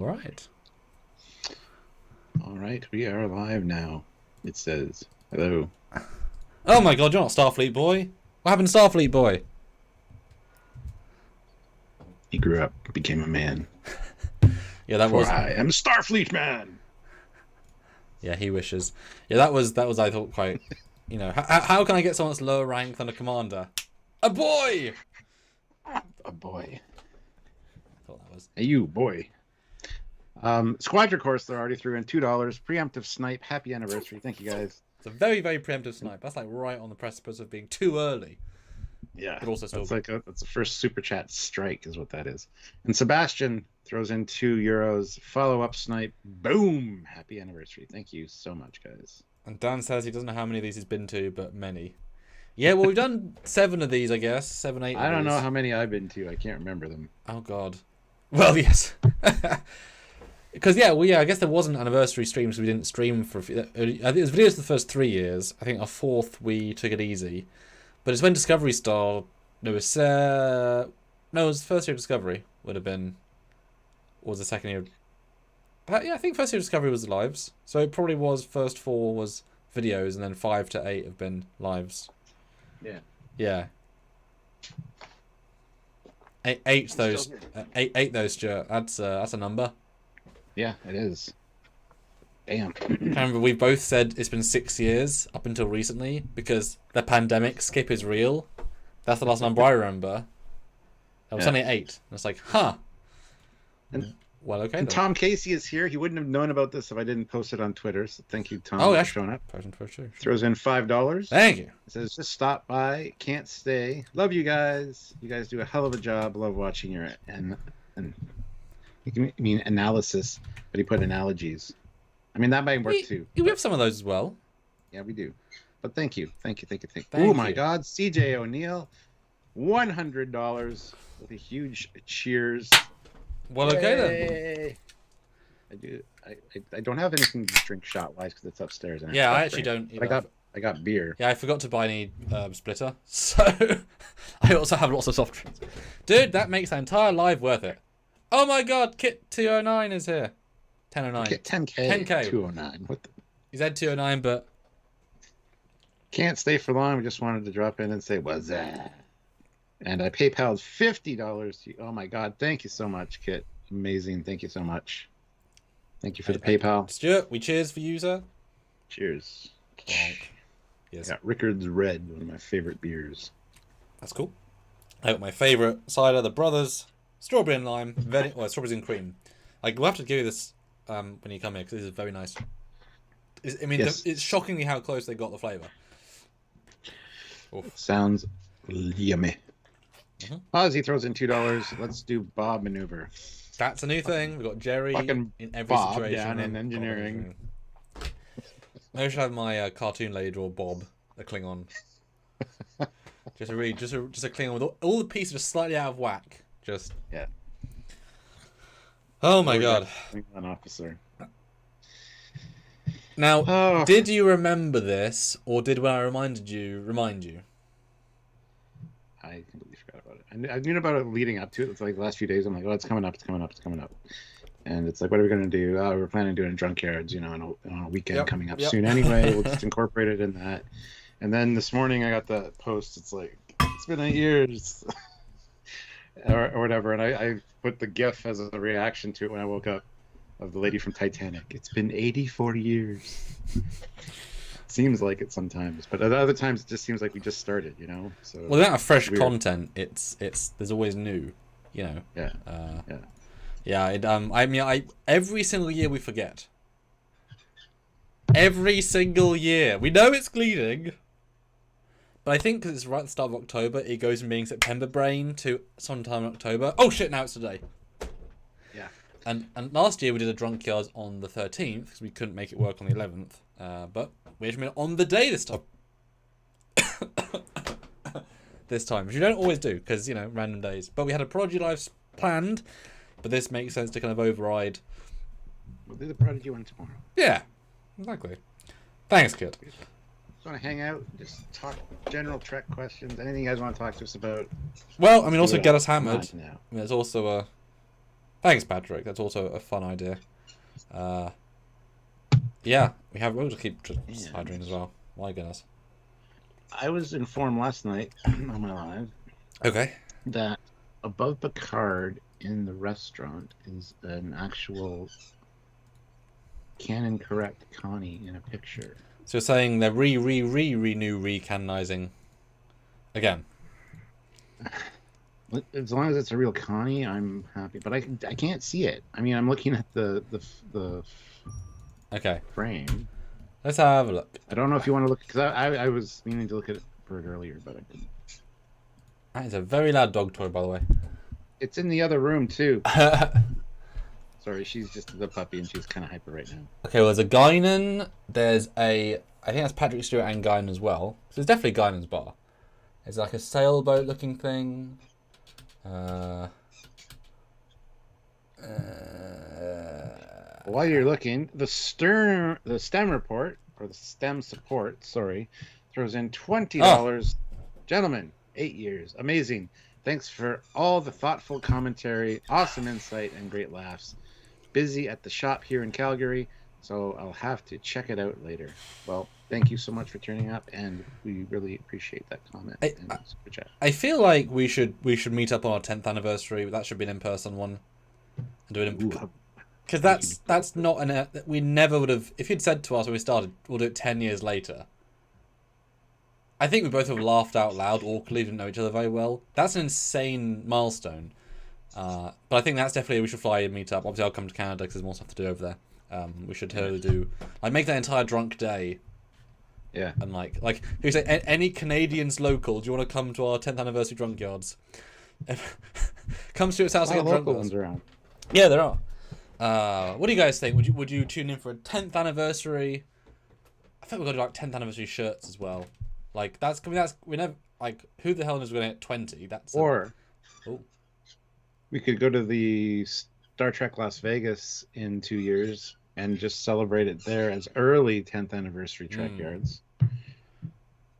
All right. All right, we are live now. It says, hello. Oh my god, you're not Starfleet boy. What happened to Starfleet boy? He grew up, became a man. Yeah, that was. I am Starfleet man. Yeah, he wishes. Yeah, that was. I thought quite. You know, how can I get someone that's lower rank than a commander? A boy. A boy. I thought that was. Hey, you boy. Squadron course, they're already through in $2. Preemptive snipe. Happy anniversary. Thank you guys. It's a very, very preemptive snipe. That's like right on the precipice of being too early. Yeah, but also still. That's the first super chat strike, is what that is. And Sebastian throws in €2. Follow up snipe. Boom! Happy anniversary. Thank you so much, guys. And Dan says he doesn't know how many of these he's been to, but many. Yeah, well, we've done 7 of these, I guess. 7, 8. I don't know how many I've been to. I can't remember them. Oh God. Well, yes. Because I guess there wasn't anniversary streams. So we didn't stream for. I think it was videos the first 3 years. I think our 4th we took it easy, but it's when Discovery started. It was it was the first year of Discovery would have been, or was the second year? Yeah, I think first year of Discovery was the lives. So it probably was first 4 was videos, and then 5 to 8 have been lives. Yeah. Yeah. Eight those. Eight those, Stuart. That's a number. Yeah, it is. Damn. I remember we both said it's been 6 years up until recently because the pandemic skip is real. That's the last number I remember. I was only 8. And it's like, huh. And, well, okay. And Tom Casey is here. He wouldn't have known about this if I didn't post it on Twitter. So thank you, Tom, for showing up. Throws in $5. Thank you. It says, just stop by. Can't stay. Love you guys. You guys do a hell of a job. Love watching your and you mean analysis, but he put analogies. I mean, that might work too. We have some of those as well. Yeah, we do. But thank you. Oh my God. CJ O'Neill, $100 with a huge cheers. Well, okay then. I don't have anything to drink shot wise because it's upstairs. And yeah, I actually don't. I got beer. Yeah, I forgot to buy any splitter, so I also have lots of soft drinks. Dude, that makes the entire live worth it. Oh my God, Kit 209 is here. 1009. Kit 10K. 10K. 209. What the... He said 209, but can't stay for long. We just wanted to drop in and say what's that. And I PayPal'd $50 to you. Oh my God, thank you so much, Kit. Amazing. Thank you so much. Thank you for the PayPal. Stuart, we cheers for you, sir. Cheers. Yes. I got Rickard's Red, one of my favorite beers. That's cool. I got my favorite cider, the Brothers Strawberry and Lime, strawberries and cream. Like, we'll have to give you this when you come here because this is very nice. It's shockingly how close they got the flavour. Sounds yummy. Ozzy throws in $2. Let's do Bob maneuver. That's a new thing. We've got Jerry in every Bob situation. Down in engineering. Maybe I should have my cartoon lady draw Bob, a Klingon. just a Klingon with all the pieces just slightly out of whack. Yeah. Oh my God. An officer. Now, did you remember this, or did when I reminded you remind you? I completely forgot about it. I knew about it leading up to it. It's like the last few days. I'm like, oh, it's coming up. And it's like, what are we going to do? Oh, we're planning on doing Trekyards, on a weekend coming up soon anyway. We'll just incorporate it in that. And then this morning I got the post. It's like, it's been 8 years. or whatever. And I put the GIF as a reaction to it when I woke up of the lady from Titanic. It's been 84 years. Seems like it sometimes, but at other times it just seems like we just started, So well, they don't have fresh content. It's there's always new, Yeah. Every single year we forget. Every single year we know it's bleeding, but I think because it's right at the start of October, it goes from being September brain to sometime in October. Oh shit! Now it's today. Yeah. And last year we did a drunk yards on the 13th because we couldn't make it work on the 11th. But we actually made it on the day this time. Which you don't always do because random days. But we had a Prodigy Lives planned, but this makes sense to kind of override. We'll do the Prodigy one tomorrow. Yeah, exactly. Thanks, Kit. Just want to hang out, just talk general Trek questions, anything you guys want to talk to us about. Well, also get us hammered. There's also Thanks, Patrick. That's also a fun idea. Yeah, we'll just keep hydrating as well. My goodness. I was informed last night on my live Okay. that above the card in the restaurant is an actual canon correct Connie in a picture. So you're saying they're recanonizing again? As long as it's a real Connie, I'm happy. But I can't see it. I mean, I'm looking at the Okay. frame. Let's have a look. I don't know if you want to look, because I was meaning to look at it for it earlier, but I didn't. That is a very loud dog toy, by the way. It's in the other room too. Sorry, she's just the puppy and she's kind of hyper right now. Okay, well, there's a Guinan. There's I think that's Patrick Stewart and Guinan as well. So it's definitely Guinan's bar. It's like a sailboat looking thing. While you're looking, the STEM report, or the STEM support, sorry, throws in $20. Gentlemen, 8 years. Amazing. Thanks for all the thoughtful commentary, awesome insight, and great laughs. Busy at the shop here in Calgary, so I'll have to check it out later. Well, thank you so much for turning up, and we really appreciate that comment. Super chat. I feel like we should meet up on our 10th anniversary. That should be an in-person one. And do it in because that's not we never would have, if you'd said to us when we started, we'll do it 10 years later. I think we both have laughed out loud awkwardly, didn't know each other very well. That's an insane milestone. But I think that's definitely, we should fly and meet up. Obviously, I'll come to Canada because there's more stuff to do over there. We should totally do, like, make that entire drunk day. Yeah. And like you say, any Canadians local, do you want to come to our 10th anniversary drunk yards? Come to its house and get drunk. Local ones around. Yeah, there are. What do you guys think? Would you tune in for a 10th anniversary? I think we've got to do like 10th anniversary shirts as well. Like we never, like, who the hell knows we're gonna get 20? We could go to the Star Trek Las Vegas in 2 years and just celebrate it there as early 10th anniversary Trekyards.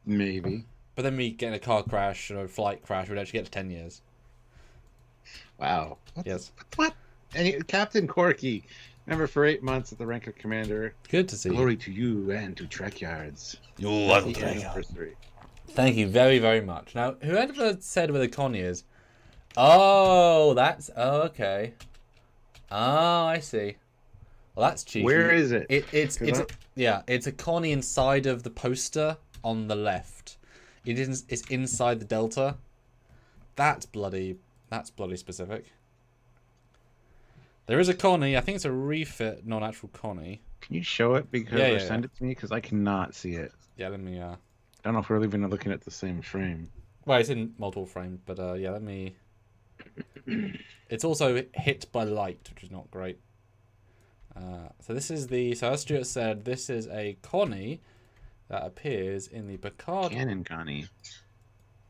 Maybe. But then we get in a car crash or a flight crash, we'd actually get to 10 years. Wow. Yes. What? And Captain Corky, member for 8 months at the rank of commander. Good to see Glory to you and to Trekyards. Anniversary. Thank you very, very much. Now, whoever said where the Connie is? Oh, okay. Oh, I see. Well, that's cheeky. Where is it? It's a Connie inside of the poster on the left. It's inside the Delta. That's bloody specific. There is a Connie. I think it's a refit, not actual Connie. Can you show it send it to me? Because I cannot see it. Yeah, let me. I don't know if we're even looking at the same frame. Well, it's in multiple frames, but yeah, let me. It's also hit by light, which is not great. So this is so as Stuart said, this is a Connie that appears in the Picard. Canon Connie.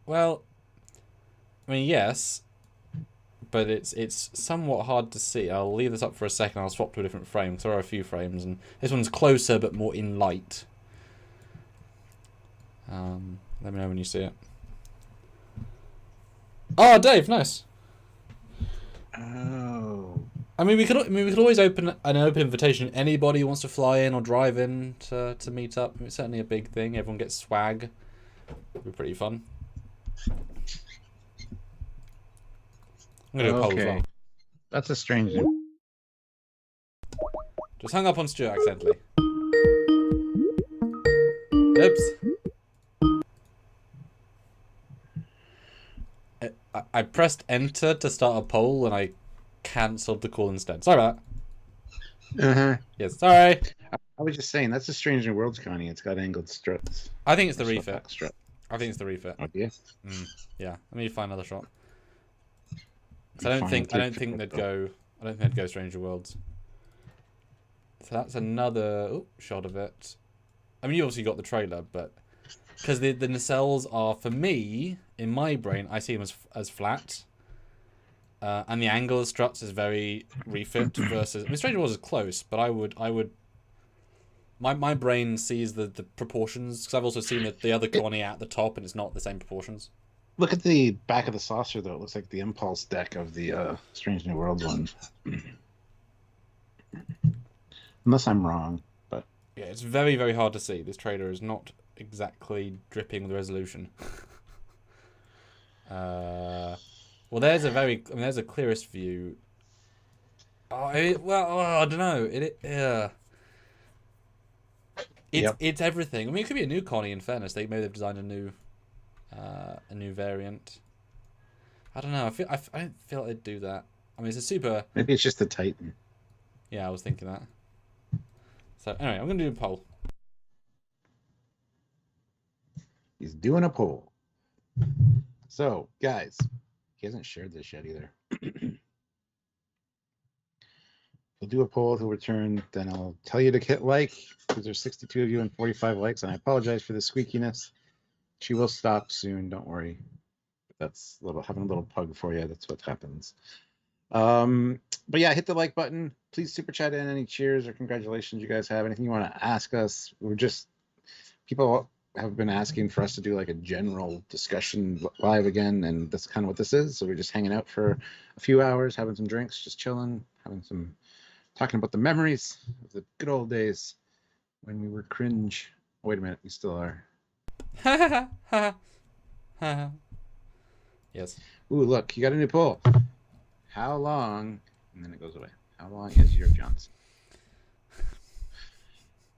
Well, I mean, yes, but it's somewhat hard to see. I'll leave this up for a second. I'll swap to a different frame. There are a few frames, and this one's closer but more in light. Let me know when you see it. Oh, Dave, nice. Oh. I mean, we could always open an open invitation. Anybody who wants to fly in or drive in to meet up. It's certainly a big thing. Everyone gets swag. It'll be pretty fun. I'm gonna do a poll as well. That's a strange. Just hung up on Stuart accidentally. Oops. I pressed enter to start a poll and I cancelled the call instead. Sorry about that. Yes, sorry. I was just saying, that's a Strange New Worlds Connie. It's got angled struts. I think it's the refit. I think it's the refit. Oh, yeah? Yeah, let me find another shot. I don't think they'd go Stranger Worlds. So that's another shot of it. I mean, you obviously got the trailer, but because the nacelles are, for me, in my brain, I see them as flat, and the angle of struts is very refit versus. I mean, Stranger Worlds is close, but I would. My brain sees the proportions because I've also seen the other Connie at the top, and it's not the same proportions. Look at the back of the saucer, though. It looks like the Impulse deck of the Strange New Worlds one. Unless I'm wrong, but Yeah, it's very, very hard to see. This trailer is not exactly dripping with resolution. Well, there's a there's a clearest view. I don't know. It's everything. I mean, it could be a new Connie. In fairness, maybe they've designed a new variant. I don't know. I don't feel like they'd do that. I mean, it's a super. Maybe it's just the Titan. Yeah, I was thinking that. So anyway, I'm gonna do a poll. He's doing a poll. So, guys, he hasn't shared this yet either. We'll do a poll. He'll return. Then I'll tell you to hit like, because there's 62 of you and 45 likes, and I apologize for the squeakiness. She will stop soon. Don't worry. That's having a little pug for you. That's what happens. But yeah, hit the like button. Please super chat in any cheers or congratulations you guys have. Anything you want to ask us. People have been asking for us to do like a general discussion live again, and that's kind of what this is. So we're just hanging out for a few hours, having some drinks, just chilling, talking about the memories of the good old days when we were cringe. Oh, wait a minute, we still are. Yes. Ooh, look, you got a new poll. How long, and then it goes away. How long is your Johnson?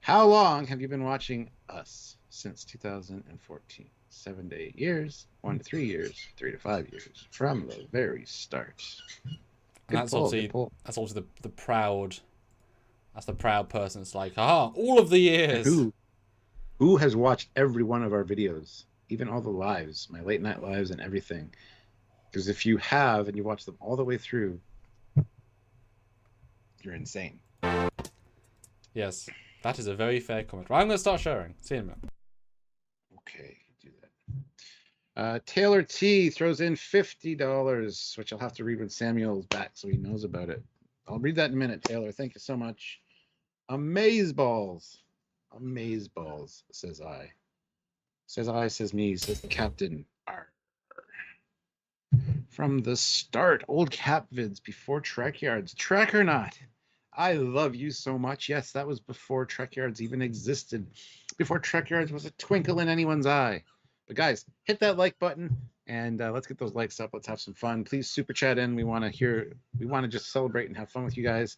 How long have you been watching us? Since 2014. 7 to 8 years, 1 to 3 years, 3 to 5 years, from the very start. And that's obviously the proud. That's the proud person. It's like, all of the years. Who has watched every one of our videos, even all the lives, my late night lives and everything? Because if you have and you watch them all the way through, you're insane. Yes, that is a very fair comment. Right, I'm going to start sharing. See you in a minute. Okay, do that. Taylor T throws in $50, which I'll have to read when Samuel's back so he knows about it. I'll read that in a minute, Taylor. Thank you so much. Amazeballs, says I. Says I, says me, says the captain. Arr. From the start, old cap vids before Trekyards. Trek or not, I love you so much. Yes, that was before Trekyards even existed. Before Trekyards was a twinkle in anyone's eye. But guys, hit that like button and let's get those likes up. Let's have some fun. Please super chat in. We want to just celebrate and have fun with you guys.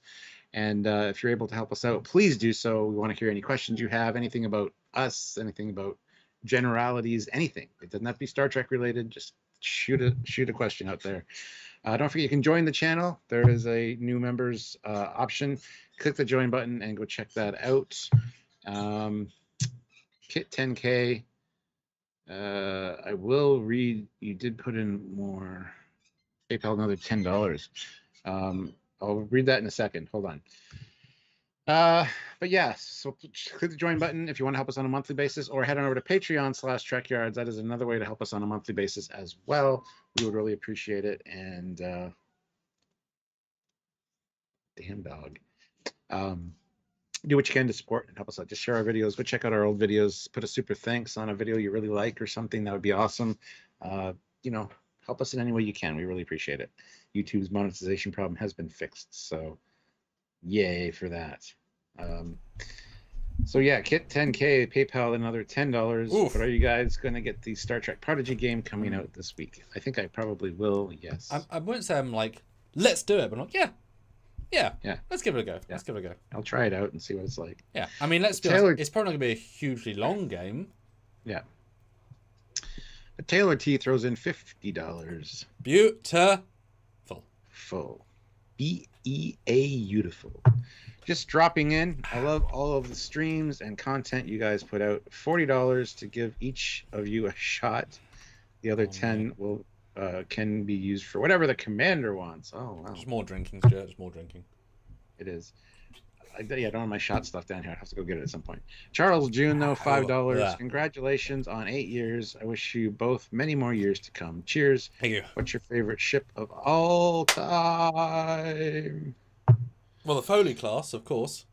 And if you're able to help us out, please do so. We want to hear any questions you have, anything about us, anything about generalities, anything. It doesn't have to be Star Trek related. Just shoot a question out there. Don't forget, you can join the channel. There is a new members option. Click the join button and go check that out. Kit 10K. I will read. You did put in more. PayPal another $10. I'll read that in a second. Hold on. But yeah, so click the join button if you want to help us on a monthly basis, or head on over to Patreon/Trekyards. That is another way to help us on a monthly basis as well. We would really appreciate it. And damn dog. Do what you can to support and help us out. Just share our videos. Go check out our old videos. Put a super thanks on a video you really like or something. That would be awesome. Help us in any way you can. We really appreciate it. YouTube's monetization problem has been fixed, so yay for that. So yeah, Kit 10K, PayPal another $10. Oof. But are you guys going to get the Star Trek Prodigy game coming out this week? I think I probably will. Yes. I won't say I'm like, let's do it, but I'm like, yeah. Let's give it a go. Yeah. I'll try it out and see what it's like. Yeah, I mean, let's be honest, it's probably not going to be a hugely long game. Yeah. But Taylor T throws in $50. Full. Beautiful. Just dropping in. I love all of the streams and content you guys put out. $40 to give each of you a shot. The other 10 will can be used for whatever the commander wants. Oh wow. Just more drinking, Stuart. Just more drinking. It is. I don't have my shot stuff down here. I have to go get it at some point. Charles June, though, $5. Yeah. Congratulations on 8 years. I wish you both many more years to come. Cheers. Thank you. What's your favorite ship of all time? Well, the Foley class, of course.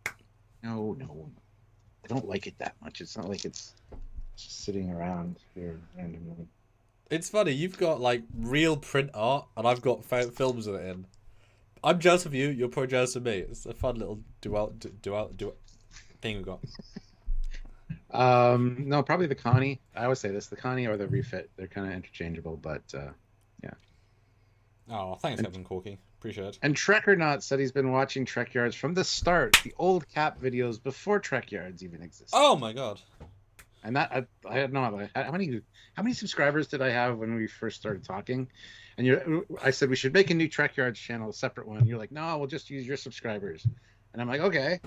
No. I don't like it that much. It's not like it's just sitting around here randomly. It's funny. You've got like real print art, and I've got films with it in. I'm jealous of you. You're probably jealous of me. It's a fun little dual thing we've got. No, probably the Connie. I always say this: the Connie or the refit. They're kind of interchangeable, but yeah. Oh, thanks, Kevin Corky. Appreciate it. And Trekyards said he's been watching Trekyards from the start, the old Cap videos before Trekyards even existed. Oh my god! And that I had no idea. How many subscribers did I have when we first started talking? And I said we should make a new Trekyards channel, a separate one. You're like, no, we'll just use your subscribers. And I'm like, okay.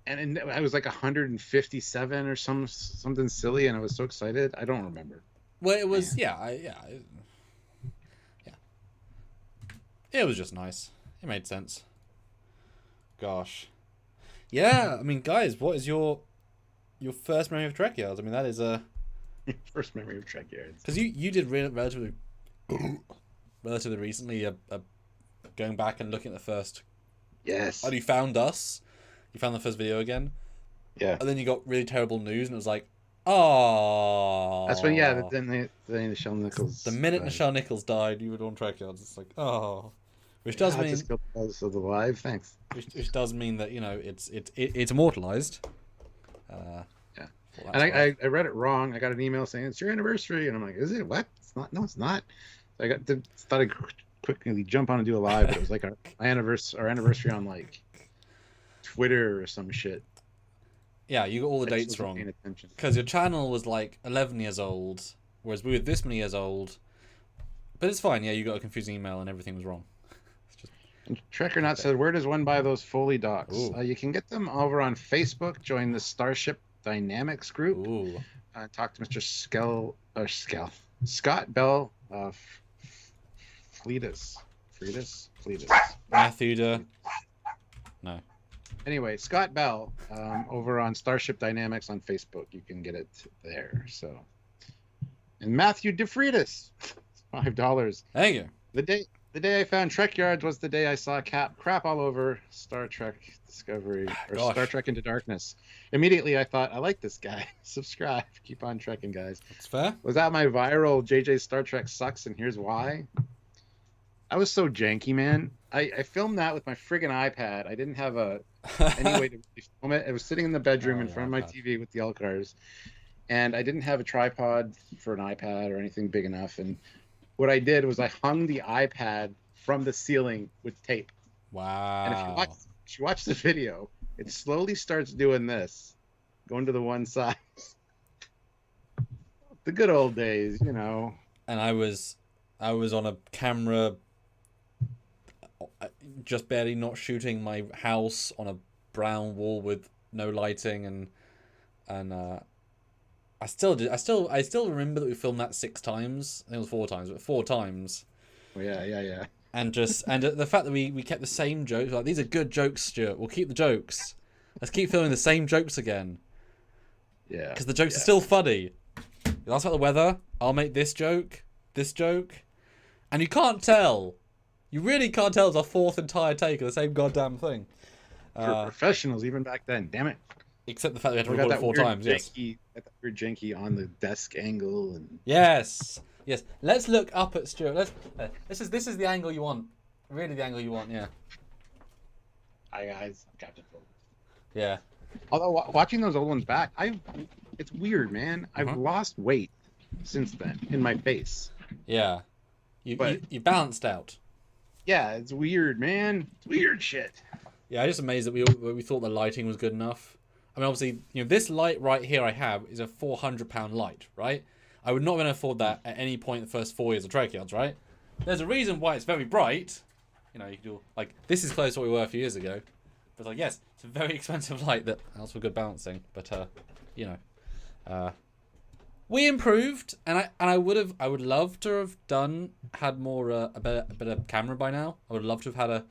And I was like 157 or something silly, and I was so excited. I don't remember. Well, it was yeah. It was just nice. It made sense. Gosh. Yeah, I mean, guys, what is your first memory of Trekyards? I mean, that is a first memory of Trekyards. Because you did relatively recently going back and looking at the first. Yes. And you found us. You found the first video again. Yeah. And then you got really terrible news, and it was like, oh. That's when then Nichelle Nichols. The minute Nichelle Nichols died, you were on Trekyards. It's like, oh. Which does mean just because of the live. Thanks. Which does mean that it's immortalized. Yeah. Well, and I read it wrong. I got an email saying it's your anniversary, and I'm like, is it? What? It's not. No, it's not. So I thought I'd quickly jump on and do a live, but it was like our anniversary on like Twitter or some shit. Yeah, you got all the dates wrong. Because your channel was like 11 years old, whereas we were this many years old. But it's fine. Yeah, you got a confusing email and everything was wrong. Trekyards said, where does one buy those Foley docs? You can get them over on Facebook. Join the Starship Dynamics group. Talk to Mr. Scott Bell. Fleetus. Matthew. No. Anyway, Scott Bell over on Starship Dynamics on Facebook. You can get it there. So, and Matthew DeFreitas, $5. Thank you. The day I found Trekyards was the day I saw crap all over Star Trek Discovery or Star Trek Into Darkness. Immediately I thought, I like this guy. Subscribe. Keep on trekking, guys. That's fair. Was that my viral JJ Star Trek sucks and here's why? I was so janky, man. I filmed that with my friggin' iPad. I didn't have any way to film it. I was sitting in the bedroom in front of my TV with the Elcars, and I didn't have a tripod for an iPad or anything big enough. And what I did was I hung the iPad from the ceiling with tape. Wow. And if you watch the video, it slowly starts doing this, going to the one side. The good old days, you know. And I was on a camera, just barely not shooting my house on a brown wall with no lighting, and I still remember that we filmed that 6 times. I think it was 4 times, but 4 times. Oh, yeah. And the fact that we kept the same jokes, like, these are good jokes, Stuart. We'll keep the jokes. Let's keep filming the same jokes again. Yeah. Because the jokes are still funny. You ask about the weather, I'll make this joke, and you can't tell. You really can't tell it's our 4th entire take of the same goddamn thing. For professionals, even back then, damn it. Except the fact that we had to record it 4 times, yes. That weird janky on the desk angle. And Yes. Let's look up at Stuart. This is the angle you want. Really the angle you want, yeah. Hi, guys. I'm Captain Foley. Yeah. Although, watching those old ones back, it's weird, man. I've lost weight since then in my face. Yeah. You balanced out. Yeah, it's weird, man. It's weird shit. Yeah, I'm just amazed that we thought the lighting was good enough. I mean, obviously, this light right here I have is a £400 light, right? I would not have been able to afford that at any point in the first 4 years of Trekyards, right? There's a reason why it's very bright. You can do, like, this is close to what we were a few years ago. But, like, yes, it's a very expensive light that allows for good balancing. But, we improved, and I would love to have had more a better camera by now. I would love to have had a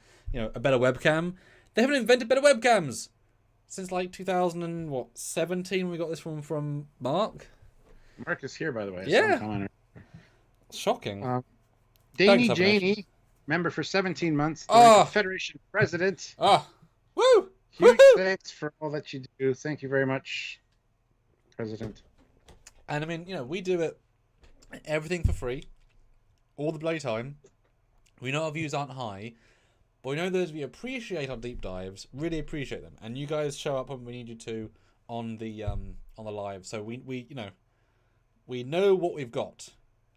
better webcam. They haven't invented better webcams since like 2017. We got this one from Mark. Mark is here, by the way. Yeah. Shocking. Danny Janey, member for 17 months. Federation president. Woo! Huge thanks for all that you do. Thank you very much, President. And I mean, we do it. Everything for free, all the bloody time. We know our views aren't high, but we know those of you appreciate our deep dives, really appreciate them, and you guys show up when we need you to on the live. So we we know what we've got,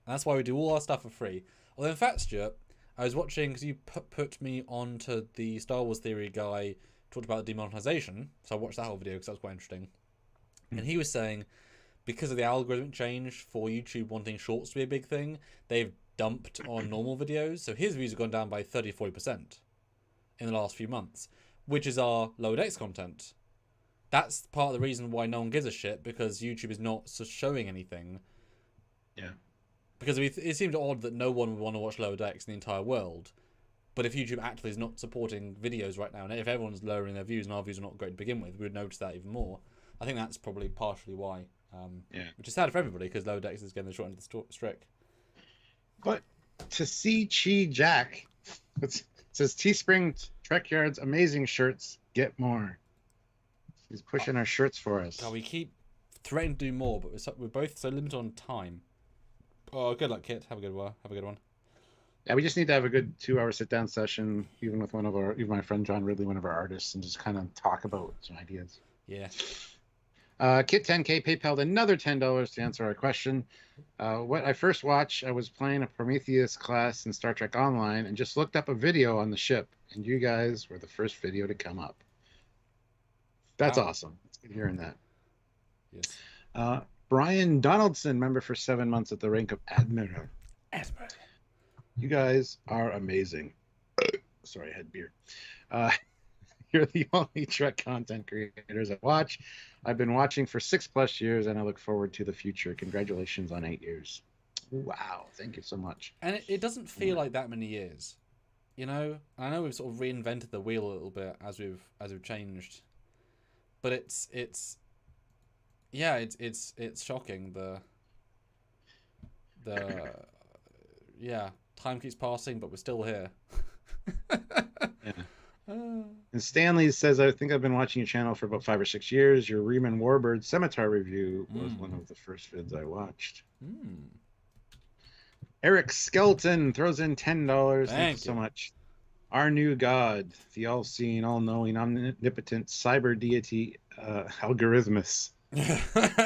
and that's why we do all our stuff for free. Although in fact, Stuart, I was watching because you put me onto the Star Wars Theory guy talked about the demonetization, so I watched that whole video because that was quite interesting, and he was saying, because of the algorithmic change for YouTube wanting shorts to be a big thing, they've dumped on normal videos. So his views have gone down by 30-40% in the last few months, which is our Lower Decks content. That's part of the reason why no one gives a shit, because YouTube is not showing anything. Yeah. Because it seemed odd that no one would want to watch Lower Decks in the entire world. But if YouTube actually is not supporting videos right now, and if everyone's lowering their views and our views are not great to begin with, we would notice that even more. I think that's probably partially why. Which is sad for everybody, because Lower Decks is getting the short end of the stick. But to see Chi Jack, it says Teespring Trekyards, amazing shirts, get more. He's pushing our shirts for us. God, we keep threatening to do more, but we're both so limited on time. Oh, good luck, Kit. Have a good one. Yeah, we just need to have a good 2-hour sit-down session, even with even my friend John Ridley, one of our artists, and just kind of talk about some ideas. Yeah. Kit 10K PayPal'd another $10 to answer our question. What I first watched, I was playing a Prometheus class in Star Trek Online and just looked up a video on the ship, and you guys were the first video to come up. That's awesome. It's good hearing that. Yes. Brian Donaldson, member for 7 months at the rank of Admiral. You guys are amazing. Sorry, I had beer. You're the only Trek content creators I watch. I've been watching for 6+ years, and I look forward to the future. Congratulations on 8 years. Wow, thank you so much. And it doesn't feel like that many years, you know. I know we've sort of reinvented the wheel a little bit as we've changed, but it's shocking. Time keeps passing, but we're still here. Yeah. And Stanley says, I think I've been watching your channel for about 5 or 6 years. Your Riemann Warbird Scimitar review was one of the first vids I watched. Eric Skelton throws in $10. Thank you so much. Our new god, the all-seeing, all-knowing, omnipotent cyber deity, Algorithmus,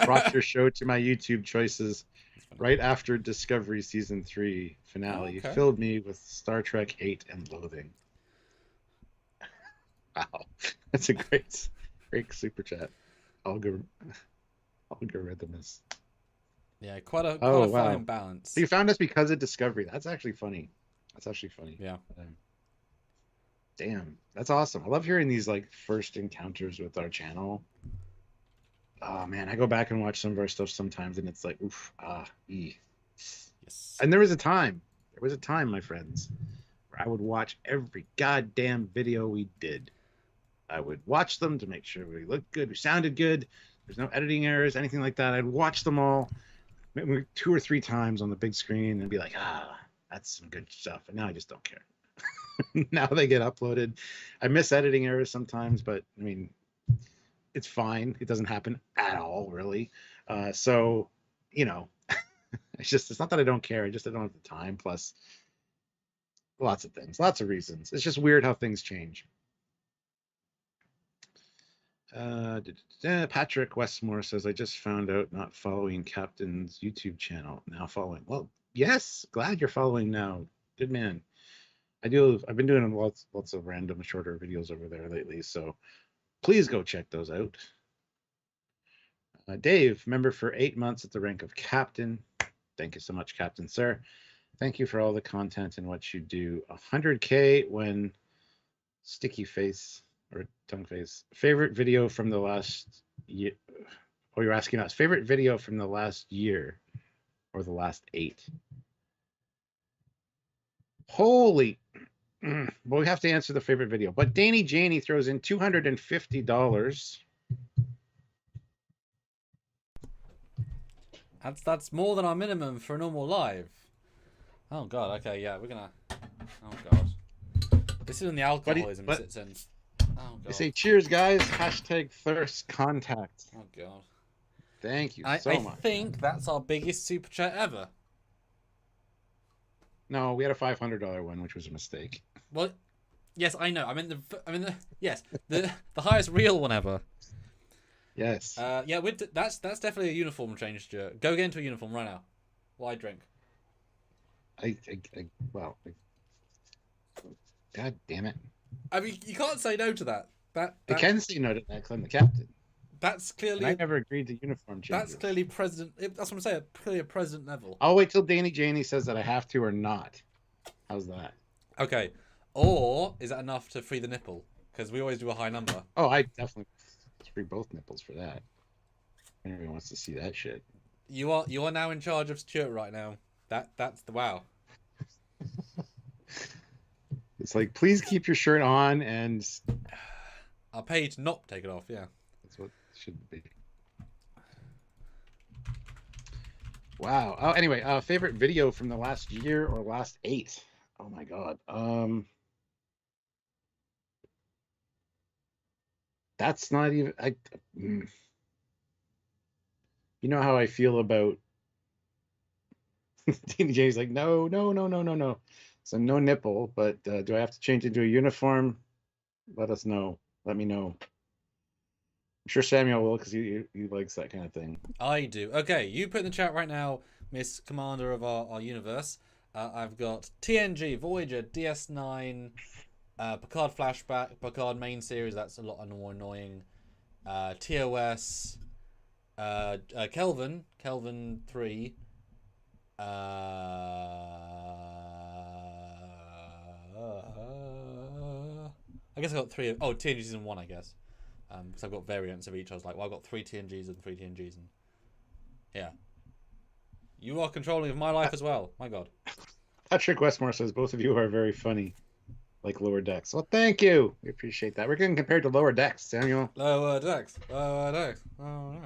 brought your show to my YouTube choices right after Discovery Season 3 finale. Okay. Filled me with Star Trek hate and loathing. Wow, that's a great super chat. Algorithmus. Yeah, quite a fine balance. So you found us because of Discovery. That's actually funny. Yeah. Damn, that's awesome. I love hearing these like first encounters with our channel. Oh man, I go back and watch some of our stuff sometimes, and it's like, oof, Yes. And there was a time, my friends, where I would watch every goddamn video we did. I would watch them to make sure we looked good, we sounded good, there's no editing errors, anything like that. I'd watch them all maybe 2 or 3 times on the big screen and be like, that's some good stuff. And now I just don't care. Now they get uploaded. I miss editing errors sometimes, but I mean, it's fine. It doesn't happen at all, really. So, you know, it's not that I don't care. I don't have the time. Plus, lots of things, lots of reasons. It's just weird how things change. Patrick Westmore says, I just found out not following Captain's YouTube channel. Now following. Well, yes, glad you're following now. Good man. I've been doing lots of random shorter videos over there lately, so please go check those out. Dave, member for 8 months at the rank of Captain. Thank you so much, Captain, sir. Thank you for all the content and what you do. 100K when sticky face or tongue face. Favorite video from the last year. Oh, you're asking us. Favorite video from the last year or the last 8? Holy. Well, we have to answer the favorite video. But Danny Janey throws in $250. That's more than our minimum for a normal live. Oh god. Okay, yeah, we're gonna. Oh god. This is when the alcoholism sits in. Oh god. They say cheers, guys. #thirst contact. Oh god. Thank you so much. I think that's our biggest super chat ever. No, we had a $500 one, which was a mistake. Well, yes, I know. Yes, the highest real one ever. Yes. Yeah, that's definitely a uniform change, Stuart. Go get into a uniform right now. Why drink? Well, God damn it. I mean, you can't say no to that. I can say no to that because I'm the captain. That's And clearly I never agreed to uniform changes. that's clearly president. That's what I'm saying. Clearly a president level. I'll wait till Danny Janey says that I have to or not. How's that? Okay, or is that enough to free the nipple? Because we always do a high number. Oh, I definitely free both nipples for that. Everyone wants to see that shit. You are now in charge of Stuart right now. That's the wow. It's like, please keep your shirt on, and I'll pay you to not take it off. Yeah. that's what it should be. Wow. Oh, anyway, favorite video from the last year or last 8? Oh my god. That's not even. You know how I feel about. Danny J's like, no, no, no, no, no, no. So no nipple, but do I have to change into a uniform? Let us know. Let me know. I'm sure Samuel will, because he likes that kind of thing. I do. Okay, you put in the chat right now, Miss Commander of our universe. I've got TNG, Voyager, DS9, Picard Flashback, Picard Main Series. That's a lot more annoying. TOS, Kelvin 3. I guess I got 3. Oh, TNG season 1, I guess. Because I've got variants of each. I was like, well, I've got 3 TNGs and 3 TNGs, and yeah. You are controlling of my life as well. My God. Patrick Westmore says both of you are very funny, like Lower Decks. Well, thank you. We appreciate that. We're getting compared to Lower Decks, Samuel. Lower Decks. Lower Decks. Oh, no.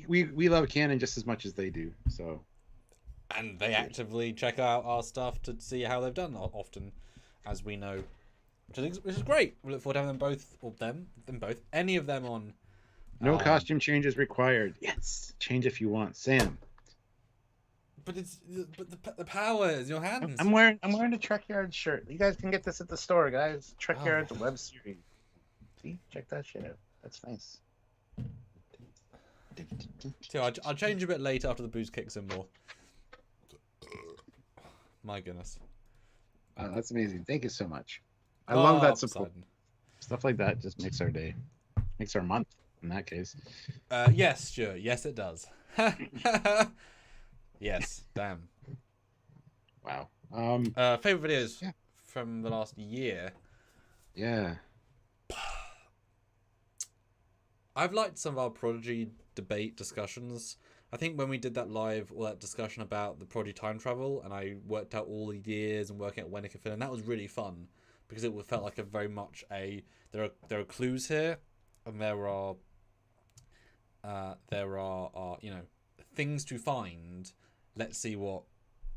We love canon just as much as they do. So. And they actively check out our stuff to see how they've done often, as we know. Which is great. We look forward to having them both, or them both, any of them on. No costume changes required. Yes, change if you want, Sam. But the power is in your hands. I'm wearing a Trekyards shirt. You guys can get this at the store, guys. Trekyards web series. See, check that shit out. That's nice. So I'll change a bit later after the booze kicks in more. My goodness. Wow, that's amazing. Thank you so much. I love that support. Sudden. Stuff like that just makes our day. Makes our month, in that case. Yes, sure. Yes, it does. Yes, damn. Wow. Favorite videos from the last year. Yeah. I've liked some of our Prodigy debate discussions. I think when we did that live, or that discussion about the Prodigy time travel, and I worked out all the years and working out when it could fit, and that was really fun because it felt like a very much a there are clues here, and there are you know, things to find. Let's see what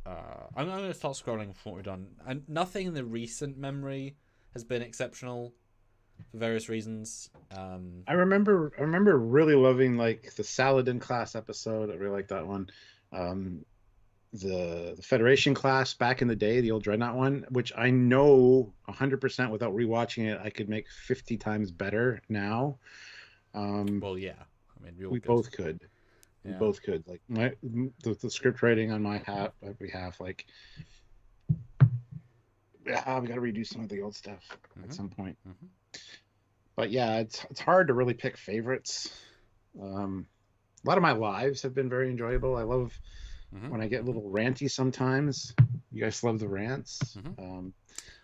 I'm going to start scrolling from what we've done, and nothing in the recent memory has been exceptional for various reasons. I remember really loving like the Saladin class episode. I really like that one. The Federation class back in the day, the old Dreadnought one, which I know 100% without rewatching it, I could make 50 times better now. Well, yeah. I mean, we both could. We both could. Like the script writing on my behalf, like, yeah, we got to redo some of the old stuff at some point. Mm-hmm. But yeah, it's hard to really pick favorites. A lot of my lives have been very enjoyable. I love when I get a little ranty sometimes. You guys love the rants.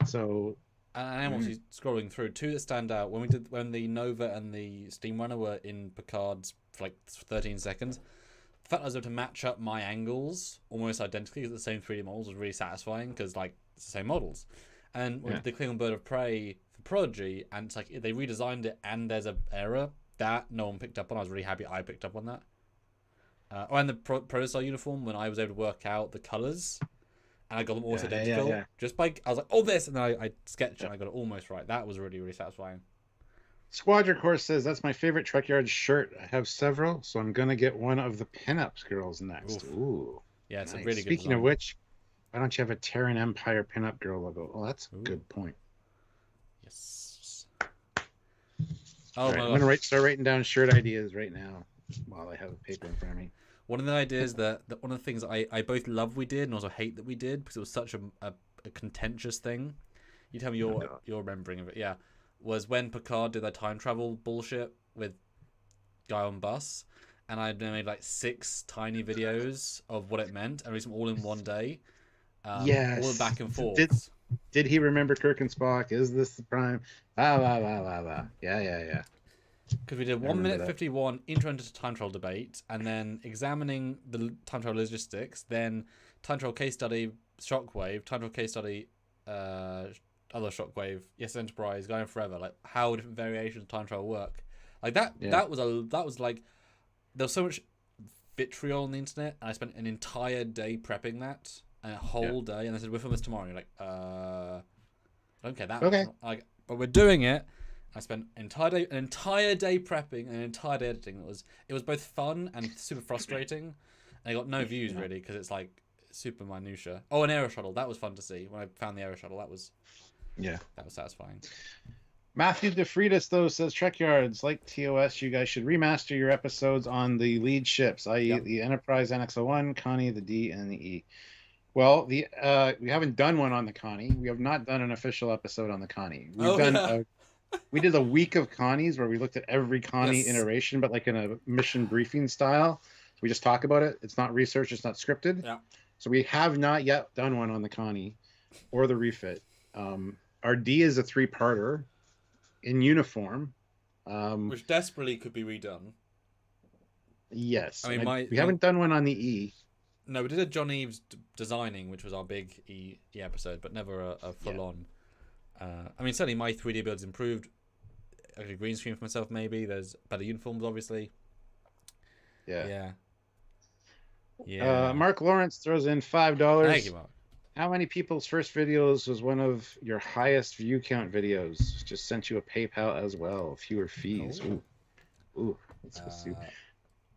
So I am obviously scrolling through 2 that stand out. When the Nova and the Steamrunner were in Picard's for like 13 seconds, the fact I was able to match up my angles almost identically with the same 3D models was really satisfying, because like it's the same models. And with the Klingon Bird of Prey for Prodigy, and it's like they redesigned it and there's an error that no one picked up on. I was really happy I picked up on that. And the Protostar uniform, when I was able to work out the colours and I got them almost identical. Just by, I was like, oh, this, and then I sketched it and I got it almost right. That was really, really satisfying. Squadron Course says, that's my favorite Trekyards shirt. I have several, so I'm going to get one of the pinups girls next. Ooh. Yeah, it's nice. a really good Speaking design. of which, Why don't you have a Terran Empire pinup girl logo? Oh, that's a Ooh. good point. Yes. All Oh right, my I'm god. gonna start writing down shirt ideas right now while I have a paper in front of me. One of the ideas that one of the things I both love we did and also hate that we did because it was such a contentious thing. You tell me you're remembering of it. Yeah, was when Picard did that time travel bullshit with guy on bus, and I made like 6 tiny videos of what it meant and released them all in one day. Yes. All the back and forths. Did he remember Kirk and Spock? Is this the prime? Yeah. Because we did 1 minute 51 intro into time travel debate, and then examining the time travel logistics, then time travel case study, Shockwave, time travel case study, other Shockwave, Yes Enterprise, Going Forever, like how different variations of time travel work. Like that. Yeah. That was like there was so much vitriol on the internet, and I spent an entire day prepping that, and a whole day, and I said we're filming this tomorrow. And you're like, I don't care that. Okay. Like, but we're doing it. I spent an entire day prepping and an entire day editing. It was both fun and super frustrating. And I got no views really because it's like super minutia. Oh, an error shuttle. That was fun to see when I found the error shuttle. That was satisfying. Matthew DeFreitas though says Trekyards, like TOS, you guys should remaster your episodes on the lead ships, i.e. the Enterprise NX-01, Connie, the D, and the E. Well, we haven't done one on the Connie. We have not done an official episode on the Connie. We did a week of Connies where we looked at every Connie iteration, but like in a mission briefing style. We just talk about it. It's not research. It's not scripted. Yeah. So we have not yet done one on the Connie or the refit. Our D is a 3-parter in uniform. Which desperately could be redone. Yes. I mean, we haven't done one on the E. No, we did a John Eves designing, which was our big E episode, but never a full-on. I mean, certainly my 3D build's improved. I could green screen for myself, maybe. There's better uniforms, obviously. Yeah. Mark Lawrence throws in $5. Thank you, Mark. How many people's first videos was one of your highest view count videos? Just sent you a PayPal as well. Fewer fees. Ooh.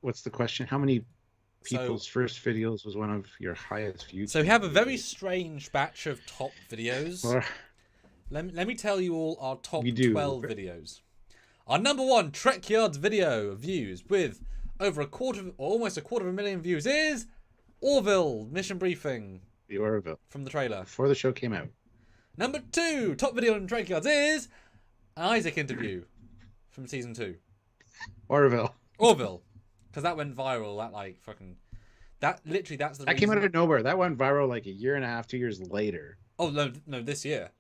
What's the question? How many people's first videos was one of your highest view? So we have a very strange batch of top videos. Let me tell you all our top 12 videos. Our number 1 Trekyards video views with over almost a quarter of a million views is Orville mission briefing. The Orville from the trailer before the show came out. Number 2 top video on Trekyards is an Isaac interview from season 2. Orville, because that went viral. That's the reason. Came out of nowhere. That went viral like a year and a half, 2 years later. Oh no, this year.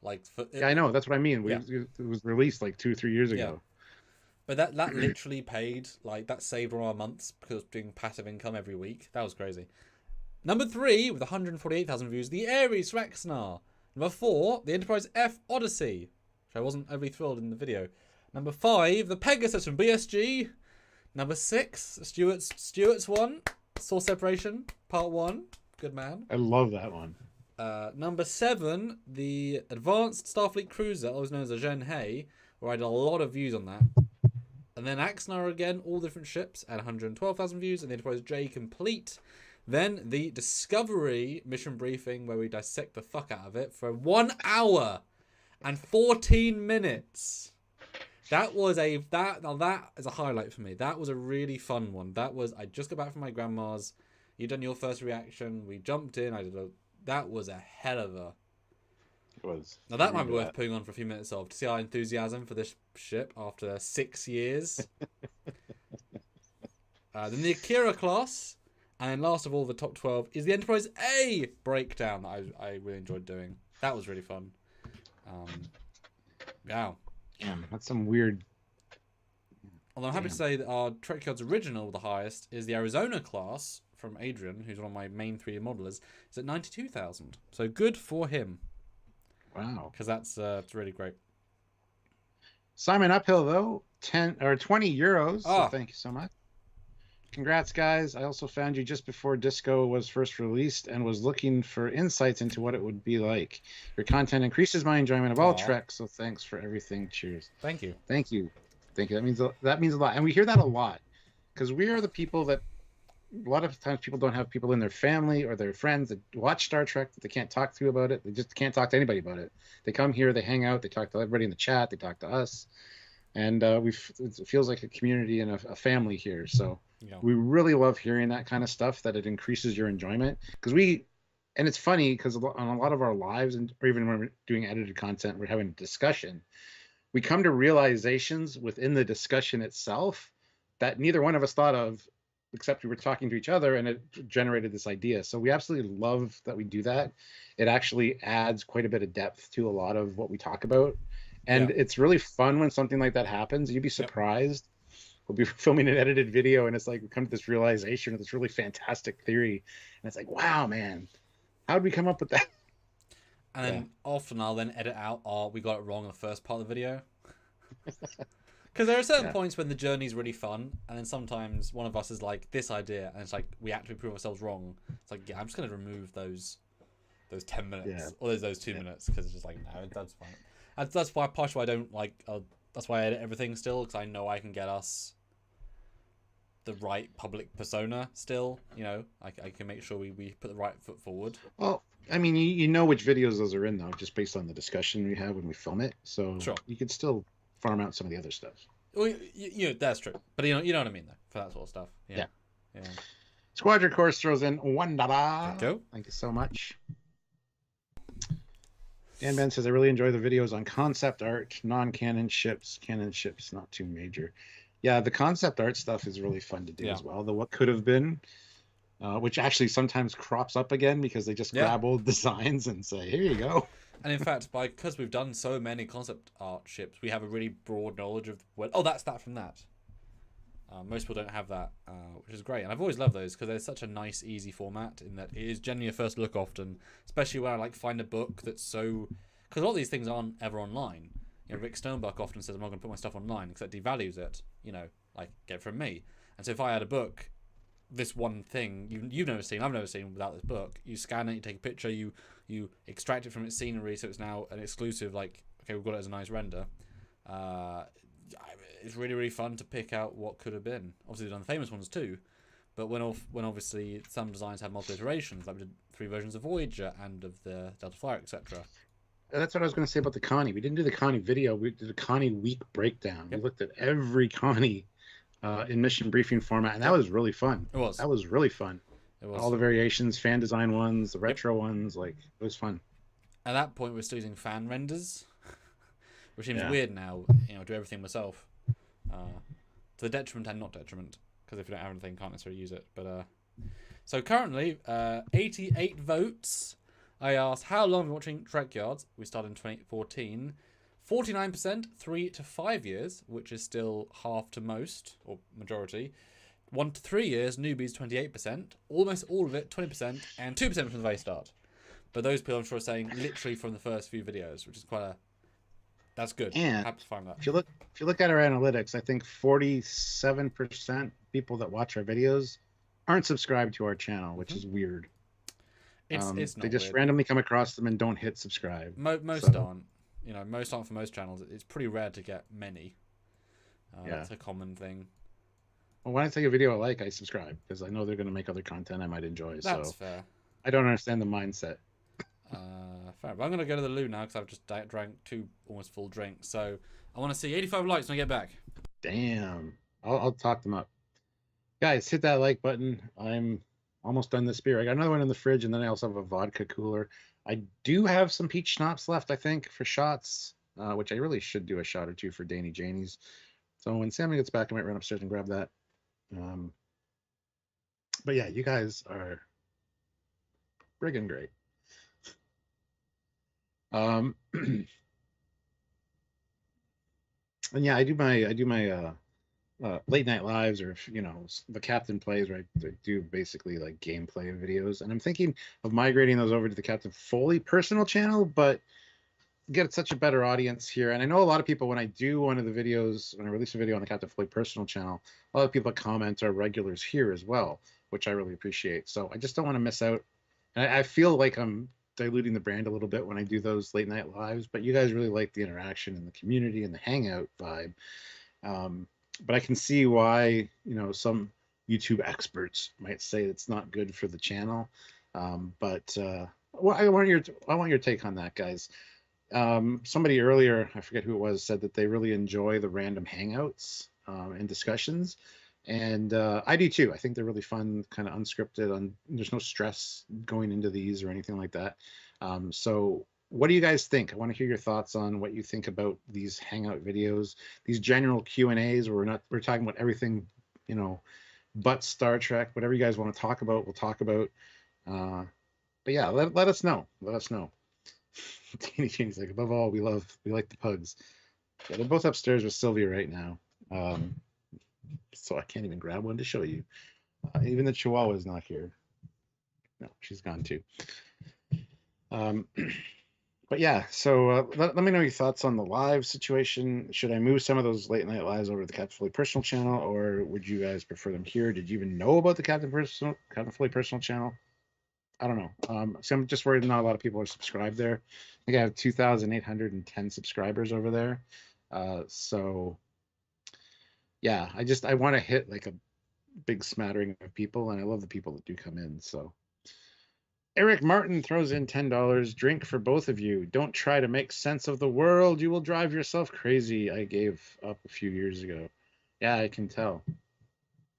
I know. That's what I mean. It was released like 2-3 years ago. But that literally paid, that saved all our months because doing passive income every week. That was crazy. Number 3 with 148,000 views, the Ares Rexnar. Number 4, the Enterprise F Odyssey, which I wasn't overly thrilled in the video. Number 5, the Pegasus from BSG. Number 6, Stuart's one, Source Separation Part 1. Good man. I love that one. Number 7, the Advanced Starfleet Cruiser, always known as a Zhen He, where I did a lot of views on that. And then Axnar again, all different ships at 112,000 views, and the Enterprise J Complete. Then the Discovery mission briefing, where we dissect the fuck out of it for 1 hour and 14 minutes. That is a highlight for me. That was a really fun one. I just got back from my grandma's. You'd done your first reaction. We jumped in. That was a hell of a. It was. Now that might be worth putting on for a few minutes to see our enthusiasm for this ship after 6 years. Then the Akira class, and then last of all, the top 12 is the Enterprise A breakdown that I really enjoyed doing. That was really fun. Wow. Damn, that's some weird. Although I'm happy to say that our Trekyards original, the highest, is the Arizona class from Adrian, who's one of my main 3D modelers, is at 92,000. So good for him. Wow. Because that's really great. Simon Uphill though, 20 euros. Oh. So thank you so much. Congrats, guys. I also found you just before Disco was first released and was looking for insights into what it would be like. Your content increases my enjoyment of all Trek, so thanks for everything. Cheers. Thank you. That means a lot. And we hear that a lot because we are the people that a lot of times people don't have people in their family or their friends that watch Star Trek that they can't talk to about it. They just can't talk to anybody about it. They come here, they hang out, they talk to everybody in the chat, they talk to us, and it feels like a community and a family here. So Yeah. we really love hearing that kind of stuff, that it increases your enjoyment, and it's funny because on a lot of our lives, or even when we're doing edited content, we're having a discussion. We come to realizations within the discussion itself that neither one of us thought of, except we were talking to each other, and it generated this idea. So we absolutely love that we do that. It actually adds quite a bit of depth to a lot of what we talk about. And it's really fun when something like that happens. You'd be surprised. We'll be filming an edited video, and it's like we come to this realization of this really fantastic theory. And it's like, wow, man, how did we come up with that? And then often I'll then edit out, oh, we got it wrong in the first part of the video. Because there are certain points when the journey's really fun, and then sometimes one of us is like, this idea, and it's like, we actively prove ourselves wrong. It's like, yeah, I'm just going to remove those 10 minutes, or those 2 minutes, because it's just like, no, that's fine. That's why, partially why I don't like, that's why I edit everything still, because I know I can get us the right public persona still, you know, I can make sure we put the right foot forward. Well, I mean, you know which videos those are in, though, just based on the discussion we have when we film it. So you could still farm out some of the other stuff. Well, you know, that's true. But you know what I mean, though, for that sort of stuff. Yeah. Squadron Course throws in $1. Thank you. Thank you so much. Dan Ben says, I really enjoy the videos on concept art, non-canon ships, canon ships, not too major. Yeah, the concept art stuff is really fun to do as well. The what could have been, which actually sometimes crops up again because they just grab old designs and say, here you go. And in fact, because we've done so many concept art ships, we have a really broad knowledge of that's that from that. Most people don't have that, which is great. And I've always loved those because they're such a nice, easy format in that it is generally a first look often, especially where I like find a book that's so... Because a lot of these things aren't ever online. You know, Rick Sternbach often says, I'm not going to put my stuff online because that devalues it, you know, like, get it from me. And so if I had a book, this one thing you've never seen, I've never seen without this book, you scan it, you take a picture, you extract it from its scenery, so it's now an exclusive, like, okay, we've got it as a nice render. It's really, really fun to pick out what could have been. Obviously, we've done the famous ones too, but when obviously some designs have multiple iterations, like we did 3 versions of Voyager and of the Delta Flyer, etc. That's what I was going to say about the Connie. We didn't do the Connie video. We did a Connie week breakdown. We looked at every Connie in mission briefing format, and that was really fun. It was. That was really fun. It was. All the variations, fan design ones, the retro ones, like, it was fun. At that point, we're still using fan renders, which seems weird now, you know, do everything myself. To the detriment and not detriment, because if you don't have anything, you can't necessarily use it. But so currently, 88 votes. I asked, how long have you been watching Trekyards? We started in 2014. 49%, 3 to 5 years, which is still half to most, or majority. 1 to 3 years, newbies 28%. Almost all of it, 20%, and 2% from the very start. But those people, I'm sure, are saying literally from the first few videos, which is quite that's good. And happy to find that. If you look at our analytics, I think 47% people that watch our videos aren't subscribed to our channel, which is weird. It's not they just weird. randomly come across them and don't hit subscribe. Most aren't. You know, most aren't for most channels. It's pretty rare to get many. That's a common thing. Well, when I take a video I like, I subscribe because I know they're going to make other content I might enjoy. That's fair. I don't understand the mindset. Fair. But I'm going to go to the loo now because I've just drank 2 almost full drinks. So I want to see 85 likes when I get back. Damn. I'll talk them up. Guys, hit that like button. I'm almost done this beer. I got another one in the fridge, and then I also have a vodka cooler. I do have some peach schnapps left, I think, for shots, which I really should do a shot or 2 for Danny Janie's. So when Sammy gets back, I might run upstairs and grab that. But yeah, you guys are friggin' great. And yeah, I do my late night lives, or if, you know, the Captain Plays, where I do basically like gameplay videos, and I'm thinking of migrating those over to the Captain Foley personal channel, but get such a better audience here. And I know a lot of people, when I do one of the videos, when I release a video on the Captain Foley personal channel, a lot of people that comment are regulars here as well, which I really appreciate. So I just don't want to miss out. And I feel like I'm diluting the brand a little bit when I do those late night lives, but you guys really like the interaction and the community and the hangout vibe. But I can see why, you know, some YouTube experts might say it's not good for the channel. But well, I want your take on that, guys. Somebody earlier, I forget who it was, said that they really enjoy the random hangouts and discussions, and I do too. I think they're really fun, kind of unscripted. There's no stress going into these or anything like that. So, what do you guys think? I want to hear your thoughts on what you think about these hangout videos, these general Q&As, where we're talking about everything, you know, but Star Trek. Whatever you guys want to talk about, we'll talk about. Uh, but yeah, let us know. Let us know. Teeny Teeny's like, above all, we like the pugs. Yeah, they're both upstairs with Sylvia right now. So I can't even grab one to show you. Even the Chihuahua is not here. No, she's gone too. Um, but yeah, so let me know your thoughts on the live situation. Should I move some of those late night lives over to the Captain Foley personal channel, or would you guys prefer them here? Did you even know about the Captain Foley personal channel? I don't know. So I'm just worried not a lot of people are subscribed there. I think I have 2,810 subscribers over there. So yeah, I want to hit like a big smattering of people, and I love the people that do come in. So Eric Martin throws in $10. Drink for both of you. Don't try to make sense of the world. You will drive yourself crazy. I gave up a few years ago. Yeah, I can tell.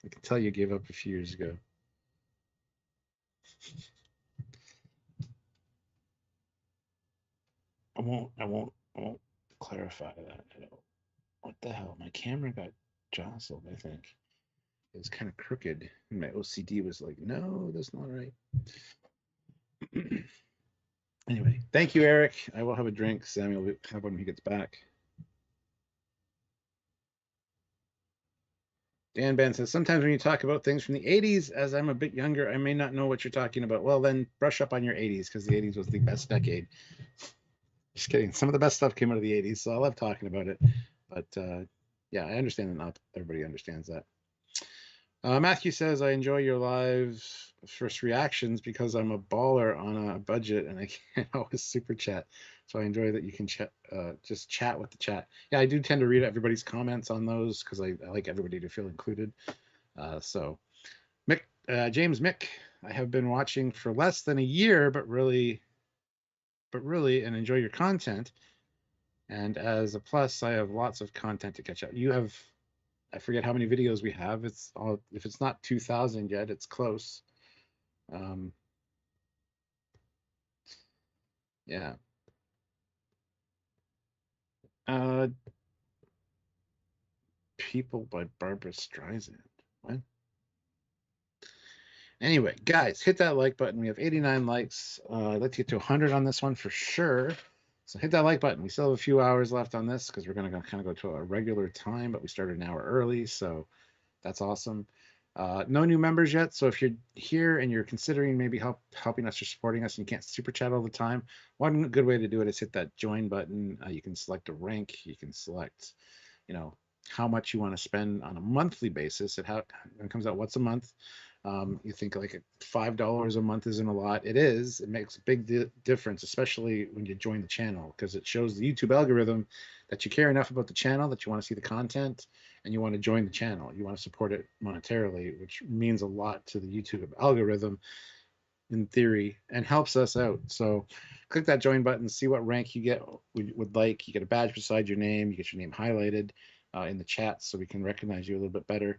I can tell you gave up a few years ago. I won't clarify that. What the hell? My camera got jostled, I think. It was kind of crooked. And my OCD was like, no, that's not right. Anyway, thank you, Eric. I will have a drink. Samuel will have one when he gets back. Dan Ben says, sometimes when you talk about things from the 80s, as I'm a bit younger, I may not know what you're talking about. Well, then brush up on your 80s, because the 80s was the best decade. Just kidding. Some of the best stuff came out of the 80s, so I love talking about it. But yeah, I understand that not everybody understands that. Matthew says, I enjoy your live first reactions because I'm a baller on a budget and I can't always super chat. So I enjoy that you can just chat with the chat. Yeah, I do tend to read everybody's comments on those because I like everybody to feel included. So Mick, James Mick, I have been watching for less than a year, but really, and enjoy your content. And as a plus, I have lots of content to catch up. You have, I forget how many videos we have. It's all, if it's not 2,000 yet, it's close. Yeah. People by Barbara Streisand. What? Anyway, guys, hit that like button. We have 89 likes. Let's get to 100 on this one for sure. So hit that like button. We still have a few hours left on this because we're going to kind of go to a regular time, but we started an hour early, so that's awesome. No new members yet, so if you're here and you're considering maybe helping us or supporting us and you can't super chat all the time, one good way to do it is hit that join button. You can select a rank. You can select, how much you want to spend on a monthly basis. It comes out once a month. You think like $5 a month isn't a lot. It is. It makes a big difference, especially when you join the channel, because it shows the YouTube algorithm that you care enough about the channel, that you want to see the content, and you want to join the channel. You want to support it monetarily, which means a lot to the YouTube algorithm in theory and helps us out. So click that join button, see what rank you would like. You get a badge beside your name. You get your name highlighted in the chat so we can recognize you a little bit better.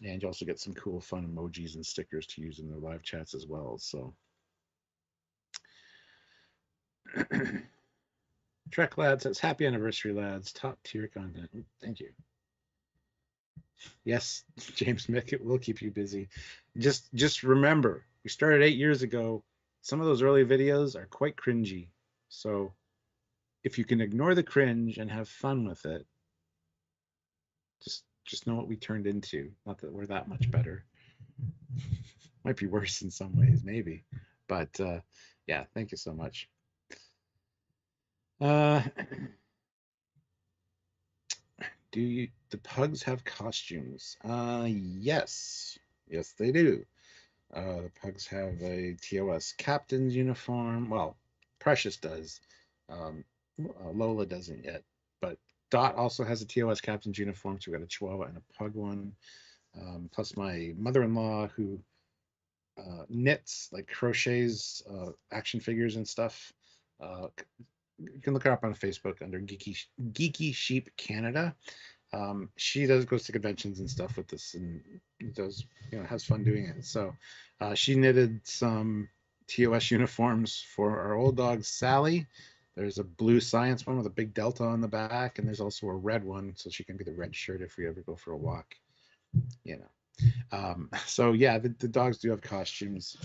And you also get some cool, fun emojis and stickers to use in their live chats as well. So, Trek Lad says, happy anniversary, lads. Top tier content. Thank you. Yes, James Mick, it will keep you busy. Just remember, we started 8 years ago. Some of those early videos are quite cringy. So if you can ignore the cringe and have fun with it, just know what we turned into. Not that we're that much better. Might be worse in some ways, maybe. But yeah, thank you so much. Do the pugs have costumes? Yes. Yes, they do. The pugs have a TOS captain's uniform. Well, Precious does. Lola doesn't yet. But Dot also has a TOS captain's uniform, so we got a Chihuahua and a pug one. Plus my mother-in-law who knits, like crochets action figures and stuff. You can look her up on Facebook under Geeky Sheep Canada. She goes to conventions and stuff with this, and does, has fun doing it. So she knitted some TOS uniforms for our old dog Sally. There's a blue science one with a big delta on the back, and there's also a red one, so she can be the red shirt if we ever go for a walk. So yeah, the dogs do have costumes.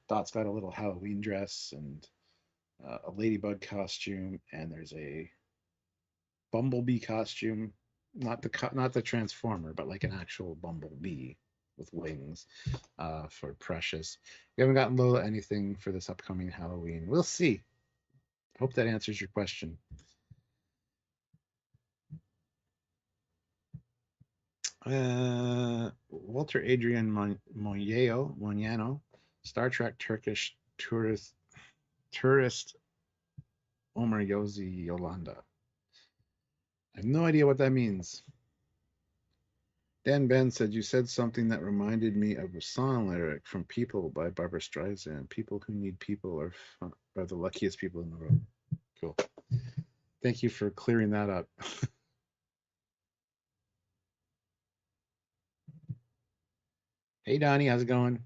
Dot's got a little Halloween dress and a ladybug costume, and there's a bumblebee costume, not the transformer, but like an actual bumblebee with wings for Precious. We haven't gotten Lola anything for this upcoming Halloween. We'll see. Hope that answers your question. Walter Adrian Moniano, Star Trek Turkish tourist Omer Yozi Yolanda. I have no idea what that means. Dan Ben said, you said something that reminded me of a song lyric from People by Barbra Streisand. People who need people are the luckiest people in the world. Cool. Thank you for clearing that up. Hey, Donnie, how's it going?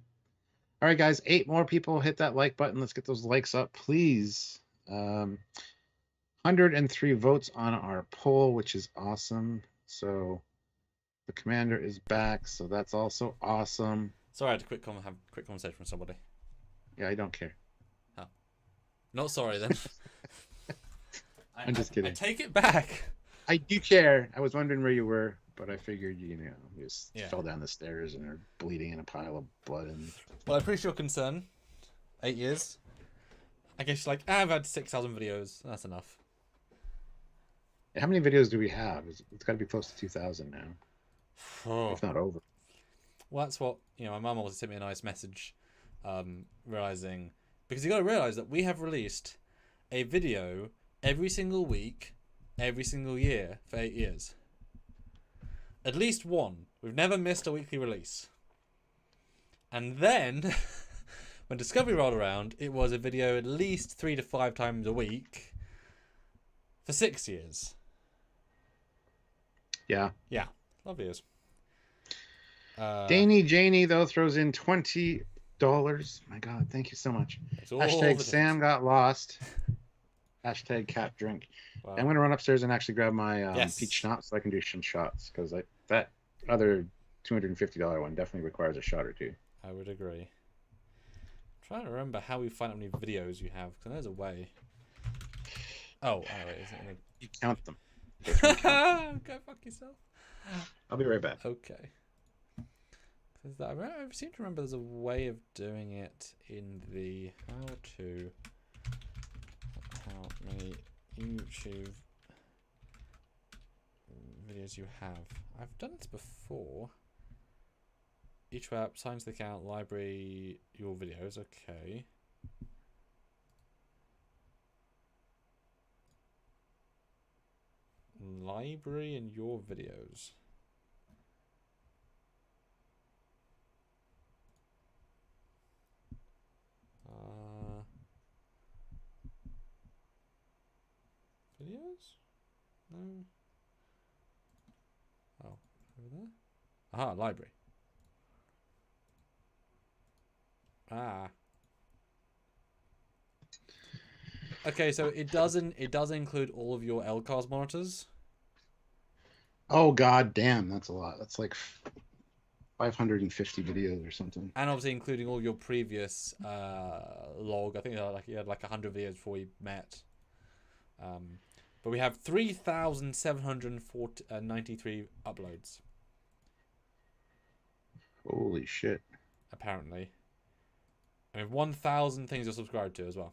All right, guys, 8 more people. Hit that like button. Let's get those likes up, please. 103 votes on our poll, which is awesome. So the commander is back, so that's also awesome. Sorry, I had to have a quick conversation with somebody. Yeah, I don't care. Oh. Not sorry, then. I'm just kidding. I take it back. I do care. I was wondering where you were, but I figured, you just fell down the stairs and are bleeding in a pile of blood. Well, I appreciate your concern. 8 years. I guess you're like, I've had 6,000 videos. That's enough. How many videos do we have? It's got to be close to 2,000 now. If not over. Well, that's what, my mum always sent me a nice message, realizing, because you got to realize that we have released a video every single week, every single year for 8 years. At least one. We've never missed a weekly release. And then, when Discovery rolled around, it was a video at least 3 to 5 times a week for 6 years. Yeah. Yeah. Love videos. Janie, though, throws in $20. My God, thank you so much. Hashtag Sam got lost. Hashtag cat drink. Wow. I'm going to run upstairs and actually grab my peach schnapps so I can do some shots, because that other $250 one definitely requires a shot or two. I would agree. I'm trying to remember how we find out how many videos you have, because there's a way. Oh, wait, you count them. Go fuck yourself. I'll be right back. Okay. I seem to remember there's a way of doing it in the how many YouTube videos you have. I've done this before. Each app, signs the account, library, your videos. Okay. Library and your videos. Videos? No. Oh, over there. Aha, library. Ah. Okay, so it does include all of your LCARS monitors. Oh God damn, that's a lot. That's like 550 videos or something. And obviously including all your previous log. I think you had like 100 videos before we met. But we have 3,793 uploads. Holy shit. Apparently. And we have 1,000 things you're subscribed to as well.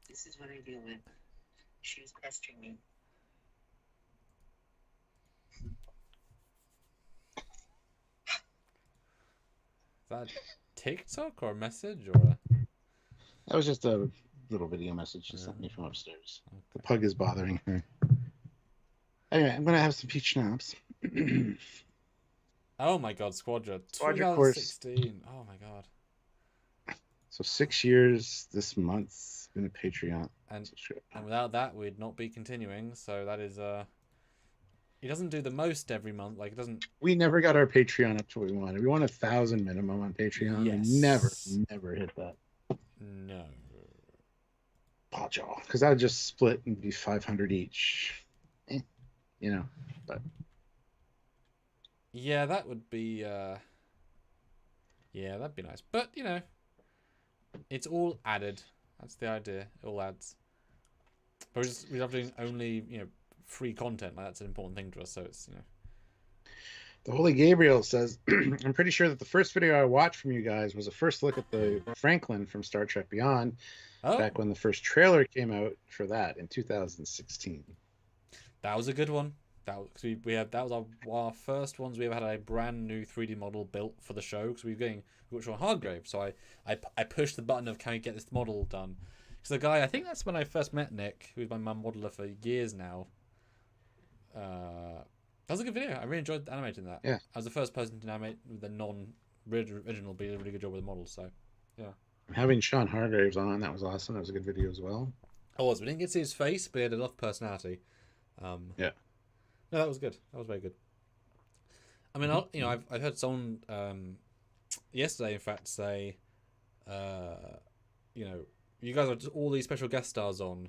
This is what I deal with. She was pestering me. Is that TikTok or a message or a... That was just a little video message she sent me from upstairs. Okay. The pug is bothering her. Anyway, I'm gonna have some peach schnapps. Oh my god, Squadra. Squadra course. 2016. Oh my god. So 6 years this month. Been a Patreon. And without that, we'd not be continuing. So that is he doesn't do the most every month. Like it doesn't. We never got our Patreon up to what we wanted. We want 1,000 minimum on Patreon. Yes. We never hit that. No. Because that would just split and be 500 each. You know, but yeah, that would be. Yeah, that'd be nice. But you know, it's all added. That's the idea. It all adds. But we're doing only free content. Like that's an important thing to us. So it's the Holy Gabriel says, I'm pretty sure that the first video I watched from you guys was a first look at the Franklin from Star Trek Beyond, back when the first trailer came out for that in 2016. That was a good one. That was our first ones. We ever had a brand new 3D model built for the show because we were Sean Hargrave. So I pushed the button of can we get this model done? Because the guy, I think that's when I first met Nick, who's my mum modeler for years now. That was a good video. I really enjoyed animating that. Yeah. I was the first person to animate with the non-original, but he did a really good job with the model. So, yeah. Having Sean Hargraves on, that was awesome. That was a good video as well. It was. We didn't get to see his face, but he had enough personality. Yeah. No, that was good. That was very good. I mean, I've heard someone yesterday, in fact, say, you guys are just all these special guest stars on.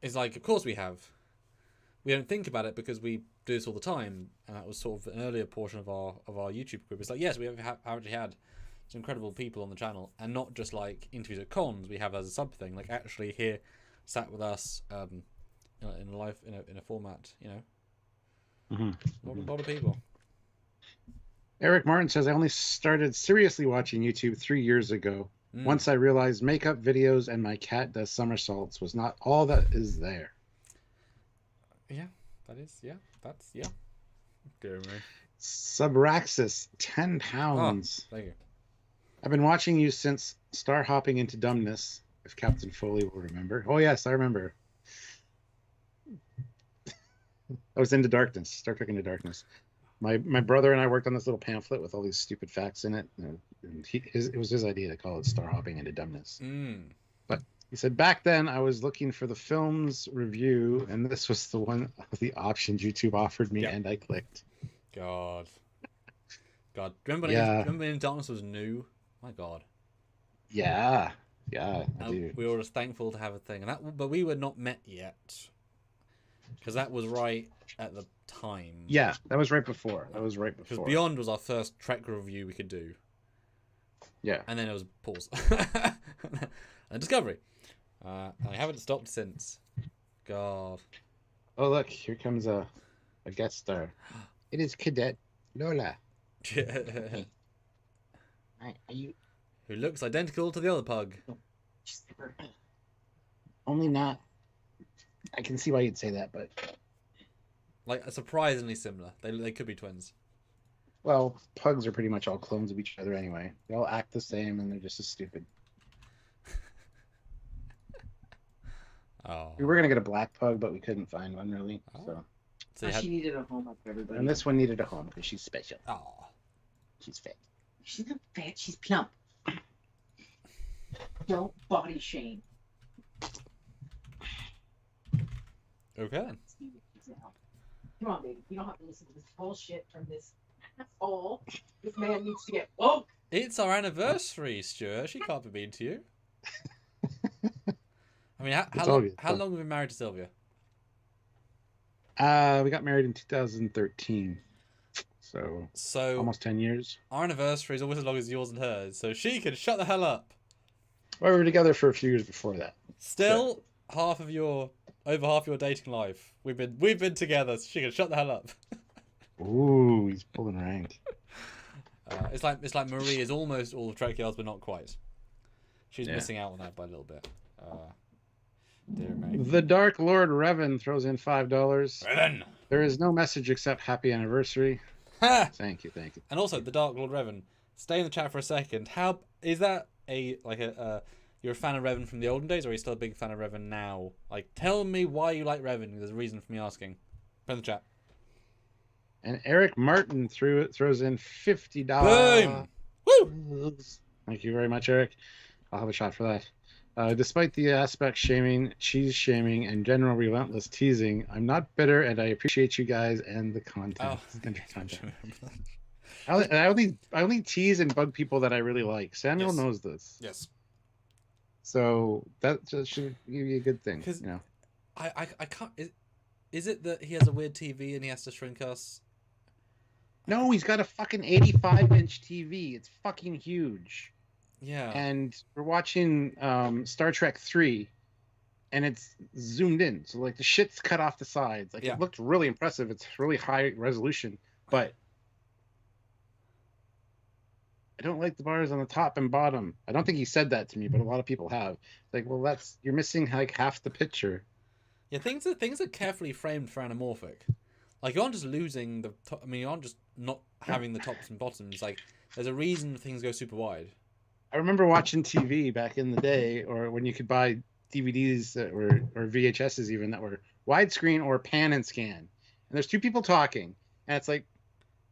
It's like, of course we have. We don't think about it because we do this all the time, and that was sort of an earlier portion of our YouTube group. It's like, yes, we have actually had some incredible people on the channel, and not just like interviews at cons. We have as a sub thing, like actually here, sat with us, in a live in a format, A lot of people. Eric Martin says, I only started seriously watching YouTube 3 years ago. Once I realized makeup videos and my cat does somersaults was not all that is there. Yeah, that is. Yeah, that's yeah. Dear me. Subraxis, 10 pounds. Oh, thank you. I've been watching you since Star Hopping into Dumbness, if Captain Foley will remember. Oh yes, I remember. I was Into Darkness, Star Trek Into Darkness. My brother and I worked on this little pamphlet with all these stupid facts in it, and it was his idea to call it Star Hopping into Dumbness. But he said, back then I was looking for the film's review, and this was the one of the options YouTube offered me, and I clicked. God. Remember when Darkness was new? My God. Yeah, I do. We were just thankful to have a thing, but we were not met yet, because that was right at the time. Yeah, that was right before. Because Beyond was our first Trek review we could do. Yeah. And then it was pause. And Discovery. I haven't stopped since. God. Oh look, here comes a guest star. It is Cadet Lola. Hi, are you? Who looks identical to the other pug. Only not. I can see why you'd say that, but like surprisingly similar. They could be twins. Well, pugs are pretty much all clones of each other anyway. They all act the same, and they're just as stupid. Oh. We were gonna get a black pug, but we couldn't find one really. So she needed a home like everybody. And this one needed a home because she's special. Oh. She's fat. She's not fat. She's plump. Don't body shame. Okay then. Come on, baby. You don't have to listen to this bullshit from this asshole. This man needs to get woke. It's our anniversary, Stuart. She can't be mean to you. I mean, how long have you been married to Sylvia? We got married in 2013. So almost 10 years. Our anniversary is almost as long as yours and hers, so she can shut the hell up. Well, we were together for a few years before that. Still, over half your dating life. We've been together, so she can shut the hell up. Ooh, he's pulling rank. It's like Marie is almost all of Trekyards, but not quite. She's missing out on that by a little bit. Dear me. The Dark Lord Revan throws in $5. Revan. There is no message except happy anniversary. Ha! Thank you. And also, the Dark Lord Revan. Stay in the chat for a second. How is that a you're a fan of Revan from the olden days, or are you still a big fan of Revan now? Like, tell me why you like Revan. There's a reason for me asking. Put in the chat. And Eric Martin throws in $50. Boom! Woo! Thank you very much, Eric. I'll have a shot for that. Despite the aspect shaming, cheese shaming, and general relentless teasing, I'm not bitter, and I appreciate you guys and the content. I only tease and bug people that I really like. Samuel knows this. Yes. So that just should give you a good thing. Because you know, I can't. Is it that he has a weird TV and he has to shrink us? No, he's got a fucking 85-inch TV. It's fucking huge. Yeah. And we're watching Star Trek 3, and it's zoomed in. So, like, the shit's cut off the sides. Like, it looked really impressive. It's really high resolution. But I don't like the bars on the top and bottom. I don't think he said that to me, but a lot of people have. Like, well, you're missing, like, half the picture. Yeah, things are carefully framed for anamorphic. Like, you aren't just losing the top. I mean, you aren't just not having the tops and bottoms. Like, there's a reason things go super wide. I remember watching TV back in the day, or when you could buy DVDs that were, or VHSs even, that were widescreen or pan and scan. And there's two people talking, and it's like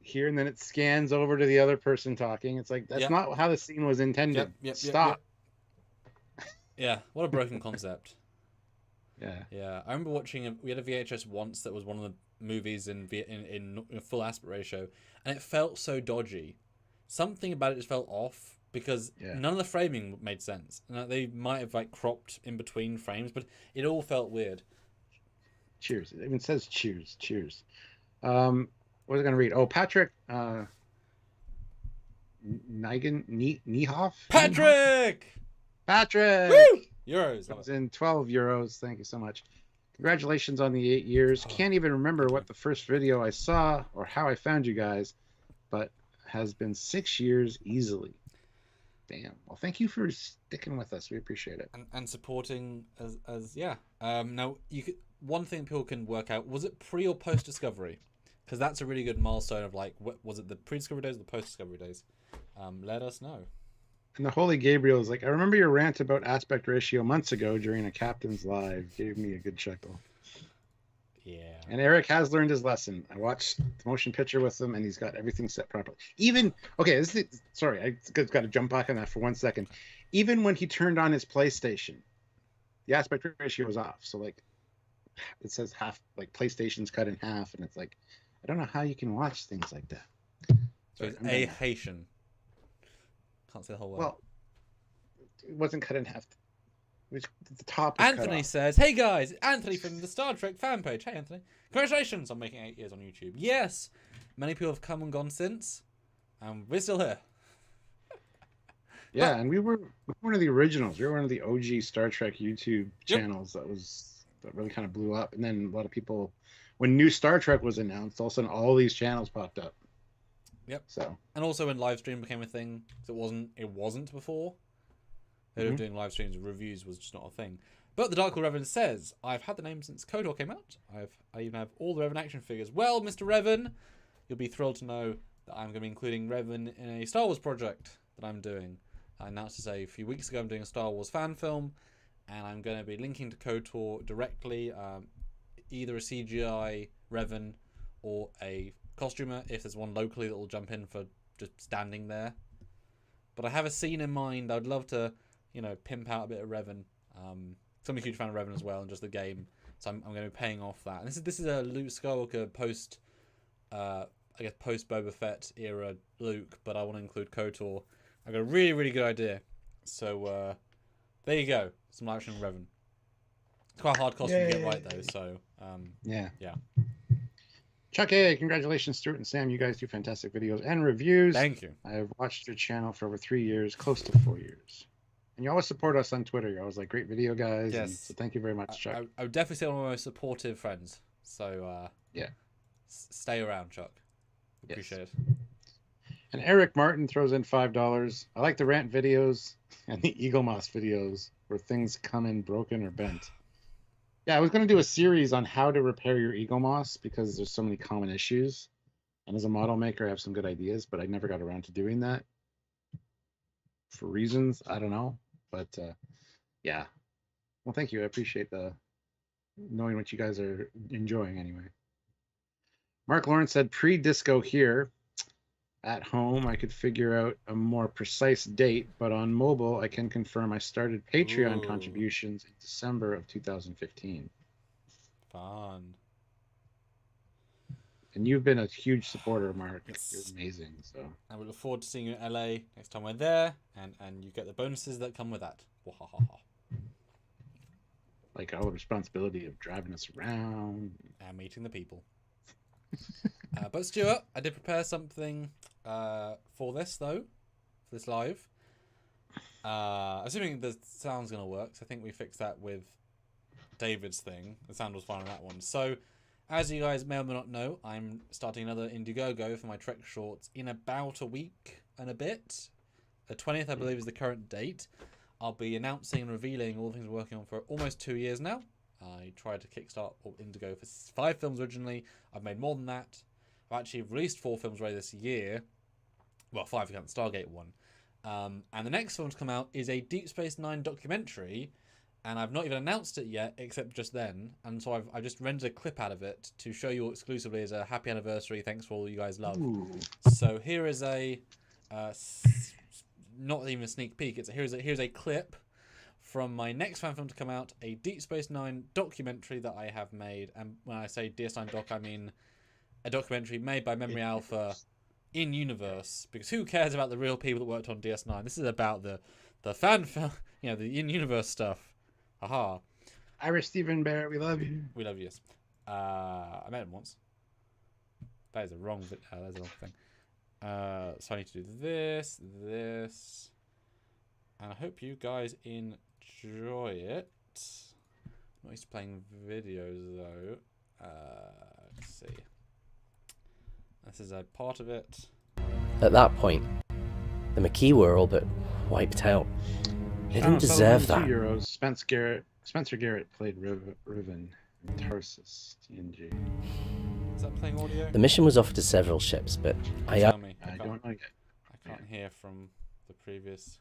here, and then it scans over to the other person talking. It's like, that's not how the scene was intended. Stop. Yeah, what a broken concept. Yeah. I remember watching. We had a VHS once that was one of the movies in full aspect ratio, and it felt so dodgy. Something about it just felt off. Because none of the framing made sense. And they might have like cropped in between frames, but it all felt weird. Cheers. It even says cheers. Cheers. What was I going to read? Oh, Patrick Niehoff? Patrick! Woo! Euros. That was in 12 euros. Thank you so much. Congratulations on the 8 years. Can't even remember what the first video I saw or how I found you guys, but has been 6 years easily. Damn. Well, thank you for sticking with us. We appreciate it. And supporting as now, one thing people can work out, was it pre or post Discovery? Because that's a really good milestone of like, was it the pre-Discovery days or the post-Discovery days? Let us know. And the Holy Gabriel is like, I remember your rant about aspect ratio months ago during a Captain's Live. Gave me a good chuckle. Yeah. And Eric has learned his lesson. I watched the motion picture with him, and he's got everything set properly. Sorry, I got to jump back on that for 1 second. Even when he turned on his PlayStation, the aspect ratio was off. So, like, it says half, like, PlayStation's cut in half, and it's like, I don't know how you can watch things like that. So it's a Haitian. Can't say the whole word. Well, it wasn't cut in half. The top Anthony says, hey guys, Anthony from the Star Trek fan page. Hey Anthony, congratulations on making 8 years on YouTube. Yes, many people have come and gone since, and we're still here. And we were one of the originals. We were one of the OG Star Trek YouTube channels that really kind of blew up. And then a lot of people, when new Star Trek was announced, all of a sudden all these channels popped up. Yep. So, and also when live stream became a thing, it wasn't before. Doing live streams and reviews was just not a thing. But the Dark Lord Revan says, I've had the name since KOTOR came out. I even have all the Revan action figures. Well, Mr. Revan, you'll be thrilled to know that I'm going to be including Revan in a Star Wars project that I'm doing. I announced to say a few weeks ago I'm doing a Star Wars fan film, and I'm going to be linking to KOTOR directly, either a CGI Revan or a costumer, if there's one locally that will jump in for just standing there. But I have a scene in mind. I'd love to, pimp out a bit of Revan. I'm a huge fan of Revan as well, and just the game. So I'm going to be paying off that. And this is a Luke Skywalker post Boba Fett era Luke, but I want to include KOTOR. I've got a really, really good idea. So there you go. Some live action Revan. It's quite a hard costume to get right though. So yeah. Chuck A, congratulations, Stuart and Sam. You guys do fantastic videos and reviews. Thank you. I have watched your channel for over 3 years, close to 4 years. And you always support us on Twitter. You're always like, great video, guys. Yes. So thank you very much, Chuck. I would definitely say one of my most supportive friends. So stay around, Chuck. Appreciate it. And Eric Martin throws in $5. I like the rant videos and the Eagle Moss videos where things come in broken or bent. Yeah, I was going to do a series on how to repair your Eagle Moss because there's so many common issues. And as a model maker, I have some good ideas, but I never got around to doing that for reasons I don't know. But Yeah. Well, thank you. I appreciate the knowing what you guys are enjoying anyway. Mark Lawrence said pre-disco here. At home, I could figure out a more precise date, but on mobile, I can confirm I started Patreon Ooh. contributions in December of 2015. Fun. And you've been a huge supporter, Mark. Yes. You're amazing. So. And we look forward to seeing you in LA next time we're there, and you get the bonuses that come with that. Wahahaha. Like all the responsibility of driving us around. And meeting the people. But Stuart, I did prepare something for this, though. For this live. Assuming the sound's going to work, so I think we fixed that with David's thing. The sound was fine on that one. So, as you guys may or may not know, I'm starting another Indiegogo for my Trek shorts in about a week and a bit. The 20th, I believe, is the current date. I'll be announcing and revealing all the things we're working on for almost 2 years now. I tried to kickstart Indigo for 5 films originally. I've made more than that. I've actually released 4 films already this year. Well, 5 if you count the Stargate one. And the next film to come out is a Deep Space Nine documentary. And I've not even announced it yet, except just then. And so I've just rendered a clip out of it to show you exclusively as a happy anniversary. Thanks for all you guys love. Ooh. So here is a... not even a sneak peek. Here's a clip from my next fan film to come out, a Deep Space Nine documentary that I have made. And when I say DS9 doc, I mean a documentary made by Memory Alpha in universe. Because who cares about the real people that worked on DS9? This is about the fan film, the in universe stuff. Aha! Irish Stephen Bear, we love you. We love you. Yes. I met him once. That is the wrong. That's the wrong thing. So I need to do this, and I hope you guys enjoy it. I'm not used to playing videos though. Let's see. This is a part of it. At that point, the McKee were all but wiped out. They didn't deserve that. €2. Spencer Garrett played Riven in Tarsus, TNG. Is that playing audio? The mission was offered to several ships, but Tell me. I don't know yet. I can't hear from the previous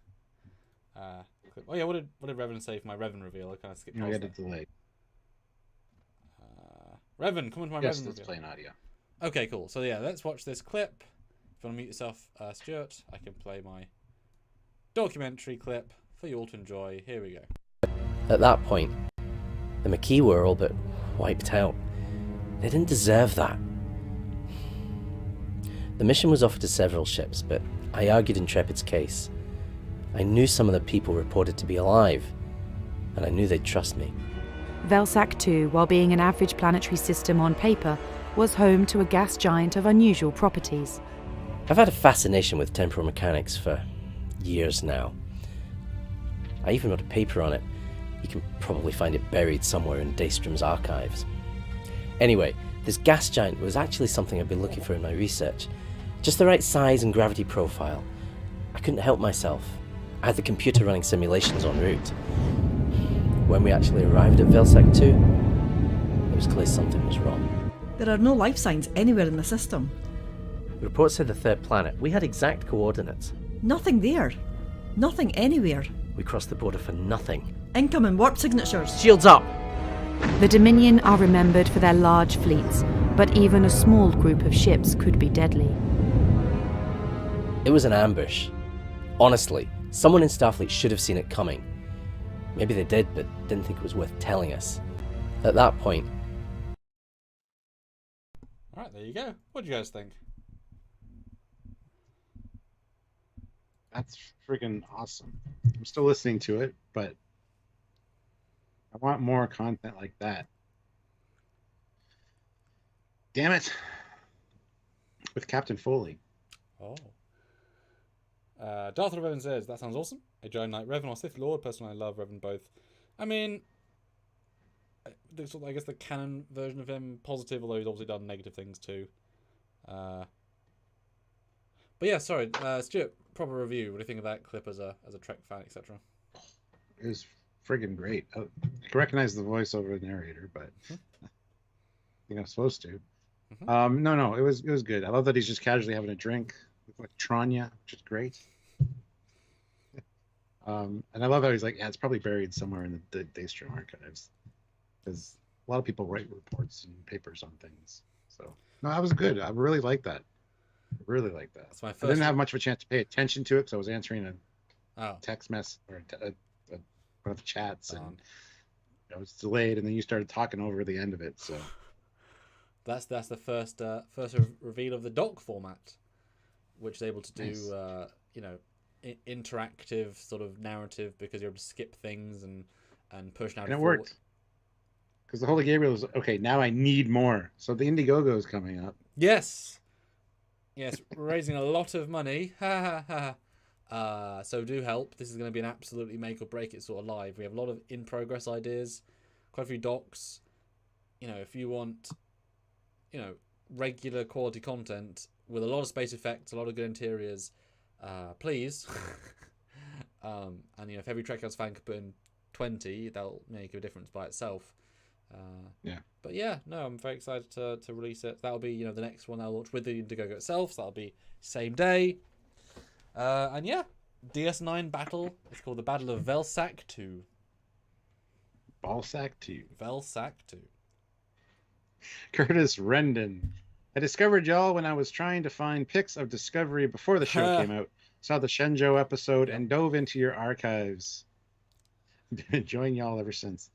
clip. Oh yeah, what did Revan say for my Revan reveal? I kind of skipped No, I past got a that. delay. Revan, come on to my Yes, Revan it's reveal. playing audio. Okay, cool. So yeah, let's watch this clip. If you want to mute yourself, Stuart, I can play my documentary clip for you all to enjoy. Here we go. at that point, the McKee were all but wiped out. They didn't deserve that. The mission was offered to several ships, but I argued Intrepid's case. I knew some of the people reported to be alive, and I knew they'd trust me. Velsac 2, while being an average planetary system on paper, was home to a gas giant of unusual properties. I've had a fascination with temporal mechanics for years now. I even wrote a paper on it. You can probably find it buried somewhere in Daystrom's archives. Anyway, this gas giant was actually something I've been looking for in my research. Just the right size and gravity profile. I couldn't help myself. I had the computer running simulations en route. When we actually arrived at Velsac 2, it was clear something was wrong. There are no life signs anywhere in the system. The report said the third planet. We had exact coordinates. Nothing there. Nothing anywhere. We crossed the border for nothing. Incoming warp signatures. Shields up! The Dominion are remembered for their large fleets, but even a small group of ships could be deadly. It was an ambush. Honestly, someone in Starfleet should have seen it coming. Maybe they did, but didn't think it was worth telling us. At that point... Alright, there you go. What do you guys think? That's freaking awesome. I'm still listening to it, but I want more content like that. Damn it. With Captain Foley. Oh. Darth Revan says, that sounds awesome. A Jedi Knight, Revan or Sith Lord. Personally, I love Revan both. I mean, I guess the canon version of him, positive, although he's obviously done negative things too. But yeah, sorry, Stuart, proper review. What do you think of that clip as a Trek fan, etc.? It was friggin' great. I can recognize the voice over the narrator, but I think I'm supposed to. No, it was good. I love that he's just casually having a drink with Tranya, which is great. And I love how he's like, yeah, it's probably buried somewhere in the Daystrom archives, because a lot of people write reports and papers on things. So no, that was good. I really like that. I really like that. That's my I first. didn't have much of a chance to pay attention to it because I was answering a Oh, text mess or one of the chats, darn. and I was delayed, and then you started talking over the end of it. So That's the first reveal of the doc format, which is able to do Nice. You know, interactive sort of narrative, because you're able to skip things and push now. and it worked. Because the Holy Gabriel was okay. Now I need more. So the Indiegogo is coming up. Yes, yes, we're raising a lot of money. Ha ha ha. So do help. This is going to be an absolutely make or break it sort of live. We have a lot of in progress ideas, quite a few docs. You know, if you want, you know, regular quality content with a lot of space effects, a lot of good interiors, please. And you know, if every Trekyards fan could put in 20, that'll make a difference by itself. Yeah. But yeah, no, I'm very excited to release it. That'll be, you know, the next one I'll launch with the Indiegogo itself. So that'll be same day. And yeah, DS9 battle. It's called the Battle of Velsac 2. Ballsack 2. Velsac 2. Curtis Rendon. I discovered y'all when I was trying to find pics of Discovery before the show came out. Saw the Shenzhou episode and dove into your archives. Been enjoying y'all ever since.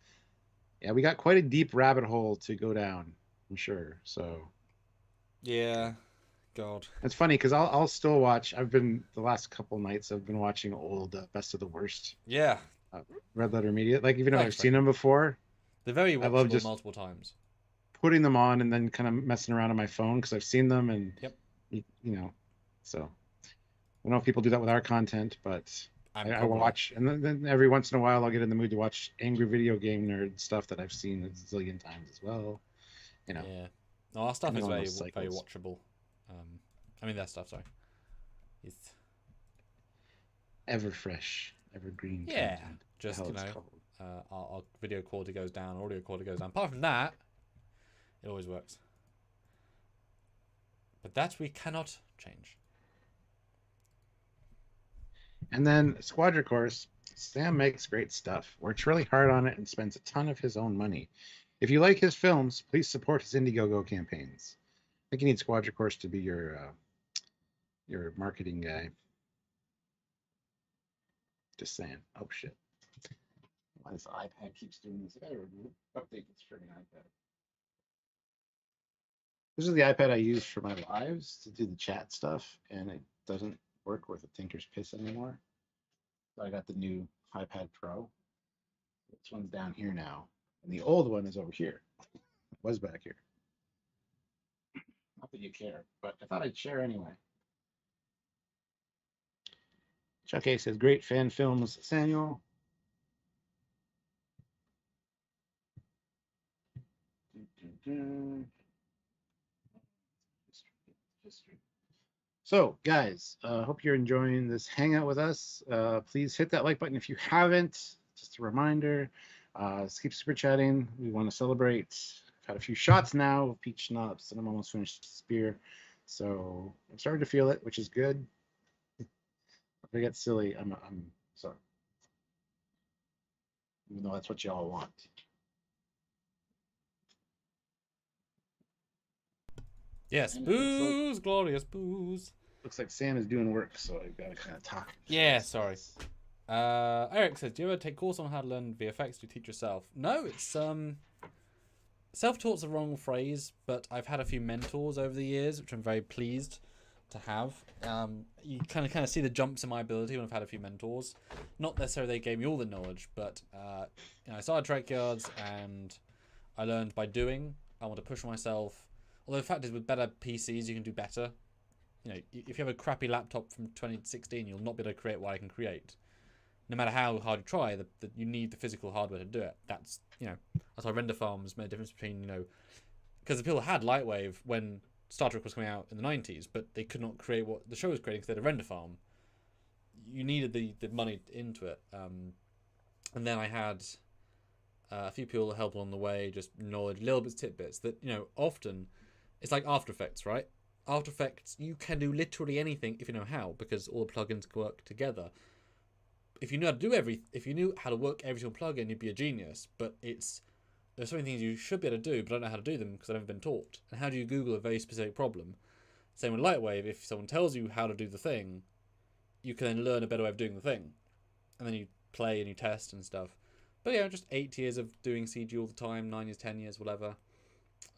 Yeah, we got quite a deep rabbit hole to go down, I'm sure. So Yeah. God. it's funny because I'll still watch. I've been the last couple nights. I've been watching old Best of the Worst. Yeah. Red Letter Media. Like even though Thanks, I've seen them before, They're very I love watchable just- multiple times. putting them on and then kind of messing around on my phone because I've seen them and Yep. you know. So I don't know if people do that with our content, but I will watch, and then every once in a while I'll get in the mood to watch angry video game nerd stuff that I've seen a zillion times as well. You know, Yeah. No, our stuff You is know, very those very cycles. watchable. I mean, their stuff. Sorry. It's ever fresh, evergreen. Yeah, content, just, the hell you it's know, called. our video quality goes down, audio quality goes down. Apart from that, it always works. But that we cannot change. And then Squadra Course, Sam makes great stuff, works really hard on it, and spends a ton of his own money. If you like his films, please support his Indiegogo campaigns. I think you need Squadra Course to be your marketing guy. Just saying. Oh shit. Why this iPad keeps doing this? I gotta update this friggin' iPad. This is the iPad I use for my lives to do the chat stuff, and it doesn't work worth a tinker's piss anymore. So I got the new iPad Pro. This one's down here now, and the old one is over here. It was back here. Not that you care, but I thought I'd share anyway. Chuck A says, great fan films, Samuel. So, guys, hope you're enjoying this hangout with us. Please hit that like button if you haven't. Just a reminder. Let's keep super chatting. We want to celebrate. I've had a few shots now of peach schnapps, and I'm almost finished this beer. So I'm starting to feel it, which is good. If I get silly, I'm sorry. Even though that's what you all want. Yes, And it looks booze, glorious booze. Looks like Sam is doing work, so I've got to kind of talk. Yeah, sorry. Eric says, do you ever take course on how to learn VFX to teach yourself? No, it's self-taught's the wrong phrase, but I've had a few mentors over the years, which I'm very pleased to have. You kind of see the jumps in my ability when I've had a few mentors. Not necessarily they gave me all the knowledge, but you know, I started Trekyards and I learned by doing. I want to push myself. Although the fact is, with better PCs, you can do better. You know, if you have a crappy laptop from 2016, you'll not be able to create what I can create. No matter how hard you try, you need the physical hardware to do it. That's, you know, that's why render farms made a difference between, you know, because the people had Lightwave when Star Trek was coming out in the 90s, but they could not create what the show was creating because they had a render farm. You needed the money into it. And then I had a few people help along the way, just knowledge, little bits, tidbits that, you know, often it's like After Effects, right? After Effects, you can do literally anything if you know how, because all the plugins work together. if you knew how to work every single plugin, you'd be a genius. But there's so many things you should be able to do, but I don't know how to do them because I've never been taught. And how do you Google a very specific problem? Same with Lightwave. If someone tells you how to do the thing, you can then learn a better way of doing the thing, and then you play and you test and stuff. But yeah, just 8 years of doing CG all the time, 9 years, 10 years, whatever.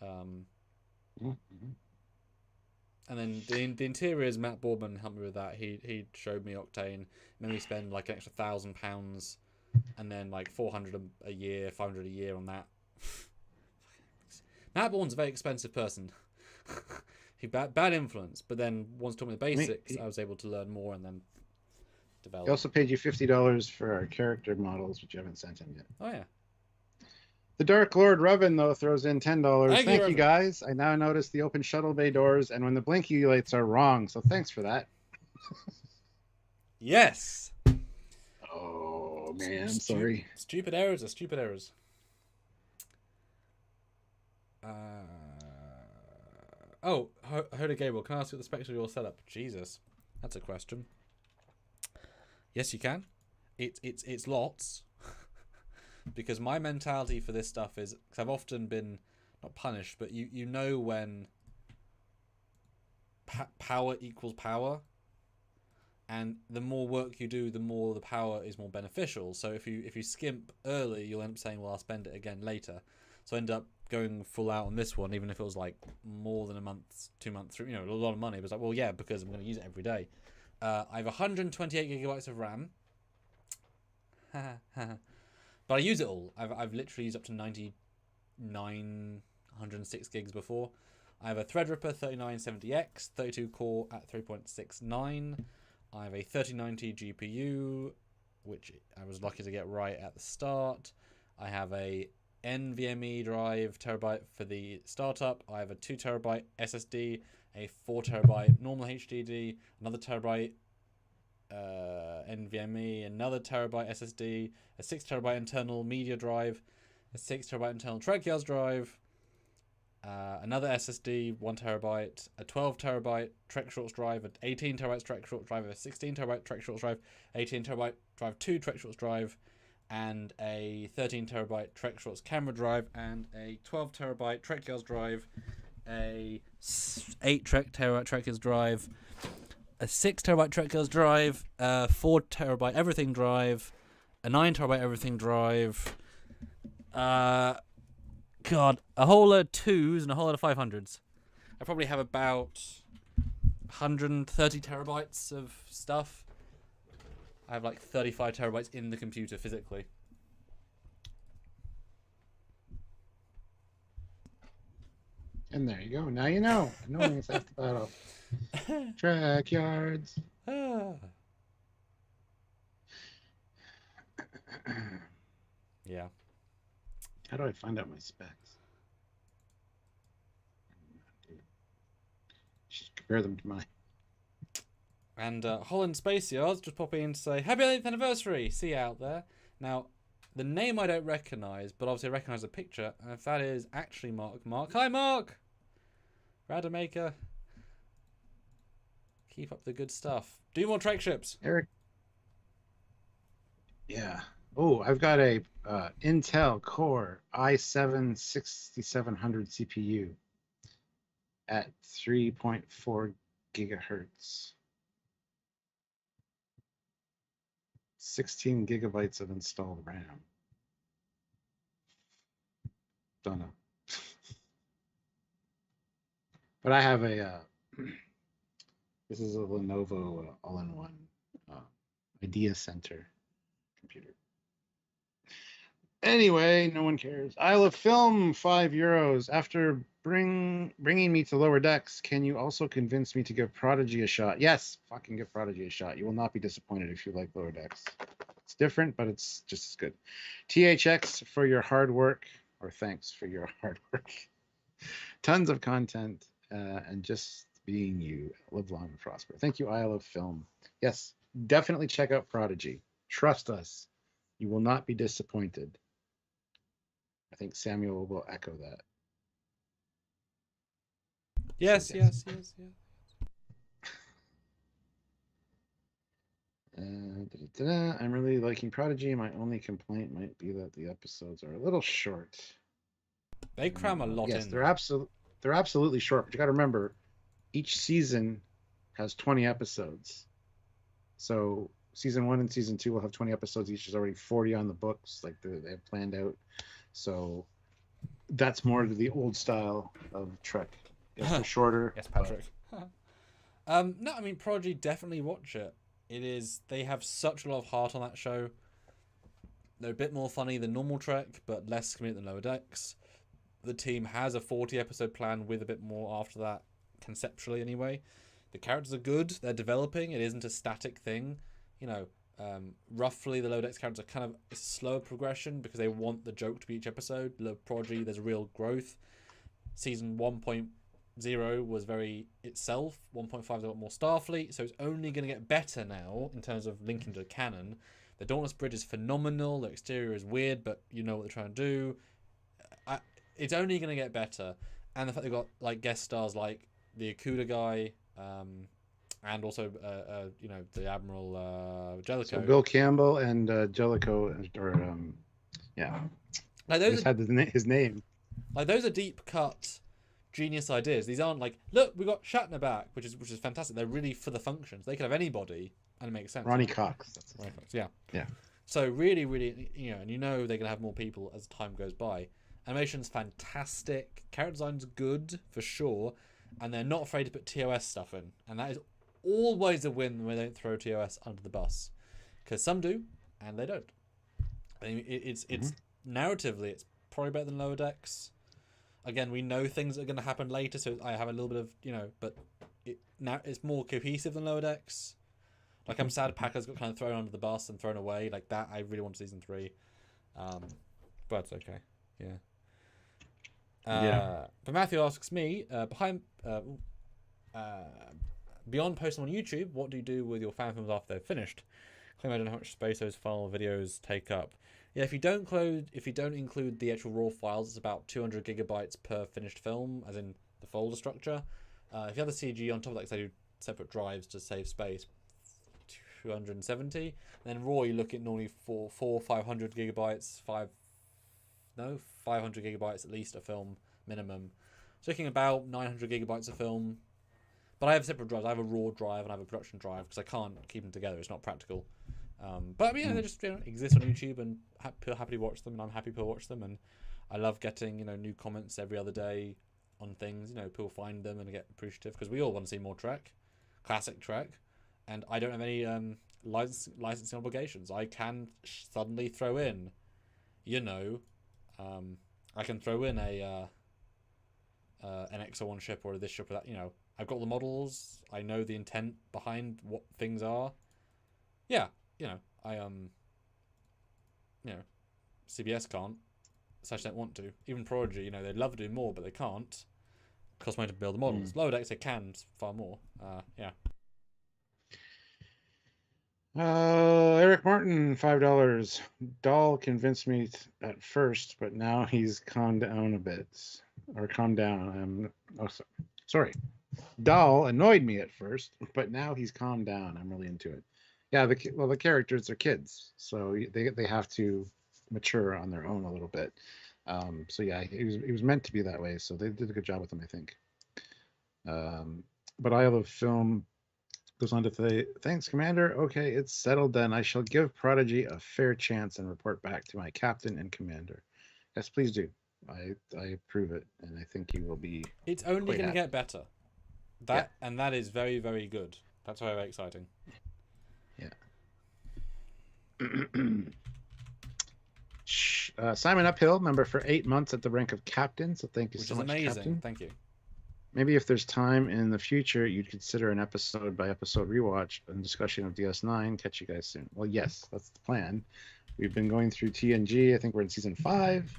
Mm-hmm. And then the interiors, Matt Boardman helped me with that. He showed me Octane, made me spend like an extra £1,000, and then like 400 a year, 500 a year on that. Matt Bourne's a very expensive person. He bad influence, but then once taught me the basics, I was able to learn more and then develop. He also paid you $50 for our character models, which you haven't sent him yet. Oh yeah. The Dark Lord Revan, though, throws in $10. Thank you, Revan. guys. I now notice the open shuttle bay doors and when the blinky lights are wrong, so thanks for that. Yes. Oh, man, I'm sorry. Stupid errors are stupid errors. Oh, Hoda Gable, can I ask you the specs of your setup? Jesus, that's a question. Yes, you can. It's lots. Because my mentality for this stuff is, because I've often been, not punished, but you know when power equals power, and the more work you do, the more the power is more beneficial. So if you skimp early, you'll end up saying, well, I'll spend it again later. So I end up going full out on this one, even if it was like more than a month, 2 months, a lot of money. But it's like, well, yeah, because I'm going to use it every day. I have 128 gigabytes of RAM. But I use it all. I've literally used up to 106 gigs before. I have a Threadripper 3970X, 32 core at 3.69. I have a 3090 GPU, which I was lucky to get right at the start. I have a NVMe drive terabyte for the startup. I have a 2 terabyte SSD, a 4 terabyte normal HDD, another terabyte NVMe, another terabyte SSD, a 6 terabyte internal media drive, a 6 terabyte internal Trekyards drive, another SSD 1 terabyte, a 12 terabyte Trek Shorts drive, an 18 terabyte Trek Shorts drive, a 16 terabyte Trek Shorts drive, 18 terabyte drive 2 Trek Shorts drive, and a 13 terabyte Trek Shorts camera drive, and a 12 terabyte Trekyards drive, a 8 terabyte Trekyards drive, a 6 terabyte Trekyards drive, a 4 terabyte everything drive, a 9 terabyte everything drive, a whole lot of 2s and a whole lot of 500s. I probably have about 130 terabytes of stuff. I have like 35 terabytes in the computer physically. And there you go. Now you know. No one's half the battle. Trekyards. Yeah. How do I find out my specs? Just compare them to mine. And Holland Space Yards just popping in to say, happy 8th anniversary! See you out there. Now, the name I don't recognise, but obviously I recognise the picture. And if that is actually Mark. Hi, Mark! Radamaker. Keep up the good stuff. Do more Trek ships. Eric. Yeah. Oh, I've got a Intel Core i7 6700 CPU at 3.4 gigahertz. 16 gigabytes of installed RAM. Don't know. But I have a, this is a Lenovo all-in-one Idea Center computer. Anyway, no one cares. Isle of Film, €5. After bringing me to Lower Decks, can you also convince me to give Prodigy a shot? Yes, fucking give Prodigy a shot. You will not be disappointed if you like Lower Decks. It's different, but it's just as good. THX for your hard work, or thanks for your hard work. Tons of content, and just being you. Live long and prosper. Thank you, Isle of Film. Yes, definitely check out Prodigy. Trust us. You will not be disappointed. I think Samuel will echo that. Yes. I'm really liking Prodigy. My only complaint might be that the episodes are a little short. They cram a lot yes, in. they're absolutely short, but you got to remember, each season has 20 episodes. So season 1 and season 2 will have 20 episodes each. There's already 40 on the books, like they have planned out. So that's more to the old style of Trek. Yes, they're shorter. Yes, Patrick. No, I mean, Prodigy, definitely watch it. It is. They have such a lot of heart on that show. They're a bit more funny than normal Trek, but less comedic than Lower Decks. The team has a 40-episode plan with a bit more after that, conceptually anyway. The characters are good. They're developing. It isn't a static thing. You know, roughly the Lower Decks characters are kind of a slower progression because they want the joke to be each episode. Prodigy, there's real growth. Season 1.0 was very itself. 1.5 is a lot more Starfleet, so it's only going to get better now in terms of linking to the canon. The Dauntless Bridge is phenomenal. The exterior is weird, but you know what they're trying to do. It's only going to get better. And the fact they've got like guest stars like the Akuda guy, and also you know, the Admiral Jellicoe. So Bill Campbell and Jellicoe, yeah, Like those had his name. Like those are deep cut genius ideas. These aren't like, look, we got Shatner back, which is fantastic. They're really for the functions. They could have anybody and it makes sense. Ronnie Cox. That's Ronnie Cox, yeah. Yeah. So really, really, you know, and you know they're gonna have more people as time goes by. Animation's fantastic. Character design's good for sure, and they're not afraid to put TOS stuff in, and that is always a win when they don't throw TOS under the bus, because some do and they don't. I mean, it's narratively it's probably better than Lower Decks. Again, we know things are going to happen later, so I have a little bit of, you know, but now it's more cohesive than Lower Decks. Like, I'm sad Packers got kind of thrown under the bus and thrown away. Like, that I really want season 3. But it's okay. Yeah. But Matthew asks me, beyond posting on YouTube, what do you do with your fan films after they're finished? Claim I don't know how much space those final videos take up. Yeah, if you don't include the actual raw files, it's about 200 gigabytes per finished film, as in the folder structure. If you have the CG on top of that, because I do separate drives to save space, 270. And then raw, you look at normally 500 gigabytes, 500 gigabytes at least a film minimum. So looking about 900 gigabytes of film. But I have separate drives. I have a raw drive and I have a production drive because I can't keep them together. It's not practical. But yeah, they just exist on YouTube, and people happily watch them, and I'm happy to watch them. And I love getting new comments every other day on things. People find them and get appreciative because we all want to see more Trek, classic Trek, and I don't have any licensing obligations. I can suddenly throw in, I can throw in an XO1 ship or this ship or that. I've got the models. I know the intent behind what things are. Yeah. CBS can't, such don't want to. Even Prodigy, they'd love to do more, but they can't. Cost money to build the models. Lower Decks, they can far more. Yeah. Eric Martin, $5. Dahl convinced me at first, but now he's calmed down a bit. Or calmed down. Sorry. Dahl annoyed me at first, but now he's calmed down. I'm really into it. Yeah, the characters are kids, so they have to mature on their own a little bit. So yeah, he was meant to be that way, so they did a good job with him, I think. But I Love Film goes on to say, thanks, Commander. Okay, it's settled then. I shall give Prodigy a fair chance and report back to my captain and commander. Yes, please do. I approve it, and I think you will be. It's only going to get better. And that is very, very good. That's very, very exciting. Yeah. Simon Uphill, member for 8 months at the rank of captain. So thank you so much, amazing. Captain. Thank you. Maybe if there's time in the future, you'd consider an episode by episode rewatch and discussion of DS9. Catch you guys soon. Well, yes, that's the plan. We've been going through TNG. I think we're in season 5,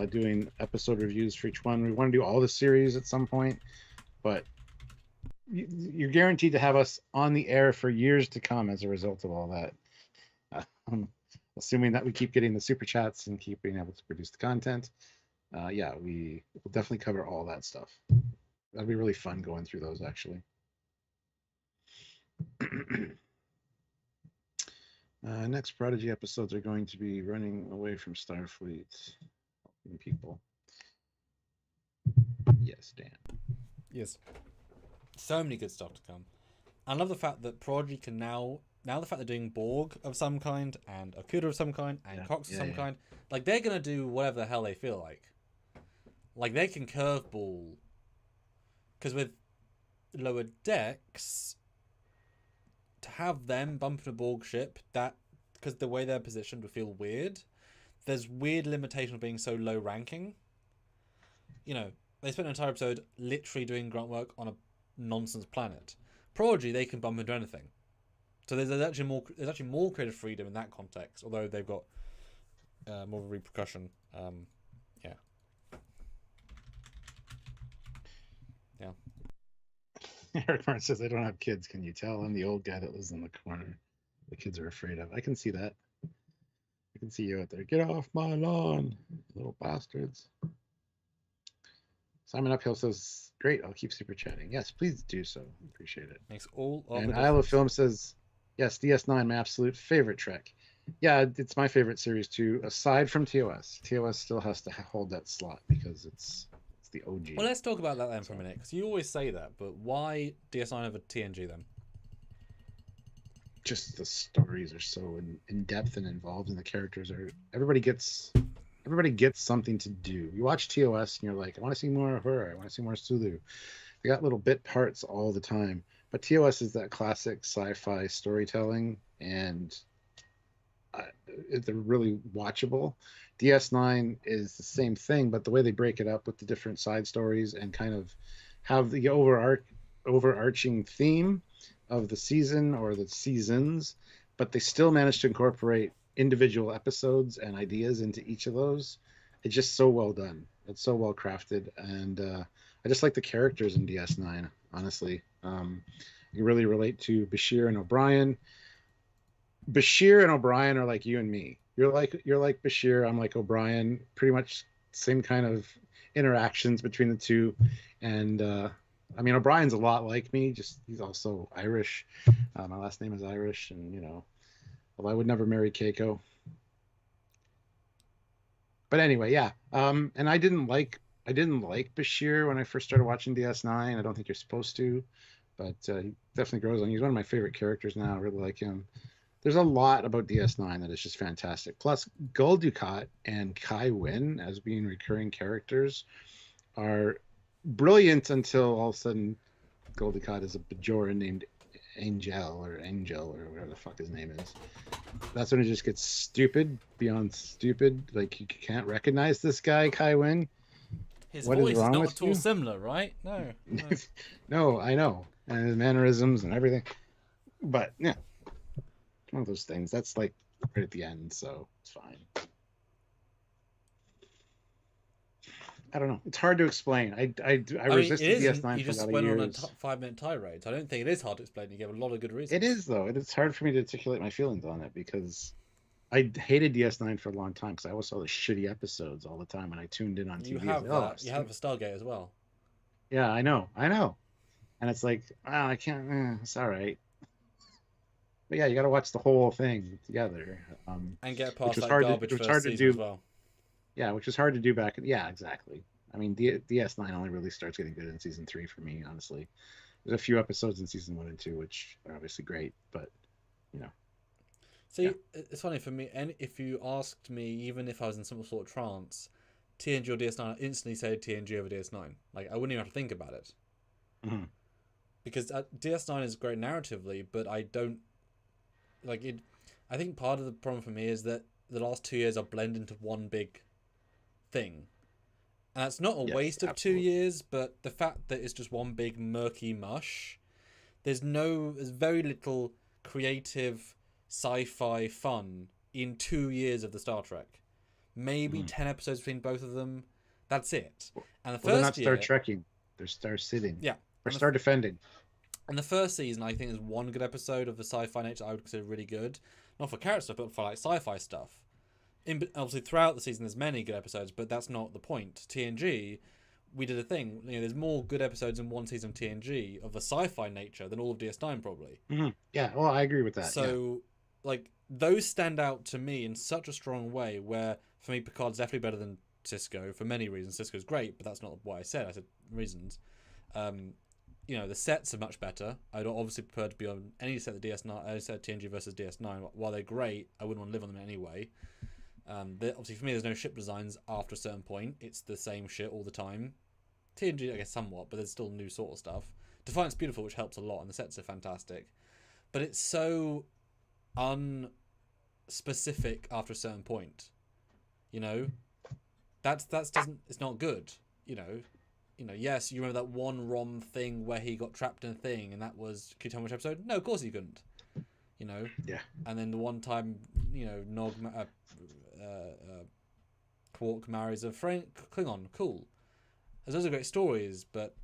doing episode reviews for each one. We want to do all the series at some point, but you're guaranteed to have us on the air for years to come as a result of all that. Assuming that we keep getting the super chats and keep being able to produce the content. Yeah, we will definitely cover all that stuff. That'd be really fun going through those, actually. Next Prodigy episodes are going to be running away from Starfleet, helping people. Yes, Dan. Yes. So many good stuff to come. I love the fact that Prodigy can now the fact they're doing Borg of some kind and Okuda of some kind and Cox of some kind, like they're gonna do whatever the hell they feel like. Like they can curveball, because with Lower Decks, to have them bump into a Borg ship, that because the way they're positioned would feel weird. There's weird limitation of being so low ranking. You know, they spent an entire episode literally doing grunt work on a nonsense planet. Prodigy, they can bump into anything. So there's actually more creative freedom in that context, although they've got more of a repercussion. Yeah. Eric Martin says, I don't have kids. Can you tell? I'm the old guy that lives in the corner the kids are afraid of. I can see that. I can see you out there. Get off my lawn, little bastards. Simon Uphill says, great, I'll keep super chatting. Yes, please do so. Appreciate it. Makes all of And the Isle of difference. Film says, yes, DS9, my absolute favorite Trek. Yeah, it's my favorite series too, aside from TOS. TOS still has to hold that slot because it's the OG. Well, let's talk about that then for a minute, because you always say that, but why DS9 over TNG then? Just the stories are so in depth and involved, and the characters are. Everybody gets something to do. You watch TOS and you're like, I want to see more of her. I want to see more Sulu. They got little bit parts all the time, but TOS is that classic sci-fi storytelling, and they're really watchable. DS9 is the same thing, but the way they break it up with the different side stories and kind of have the overarching theme of the season or the seasons, but they still manage to incorporate individual episodes and ideas into each of those. It's just so well done. It's so well crafted, and I just like the characters in DS9. Honestly, you really relate to Bashir and O'Brien. Bashir and O'Brien are like you and me. You're like Bashir. I'm like O'Brien. Pretty much same kind of interactions between the two, and I mean O'Brien's a lot like me. Just he's also Irish. My last name is Irish, and well, I would never marry Keiko. But anyway, yeah. And I didn't like Bashir when I first started watching DS9. I don't think you're supposed to, but he definitely grows on you. He's one of my favorite characters now. I really like him. There's a lot about DS9 that is just fantastic. Plus, Gul Dukat and Kai Wynn as being recurring characters are brilliant until all of a sudden Gul Dukat is a Bajoran named Angel or whatever the fuck his name is. That's when it just gets stupid beyond stupid. Like, you can't recognize this guy, Kai Wynn. His What voice is is wrong not with at all you? similar, right? No. No, I know. And his mannerisms and everything. But yeah, one of those things. That's like right at the end, so it's fine. I don't know. It's hard to explain. I resisted it is. DS9 You for a just lot of went on a years. 5-minute tirade. I don't think it is hard to explain. You gave a lot of good reasons. It is, though. It's hard for me to articulate my feelings on it because I hated DS9 for a long time because I always saw the shitty episodes all the time when I tuned in on You TV. have Like, that. You have for Stargate as well. Yeah, I know. And it's like, I can't. It's all right. But yeah, you got to watch the whole thing together. And get which past was that hard to- garbage which was first hard to season do. as well. Yeah, which was hard to do back. Yeah, exactly. I mean, DS9 only really starts getting good in season 3 for me, honestly. There's a few episodes in season 1 and 2 which are obviously great, but See, Yeah. it's funny for me. And if you asked me, even if I was in some sort of trance, TNG or DS9, I instantly say TNG over DS9. Like, I wouldn't even have to think about it. Mhm. Because DS9 is great narratively, but I don't like it. I think part of the problem for me is that the last 2 years are blended into one big thing. And that's not a Yes, waste of absolutely. 2 years, but the fact that it's just one big murky mush, there's very little creative sci-fi fun in 2 years of the Star Trek. Maybe 10 episodes between both of them. That's it. And the Well, they're not first Star year, Trekking. They're Star Sitting. yeah, Or and Star Defending. and the first season, I think there's one good episode of the sci-fi nature I would consider really good. Not for character stuff, but for like sci-fi stuff. Obviously, throughout the season, there's many good episodes, but that's not the point. TNG, we did a thing. There's more good episodes in one season of TNG of the sci-fi nature than all of DS9 probably. Yeah, well, I agree with that. So, like, those stand out to me in such a strong way. Where for me, Picard's definitely better than Cisco for many reasons. Cisco's great, but that's not what I said. I said reasons. You know, the sets are much better. I'd obviously prefer to be on any set of DS9. I said TNG versus DS9. While they're great, I wouldn't want to live on them anyway. Obviously, for me, there's no ship designs after a certain point. It's the same shit all the time. TNG, I guess, somewhat, but there's still new sort of stuff. Defiant's beautiful, which helps a lot, and the sets are fantastic. But it's so unspecific after a certain point. You know, it's not good. You know, yes, you remember that one ROM thing where he got trapped in a thing, and that was, could you tell me which episode? No, of course he couldn't. You know, Yeah. And then the one time, you know, Quark marries a Klingon, cool. Those are great stories, but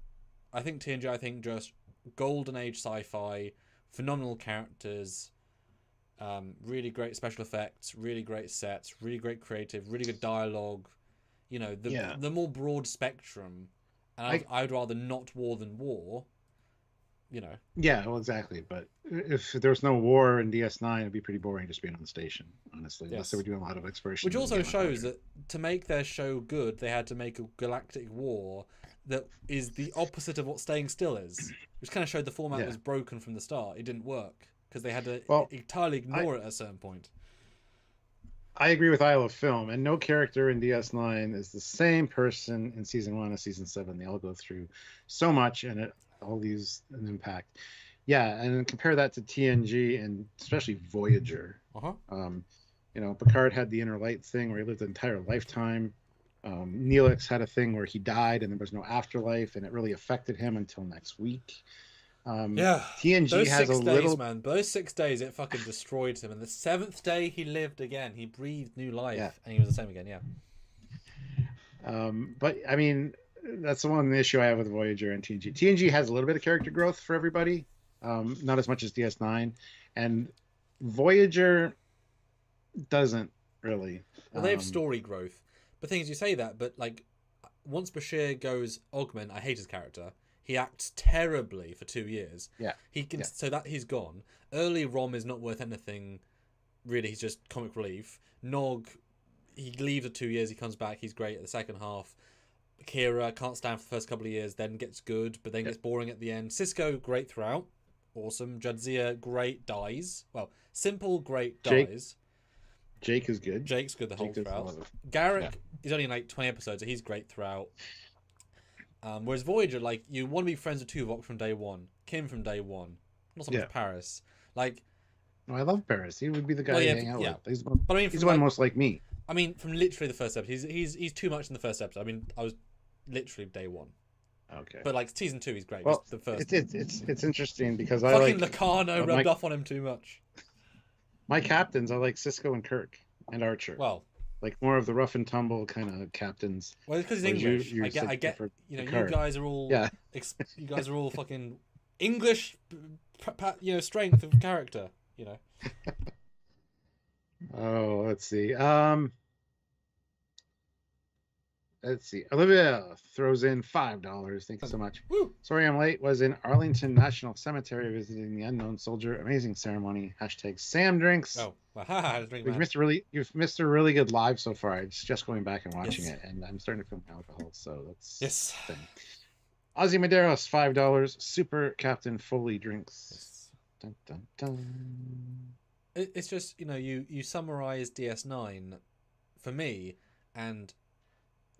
I think TNG, just golden age sci-fi, phenomenal characters, really great special effects, really great sets, really great creative, really good dialogue. You know, the more broad spectrum. And I'd rather not war than war. You know. Yeah, well, exactly. But if there was no war in DS9, it'd be pretty boring just being on the station, honestly. Unless they were doing a lot of exploration. Which also shows that to make their show good, they had to make a galactic war that is the opposite of what Staying Still is. Which kind of showed the format was broken from the start. It didn't work because they had to entirely ignore it at a certain point. I agree with Isle of Film, and no character in DS9 is the same person in season 1 as season 7. They all go through so much, and it all leaves an impact. Yeah, and then compare that to TNG and especially Voyager. You know, Picard had the inner light thing where he lived an entire lifetime. Neelix had a thing where he died and there was no afterlife, and it really affected him until next week. TNG those has 6 a days, little... man. Those 6 days, it fucking destroyed him. And the 7th day, he lived again. He breathed new life, and he was the same again. Yeah. But I mean, that's the one issue I have with Voyager and TNG. TNG has a little bit of character growth for everybody, not as much as DS9, and Voyager doesn't really. Well, they have story growth. But things you say that, but like once Bashir goes Augment, I hate his character. He acts terribly for 2 years. So that he's gone. Early Rom is not worth anything. Really, he's just comic relief. Nog, he leaves for 2 years. He comes back. He's great at the second half. Kira can't stand for the first couple of years, then gets good, but then gets boring at the end. Cisco, great throughout. Awesome. Jadzia, great, dies. Well, simple, great, dies. Jake is good. Jake's good the whole throughout. Garrick is only in like 20 episodes, so he's great throughout. Whereas Voyager, like, you want to be friends with Tuvok from day one, Kim from day one, not so much Paris. Like, no, I love Paris. He would be the guy to hang out with. He's but I mean, he's the one most like me. I mean, from literally the first episode, he's too much in the first episode. I mean, I was literally day one. Okay. But like season 2, he's great. Well, the first. It's interesting because I fucking like Locarno rubbed off on him too much. My captains, I like Cisco and Kirk and Archer. Well, like more of the rough and tumble kind of captains. Well, it's because he's English. I get. You know, you guys are all. You guys are all fucking English. You know, strength of character. You know. Oh, let's see. Olivia throws in $5. Thank you so much. Woo. Sorry I'm late. Was in Arlington National Cemetery visiting the unknown soldier. Amazing ceremony. # Sam drinks. Oh, well, you've missed a really good live so far. It's just going back and watching it, and I'm starting to feel my alcohol. So that's thing. Ozzy Medeiros, $5. Super Captain Foley drinks. Dun, dun, dun. It's just, you know, you summarize DS9 for me, and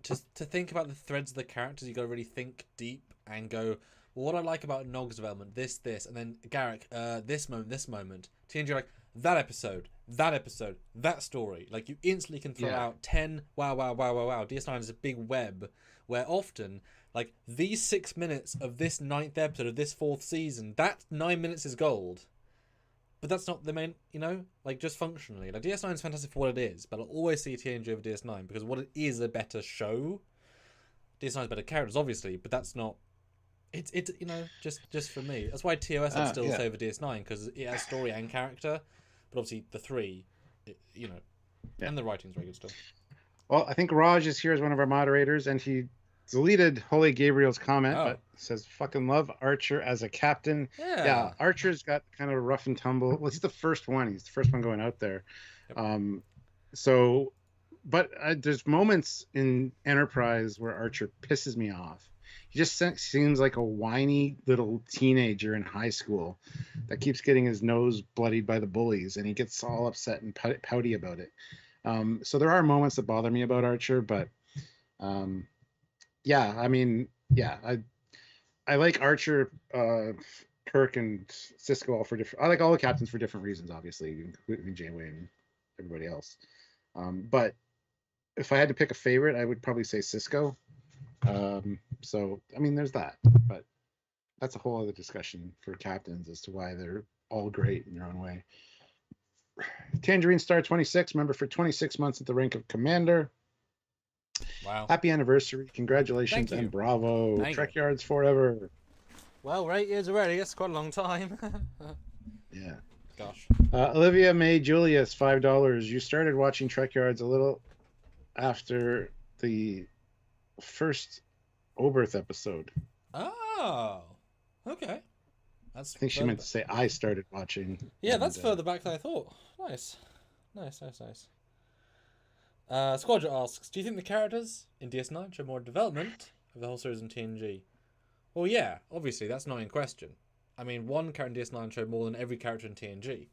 just to think about the threads of the characters, you got to really think deep and go, well, what I like about Nog's development, this, and then Garrick, this moment. TNG, like, that episode, that story. Like, you instantly can throw out 10, wow. DS9 is a big web where often, like, these 6 minutes of this 9th episode of this 4th season, that 9 minutes is gold. But that's not the main, you know, like, just functionally. Like, DS9 is fantastic for what it is, but I'll always see TNG over DS9 because what it is a better show. DS9 is better characters, obviously, but that's not. It's you know, just for me. That's why TOS I'd still say over DS9 because it has story and character, but obviously the 3, and the writing's very good still. Well, I think Raj is here as one of our moderators, and he deleted Holy Gabriel's comment, Oh. but says fucking love Archer as a captain. Yeah. Archer's got kind of a rough and tumble. Well, he's the first one. He's the first one going out there. Yep. But there's moments in Enterprise where Archer pisses me off. He just seems like a whiny little teenager in high school that keeps getting his nose bloodied by the bullies, and he gets all upset and pouty about it. So there are moments that bother me about Archer, but I like Archer, Kirk, and Cisco all for different. I like all the captains for different reasons, obviously, including Janeway and everybody else. But if I had to pick a favorite, I would probably say Cisco. So I mean, there's that, but that's a whole other discussion for captains as to why they're all great in their own way. Tangerine Star 26, member for 26 months at the rank of commander. Wow. Happy anniversary! Congratulations Thank you. and bravo! Thank you. Trekyards forever. Well, 8 years already. That's quite a long time. Yeah. Gosh. Olivia May Julius, $5. You started watching Trekyards a little after the first Oberth episode. Oh. Okay. That's. I think she meant to say I started watching. Yeah, that's further back than I thought. Nice. Squadra asks, do you think the characters in DS9 show more development of the whole series in TNG? Well, yeah, obviously, that's not in question. I mean, one character in DS9 showed more than every character in TNG.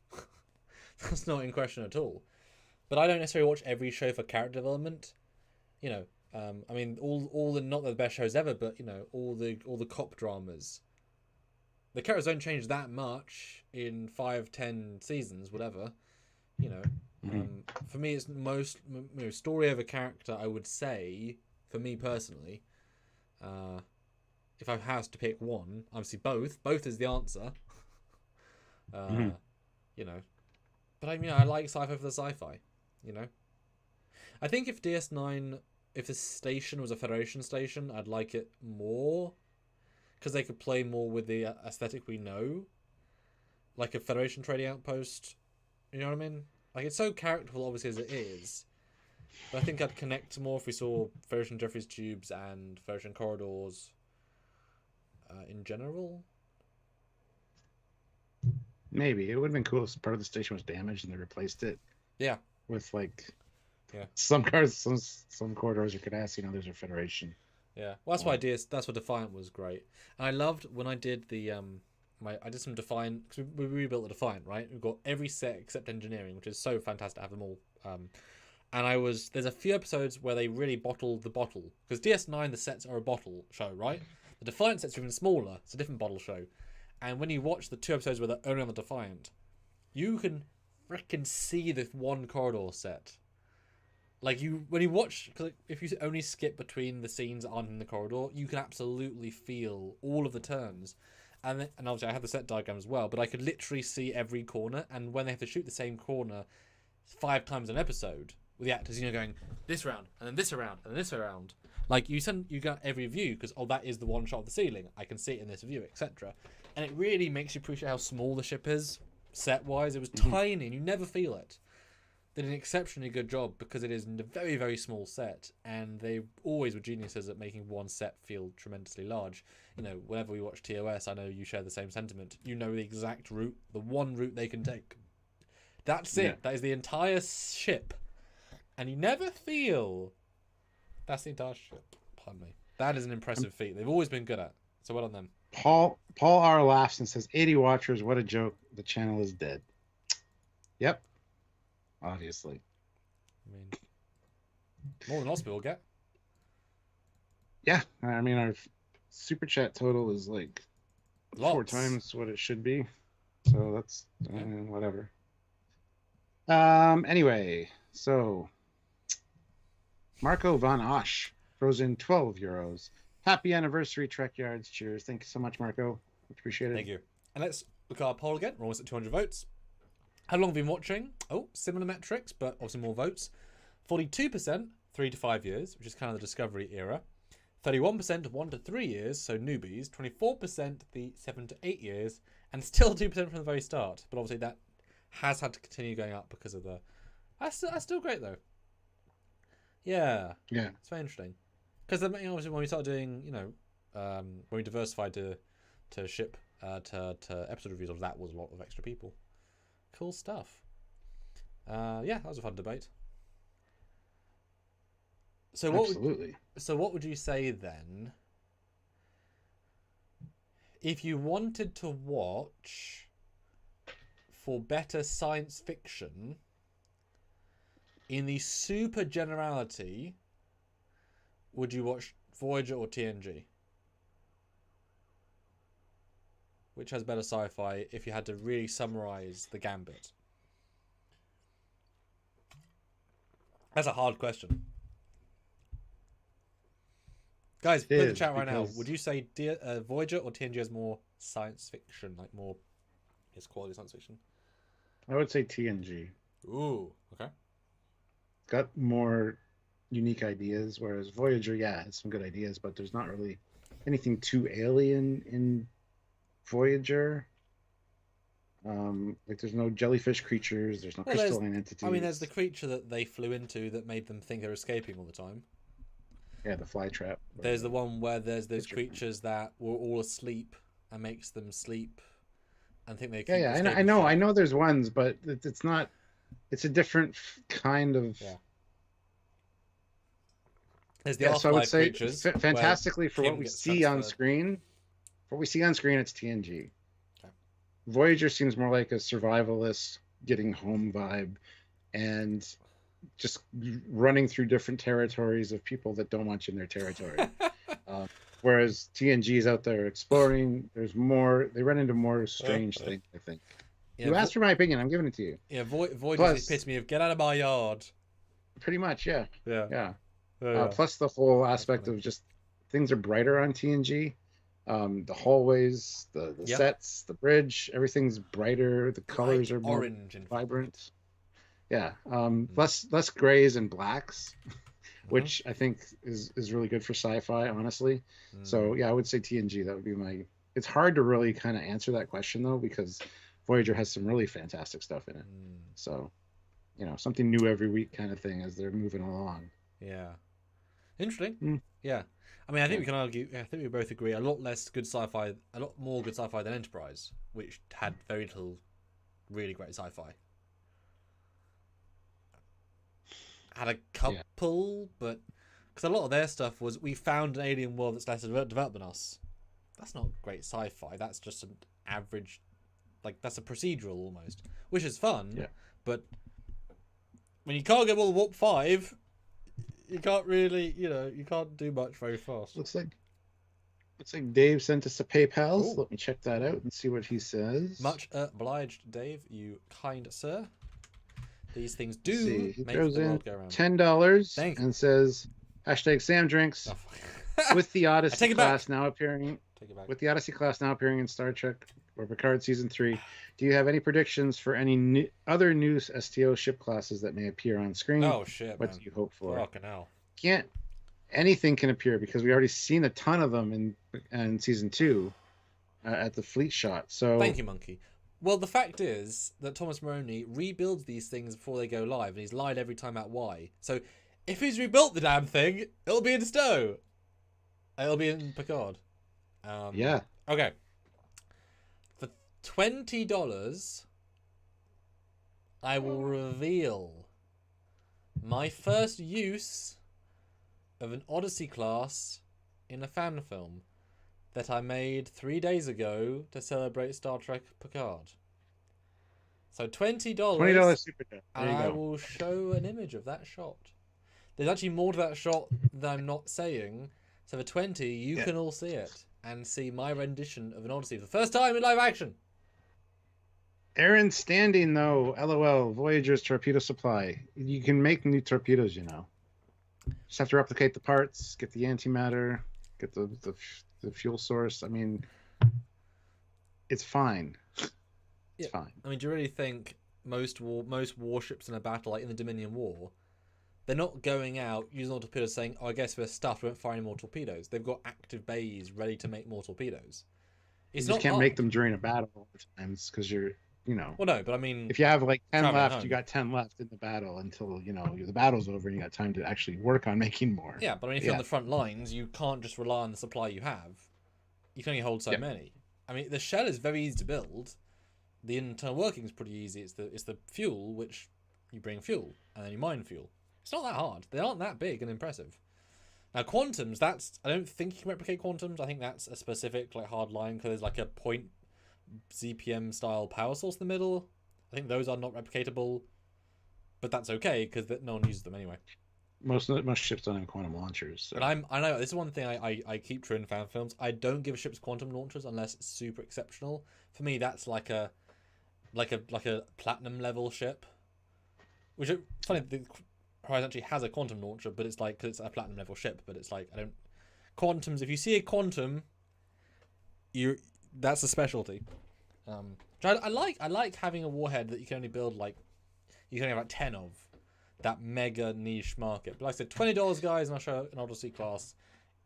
That's not in question at all. But I don't necessarily watch every show for character development. You know, I mean, all the not the best shows ever, but you know, all the cop dramas. The characters don't change that much in 5, 10 seasons, whatever. You know, for me, it's most story over character. I would say, for me personally, if I have to pick one, obviously both is the answer. You know, but I mean, I like sci-fi for the sci-fi. You know, I think if DS9, if the station was a Federation station, I'd like it more because they could play more with the aesthetic we know, like a Federation trading outpost. You know what I mean? Like, it's so characterful, obviously, as it is. But I think I'd connect more if we saw Federation Jeffries tubes and Federation corridors in general. Maybe. It would have been cool if part of the station was damaged and they replaced it. Yeah. With, like, yeah, some cars, some corridors you could ask, you know, there's a Federation. Yeah. Well, that's why that's what Defiant was great. And I loved when I did the... I did some Defiant, because we rebuilt the Defiant, right? We've got every set except engineering, which is so fantastic to have them all. And there's a few episodes where they really bottled the bottle, because DS9, the sets are a bottle show, right? The Defiant sets are even smaller, it's a different bottle show. And when you watch the 2 episodes where they're only on the Defiant, you can freaking see the one corridor set. Like, when you watch, cause if you only skip between the scenes that aren't in the corridor, you can absolutely feel all of the turns. And obviously I have the set diagram as well, but I could literally see every corner, and when they have to shoot the same corner 5 times an episode, with the actors, you know, going this round, and then this around, and then this around. Like, you got every view, because, that is the one shot of the ceiling. I can see it in this view, etc. And it really makes you appreciate how small the ship is, set-wise. It was tiny, and you never feel it. They did an exceptionally good job, because it is a very, very small set, and they always were geniuses at making one set feel tremendously large. You know, whenever we watch TOS, I know you share the same sentiment. You know the exact route, the one route they can take. That's it. Yeah. That is the entire ship. And you never feel that's the entire ship. Pardon me. That is an impressive feat. They've always been good at. So well on them. Paul R. laughs and says, 80 watchers, what a joke. The channel is dead. Yep. Obviously. I mean, more than lots of people get. Yeah. I mean, our super chat total is like lots. 4 times what it should be. So that's whatever. Anyway, so Marco Van Osh throws in €12. Happy anniversary, Trekyards. Cheers. Thank you so much, Marco. Appreciate it. Thank you. And let's look at our poll again. We're almost at 200 votes. How long have you been watching? Oh, similar metrics, but obviously more votes. 42%, 3 to 5 years, which is kind of the Discovery era. 31% 1 to 3 years, so newbies. 24% the 7 to 8 years, and still 2% from the very start. But obviously that has had to continue going up because of the... That's still great, though. Yeah. Yeah. It's very interesting. Because obviously when we started doing, when we diversified to ship to episode reviews, that was a lot of extra people. Cool stuff. That was a fun debate. So what would you say then? If you wanted to watch for better science fiction in the super generality, would you watch Voyager or TNG? Which has better sci-fi if you had to really summarize the gambit? That's a hard question. Guys, put in the chat right now. Would you say Voyager or TNG has more science fiction, like more quality science fiction? I would say TNG. Ooh, okay. Got more unique ideas, whereas Voyager, has some good ideas, but there's not really anything too alien in Voyager. Like there's no jellyfish creatures, there's no crystalline entities. I mean, there's the creature that they flew into that made them think they're escaping all the time. Yeah, the fly trap. There's the one where there's those creatures that were all asleep and makes them sleep and think they. I know. There's ones, but it's not. It's a different kind of. Yeah. There's the so I would say creatures. Fantastically for what we see on screen. For what we see on screen, it's TNG. Okay. Voyager seems more like a survivalist, getting home vibe, and just running through different territories of people that don't want you in their territory. Whereas TNG is out there exploring. There's more. They run into more strange things, I think. Yeah, you asked for my opinion. I'm giving it to you. Yeah, Voyager is the epitome of get out of my yard. Pretty much, yeah. Yeah. Plus the whole aspect of just things are brighter on TNG. The hallways, the sets, the bridge, everything's brighter. The colors are more orange and vibrant. Yeah, less grays and blacks, which I think is really good for sci-fi, honestly. So yeah, I would say TNG. That would be my. It's hard to really kind of answer that question though, because Voyager has some really fantastic stuff in it. So, something new every week kind of thing as they're moving along. Yeah, interesting. Yeah, I mean, I think we can argue. I think we both agree. A lot more good sci-fi than Enterprise, which had very little really great sci-fi. Had a couple, but because a lot of their stuff was we found an alien world that's less developed than us. That's not great sci-fi. That's just an average, that's a procedural almost, which is fun. Yeah. But when you can't get more than Warp 5, you can't really, you can't do much very fast. Looks like Dave sent us a PayPal. So let me check that out and see what he says. Much obliged, Dave. You kind sir. These things do he make throws the in world go round. $10 and says #Sam Drinks with the Odyssey class now appearing. With the Odyssey class now appearing in Star Trek or Picard season 3, do you have any predictions for any other new STO ship classes that may appear on screen? Oh shit! What do you hope for? Fucking hell! Anything can appear because we already seen a ton of them in season 2 at the fleet shot. So thank you, Monkey. Well, the fact is that Thomas Moroney rebuilds these things before they go live, and he's lied every time at why. So, if he's rebuilt the damn thing, it'll be in Stowe. It'll be in Picard. Yeah. Okay. For $20, I will reveal my first use of an Odyssey class in a fan film that I made 3 days ago to celebrate Star Trek Picard. So $20. $20 super chat. And I will show an image of that shot. There's actually more to that shot than I'm not saying. So for $20, you can all see it and see my rendition of an Odyssey for the first time in live action. Aaron Standing, though, LOL, Voyager's torpedo supply. You can make new torpedoes, Just have to replicate the parts, get the antimatter, get the fuel source. I mean, it's fine. It's fine. I mean, do you really think most warships in a battle, like in the Dominion War, they're not going out using all torpedoes saying, I guess we're stuffed, we won't fire any more torpedoes. They've got active bays ready to make more torpedoes. You just can't make them during a battle all the times because you know. Well, no, but I mean, If you have like 10 traveling left, home. you got 10 left in the battle until, you know, the battle's over and you got time to actually work on making more. Yeah, but I mean, if you're on the front lines, you can't just rely on the supply you have. You can only hold so many. I mean, the shell is very easy to build. The internal working is pretty easy. It's the fuel, which you bring fuel, and then you mine fuel. It's not that hard. They aren't that big and impressive. Now, quantums, I don't think you can replicate quantums. I think that's a specific, like, hard line, because there's, like, a point ZPM-style power source in the middle. I think those are not replicatable, but that's okay, because no one uses them anyway. Most ships don't have quantum launchers. So. But I know, this is one thing I keep true in fan films. I don't give ships quantum launchers unless it's super exceptional. For me, that's like a platinum level ship. Which, funny, the Horizon actually has a quantum launcher, but it's like, because it's a platinum level ship, but it's like, quantums, if you see a quantum, that's a specialty. I like having a warhead that you can only build, like, you can only have like 10 of. That mega niche market. But like I said, $20, guys, and I'll show an Odyssey class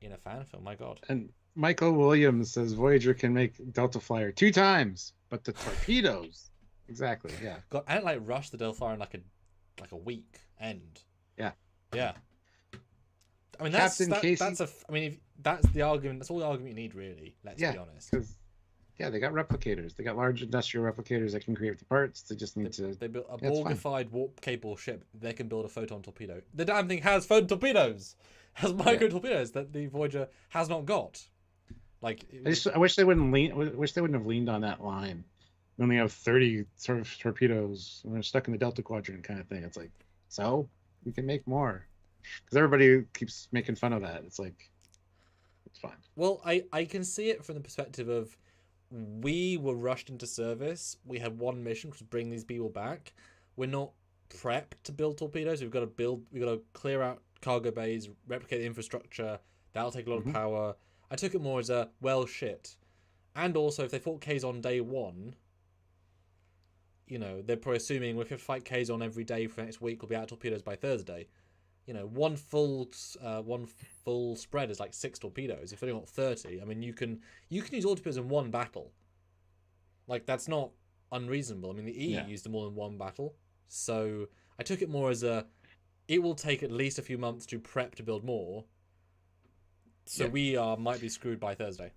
in a fan film. My God. And Michael Williams says Voyager can make Delta Flyer 2 times, but the torpedoes. Exactly. Yeah. God, and it like rushed the Delta Flyer in like a week end. Yeah. Yeah. I mean, Casey. that's the argument. That's all the argument you need, really. Let's be honest. Yeah, they got replicators. They got large industrial replicators that can create the parts. They just need to. They built a Borgified warp-capable ship. They can build a photon torpedo. The damn thing has photon torpedoes. Has micro torpedoes that the Voyager has not got. Like, I wish they wouldn't have leaned on that line. We only have 30 sort of torpedoes. We're stuck in the Delta Quadrant kind of thing. It's like, so we can make more, because everybody keeps making fun of that. It's like, it's fine. Well, I can see it from the perspective of, we were rushed into service. We had one mission, which was bring these people back. We're not prepped to build torpedoes. We've got to clear out cargo bays, replicate the infrastructure. That'll take a lot of power. I took it more as a, well, shit. And also, if they fought Kazon on day one, you know, they're probably assuming, well, if you fight Kazon every day for the next week, we'll be out of torpedoes by Thursday. You know, one full spread is like 6 torpedoes. If they only got 30, I mean, you can use all torpedoes in one battle. Like, that's not unreasonable. I mean, the E used them all in one battle. So I took it more as it will take at least a few months to prep to build more. So we might be screwed by Thursday.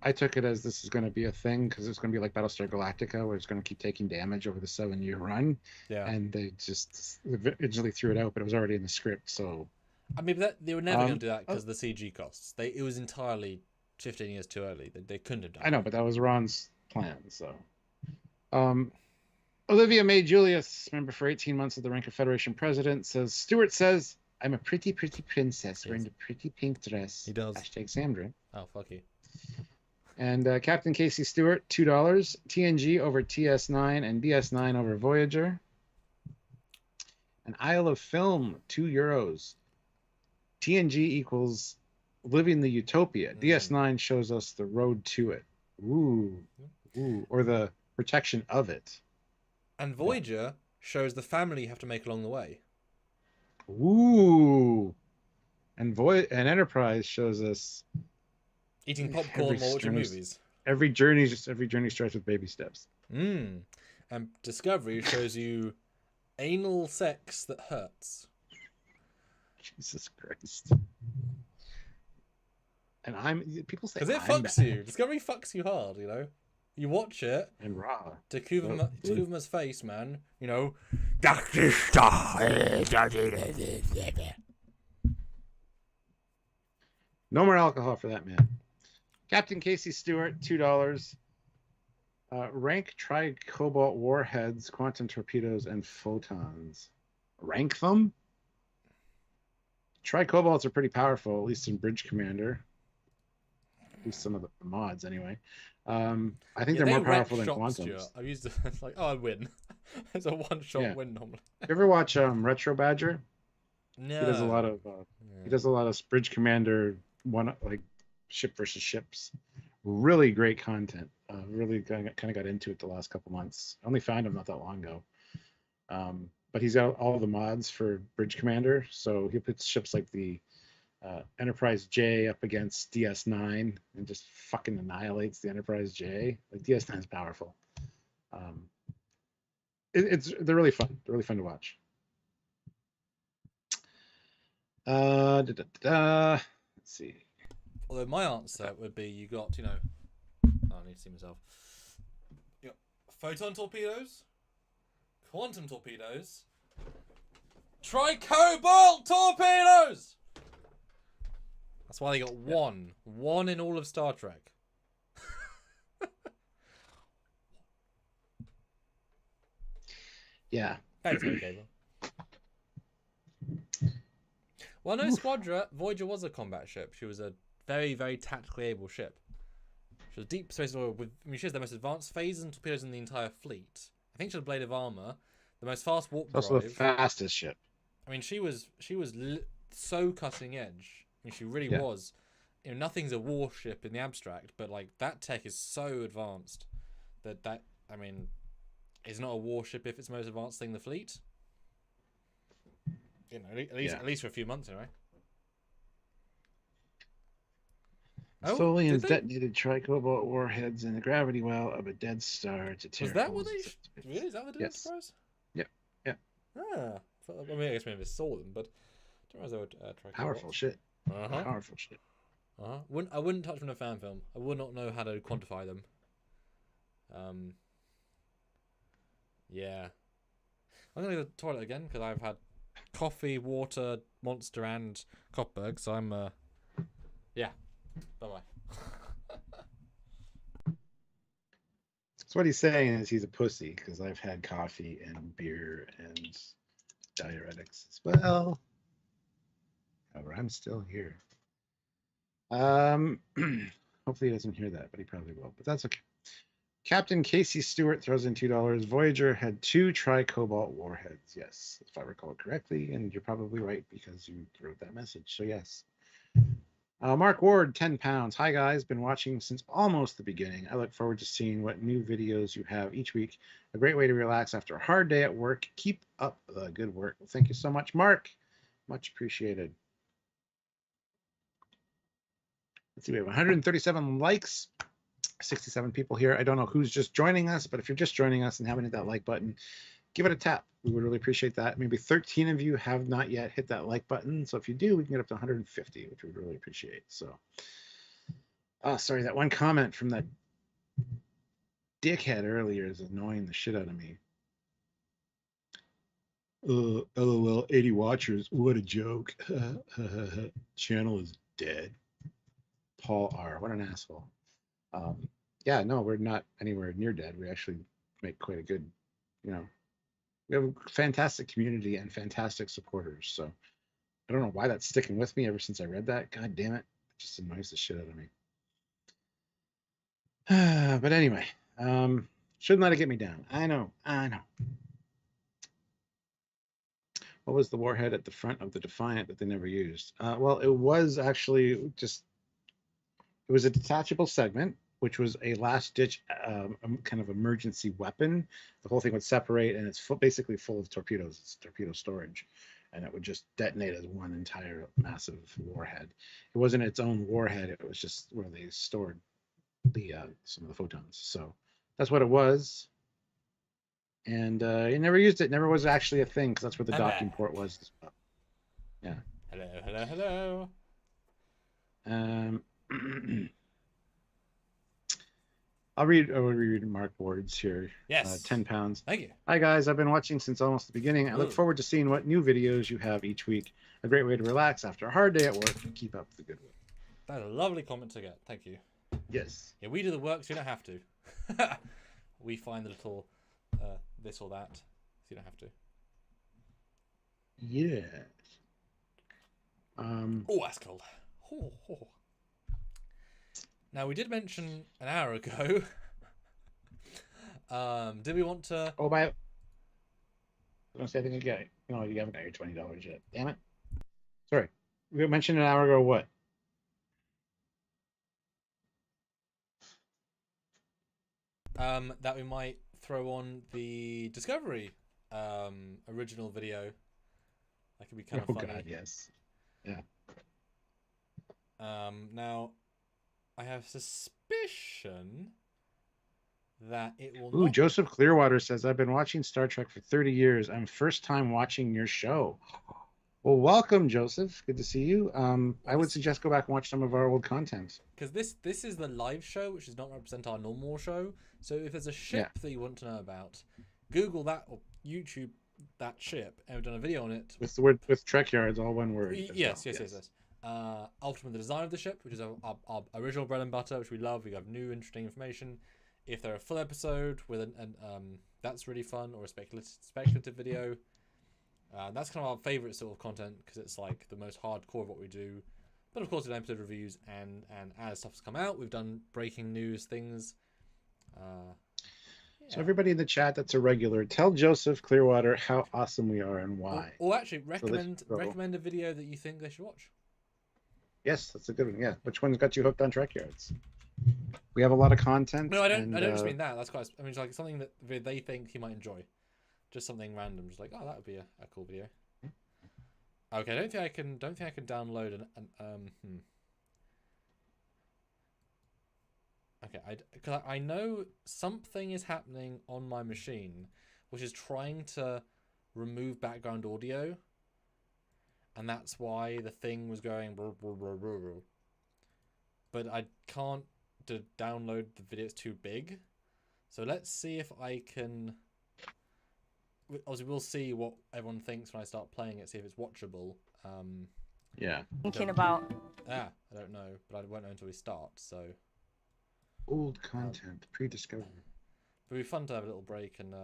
I took it as this is going to be a thing, because it's going to be like Battlestar Galactica, where it's going to keep taking damage over the 7-year run. Yeah. And they just originally threw it out, but it was already in the script. So, I mean, they were never going to do that because of the CG costs. It was entirely 15 years too early. They couldn't have done. I know, but that was Ron's plan. So, Olivia May Julius, member for 18 months of the rank of Federation President, says Stewart says, "I'm a pretty princess wearing a pretty pink dress." He does. #Sandra. Oh, fuck you. And Captain Casey Stewart, $2. TNG over TS9 and DS9 over Voyager. An Isle of Film, €2. TNG equals living the utopia. DS9 shows us the road to it. Ooh, or the protection of it. And Voyager shows the family you have to make along the way. Ooh. And Enterprise shows us eating popcorn while watching movies. Every journey starts with baby steps. And Discovery shows you anal sex that hurts. Jesus Christ. And people say because it fucks you. Discovery fucks you hard, you know. You watch it and raw. Takuma's face, man. You know. No more alcohol for that man. Captain Casey Stewart, $2. Rank tri-cobalt warheads, quantum torpedoes, and photons. Rank them? Tri-cobalts are pretty powerful, at least in Bridge Commander. At least some of the mods, anyway. I think they're more powerful than quantums. I've used it. It's like, I win. It's a one-shot win normally. You ever watch Retro Badger? No. He does a lot of Bridge Commander ship versus ships. Really great content. Really kind of got into it the last couple months. I only found him not that long ago. But he's got all the mods for Bridge Commander, so he puts ships like the Enterprise J up against DS9 and just fucking annihilates the Enterprise J. Like DS9 is powerful. They're really fun. They're really fun to watch. Let's see. Although my answer would be you got, I need to see myself. You got photon torpedoes, quantum torpedoes, tricobalt torpedoes! That's why they got one. One in all of Star Trek. Yeah. Thanks, Gabriel. Well, no, Voyager was a combat ship. She was a very, very tactically able ship. She was deep space with. She has the most advanced phasers and torpedoes in the entire fleet. I think she had a blade of armor, the most fast warp drive. Also the fastest ship. I mean, she was so cutting edge. I mean, she really was. Nothing's a warship in the abstract, but like that tech is so advanced that I mean, it's not a warship if it's the most advanced thing in the fleet. At least for a few months anyway. Solians detonated tricobalt warheads in the gravity well of a dead star to tear. Was that what they? Really? Is that what they did? Surprise? Yeah. Yeah. Ah, I mean, I guess we never saw them, but I don't realize they were powerful shit. Uh-huh. Powerful shit. I wouldn't touch them in a fan film. I would not know how to quantify them. Yeah. I'm gonna go to the toilet again because I've had coffee, water, Monster, and Kopberg. So I'm yeah. Bye bye. So what he's saying is he's a pussy because I've had coffee and beer and diuretics as well. However, I'm still here. Hopefully he doesn't hear that, but he probably will. But that's okay. Captain Casey Stewart throws in $2. Voyager had 2 tricobalt warheads. Yes, if I recall correctly, and you're probably right because you wrote that message. So yes. Mark Ward, £10. Hi guys, been watching since almost the beginning. I look forward to seeing what new videos you have each week. A great way to relax after a hard day at work. Keep up the good work. Well, thank you so much, Mark. Much appreciated. Let's see, we have 137 likes, 67 people here. I don't know who's just joining us, but if you're just joining us and haven't hit that like button, give it a tap. We would really appreciate that. Maybe 13 of you have not yet hit that like button. So if you do, we can get up to 150, which we would really appreciate. So, sorry, that one comment from that dickhead earlier is annoying the shit out of me. LOL, 80 watchers. What a joke. Channel is dead. Paul R. What an asshole. Yeah, no, we're not anywhere near dead. We actually make quite a good, we have a fantastic community and fantastic supporters. So I don't know why that's sticking with me ever since I read that. God damn it. It just annoys the shit out of me. But anyway, shouldn't let it get me down. I know. What was the warhead at the front of the Defiant that they never used? Well, it was actually just, it was a detachable segment, which was a last-ditch kind of emergency weapon. The whole thing would separate, and it's basically full of torpedoes. It's torpedo storage, and it would just detonate as one entire massive warhead. It wasn't its own warhead. It was just where they stored the some of the photons. So that's what it was. And he never used it. Never was actually a thing, because that's where the docking port was as well. Yeah. Hello. I'll read Mark Ward's here. Yes. £10. Thank you. Hi guys, I've been watching since almost the beginning. I look forward to seeing what new videos you have each week. A great way to relax after a hard day at work. Keep up the good work. That's a lovely comment to get. Thank you. Yes. Yeah, we do the work, so you don't have to. We find the little this or that, so you don't have to. Yeah. Oh, that's cold. Oh. Now, we did mention an hour ago. Did we want to? Oh, I don't say anything again. No, you haven't got your $20 yet. Damn it. Sorry. We mentioned an hour ago what? That we might throw on the Discovery original video. That could be kind of funny. God, yes. Yeah. Now, I have suspicion that it will Ooh, not... Joseph Clearwater says, I've been watching Star Trek for 30 years. I'm first time watching your show. Well, welcome, Joseph. Good to see you. I would suggest go back and watch some of our old content. Because this is the live show, which does not represent our normal show. So if there's a ship that you want to know about, Google that or YouTube that ship, and we've done a video on it. With the word, with Trekyards, all one word. Yes. Ultimately, the design of the ship, which is our original bread and butter, which we love. We have new, interesting information. If they're a full episode with that's really fun, or a speculative video. That's kind of our favourite sort of content because it's like the most hardcore of what we do. But of course, we've done episode reviews and as stuff's come out, we've done breaking news things. So everybody in the chat that's a regular, tell Joseph Clearwater how awesome we are and why. Or actually, recommend a video that you think they should watch. Yes, that's a good one. Yeah, which one's got you hooked on Trekyards? We have a lot of content. No, I don't just mean that. That's quite. I mean, it's like something that they think he might enjoy. Just something random, just like, oh, that would be a cool video. Okay, don't think I can download an Okay, because I know something is happening on my machine, which is trying to remove background audio, and that's why the thing was going. But I can't download the video; it's too big. So let's see if I can. Obviously, we'll see what everyone thinks when I start playing it. See if it's watchable. Yeah. Thinking about. I don't know, but I won't know until we start. So. Old content, pre-discovery. But it'd be fun to have a little break and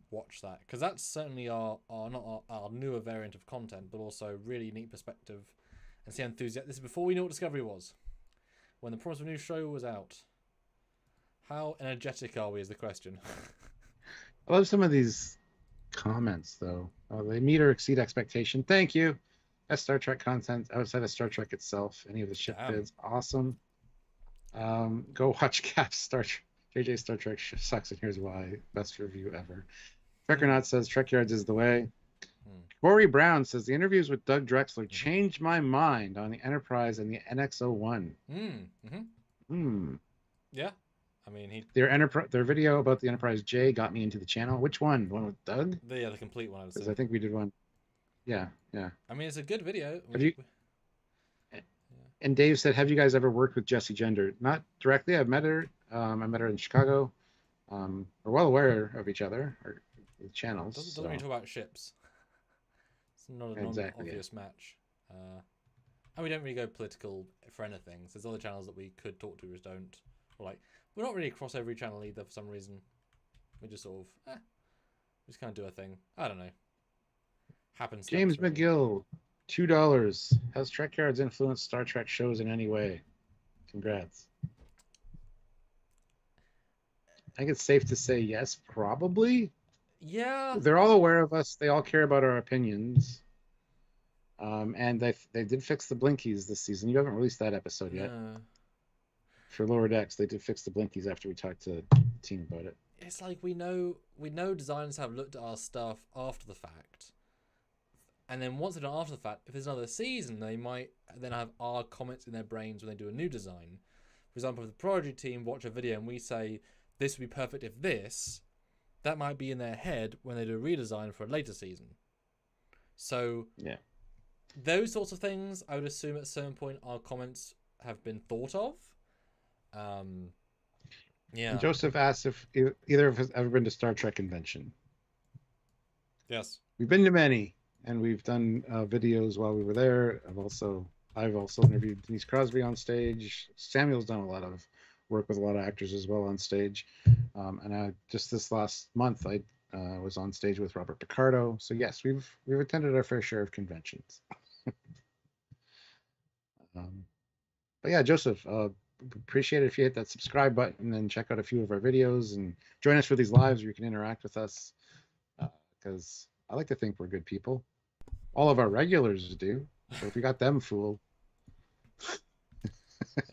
watch that, because that's certainly our newer variant of content, but also really neat perspective and see enthusiasm. This is before we knew what Discovery was, when the promise of a new show was out. How energetic are we is the question. I love some of these comments though. They meet or exceed expectation. Thank you. That's Star Trek content outside of Star Trek itself. Any of the ship bids, awesome. Go watch Cap's JJ Star Trek sucks, and here's why. Best review ever. Trekyards says Trekyards is the way. Corey Brown says the interviews with Doug Drexler changed my mind on the Enterprise and the NX-01. Yeah, I mean their video about the Enterprise J got me into the channel. Which one? The one with Doug? The complete one. Because I think we did one. Yeah. I mean, it's a good video. And Dave said, have you guys ever worked with Jessie Gender? Not directly. I've met her. I met her in Chicago. We're well aware of each other, or the channels. Doesn't really talk about ships. It's not an obvious match. And we don't really go political for anything. So there's other channels that we could talk to, just don't. Or we're not really across every channel either for some reason. We just sort of, just kind of do a thing. I don't know. Happens. James McGill. $2. Has Trekyards influenced Star Trek shows in any way? Congrats. I think it's safe to say yes, probably. Yeah. They're all aware of us. They all care about our opinions. And they did fix the blinkies this season. You haven't released that episode yet. For Lower Decks, they did fix the blinkies after we talked to the team about it. It's like we know designers have looked at our stuff after the fact. And then once they're done after the fact, if there's another season, they might then have our comments in their brains when they do a new design. For example, if the Prodigy team watch a video and we say, this would be perfect if this, that might be in their head when they do a redesign for a later season. So, those sorts of things, I would assume at a certain point our comments have been thought of. And Joseph asked if either of us ever been to Star Trek convention. Yes. We've been to many. And we've done videos while we were there. I've also interviewed Denise Crosby on stage. Samuel's done a lot of work with a lot of actors as well on stage. And just this last month, I was on stage with Robert Picardo. So yes, we've attended our fair share of conventions. But yeah, Joseph, appreciate it if you hit that subscribe button and check out a few of our videos and join us for these lives where you can interact with us. Because I like to think we're good people. All of our regulars do. So if you got them fooled.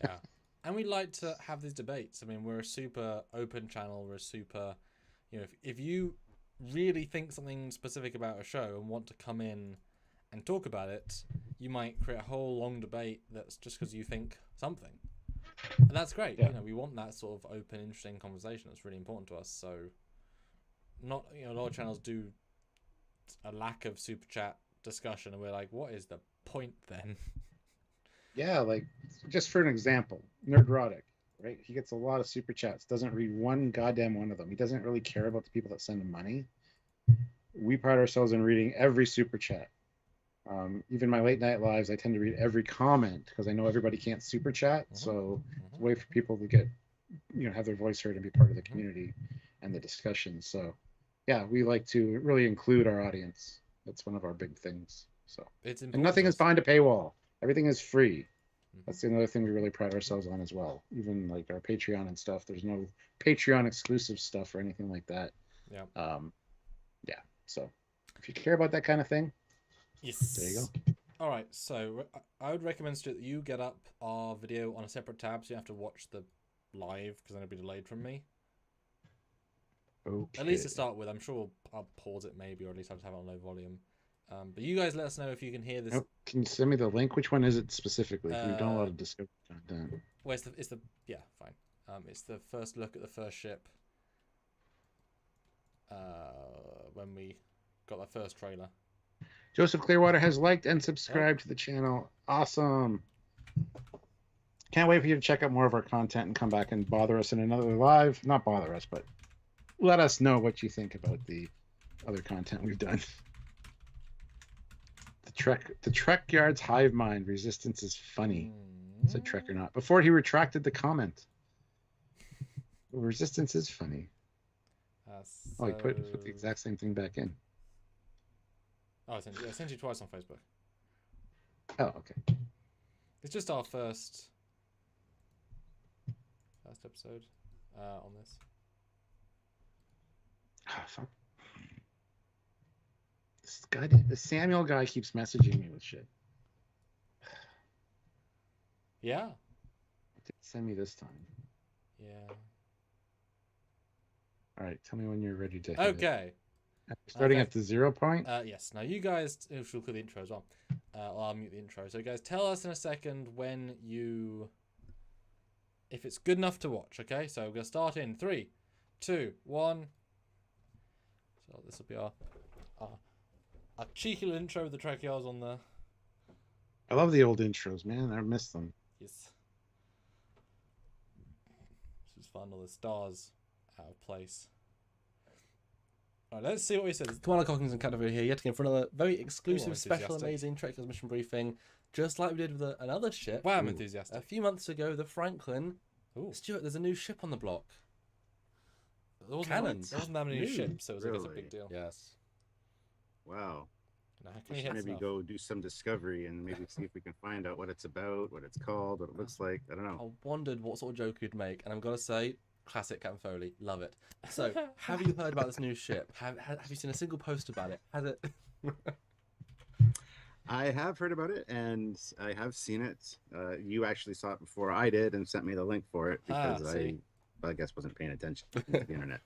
Yeah. And we like to have these debates. I mean, we're a super open channel. We're a super, if you really think something specific about a show and want to come in and talk about it, you might create a whole long debate that's just because you think something, and that's great. Yeah. You know, we want that sort of open, interesting conversation. That's really important to us. So, not a lot of channels do a lack of super chat discussion, and we're like, what is the point then? Yeah, like just for an example, Nerdrotic, right? He gets a lot of super chats, doesn't read one goddamn one of them. He doesn't really care about the people that send him money. We pride ourselves in reading every super chat. Even my late night lives, I tend to read every comment because I know everybody can't super chat. So it's a way for people to get, have their voice heard and be part of the community and the discussion. So yeah, we like to really include our audience. That's one of our big things. So It's important. and nothing to is us. behind a paywall. Everything is free. That's another thing we really pride ourselves on as well. Even like our Patreon and stuff, there's no Patreon exclusive stuff or anything like that. Yeah. Yeah. So if you care about that kind of thing, Yes. there you go. All right. So I would recommend Stu, that you get up our video on a separate tab, so you have to watch the live because then it'll be delayed from me. Okay. At least to start with. I'm sure I'll pause it maybe, or at least I'll just have it on low volume. But you guys let us know if you can hear this. Oh, can you send me the link? Which one is it specifically? We've done a lot of discovery content. Well, it's the yeah, fine. It's the first look at the first ship. When we got that first trailer. Joseph Clearwater has liked and subscribed to the channel. Awesome. Can't wait for you to check out more of our content and come back and bother us in another live. Not bother us, but let us know what you think about the other content we've done. The Trekyards hive mind resistance is funny, said Trekker before he retracted the comment. Resistance is funny. Oh, he put the exact same thing back in. Oh, I sent you twice on Facebook. Oh, okay. It's just our first episode on this. Oh, fuck. The Samuel guy keeps messaging me with shit. Yeah. Send me this time. Yeah. All right, tell me when you're ready to hit Okay. it. Starting Okay. at the 0 point? Yes. Now you guys, we'll call the intro as well. I'll mute the intro. So guys, tell us in a second when if it's good enough to watch. Okay. So we're gonna start in 3, 2, 1. So this will be our cheeky little intro with the Trekyards on the. I love the old intros, man. I miss them. Yes. This is fun. All the stars out of place. Alright, let's see what he says. Commander Cockins and Cat over here yet again for another very exclusive, special, amazing Trekyards mission briefing, just like we did with another ship. Wow, I'm enthusiastic. A few months ago, the Franklin. Ooh. Stuart, there's a new ship on the block. There wasn't that many new ships, so it was a big deal. Yes. Wow. Now, how can We you should hit maybe stuff? go do some discovery and maybe see if we can find out what it's about, what it's called, what it looks like. I don't know. I wondered what sort of joke you'd make, and I'm gonna say, classic Captain Foley, love it. So, have you heard about this new ship? Have you seen a single post about it? Has it? I have heard about it and I have seen it. You actually saw it before I did and sent me the link for it because I guess wasn't paying attention to the internet.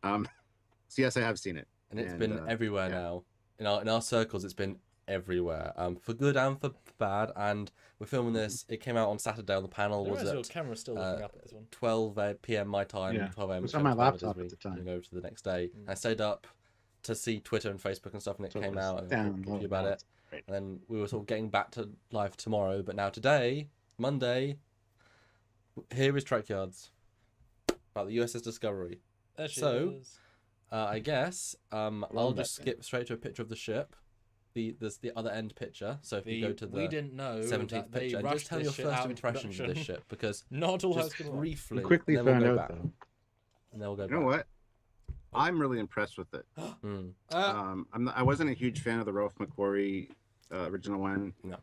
So yes, I have seen it, And it's been everywhere now. In our circles, it's been everywhere. For good and for bad. And we're filming this. It came out on Saturday on the panel. Was Your it camera's still looking up at this one. 12 p.m. my time, Yeah. 12 a.m. It was on my laptop we at the time. go to the next day. I stayed up to see Twitter and Facebook and stuff, and it So came it's out and down talked low about now. it. And then we were sort of getting back to live tomorrow, but now today, Monday, here is Trekyards about the USS Discovery. There she So, is. I guess I'll just that skip straight to a picture of the ship. There's the other end picture. So if you go to we the didn't know 17th that they picture, and rushed just tell this your shit first out of impressions of this production. ship, because Not all just has gonna work. briefly, We quickly then we'll found go out, back, though. and then we'll go You know back. what? I'm really impressed with it. I wasn't a huge fan of the Ralph McQuarrie original one. No.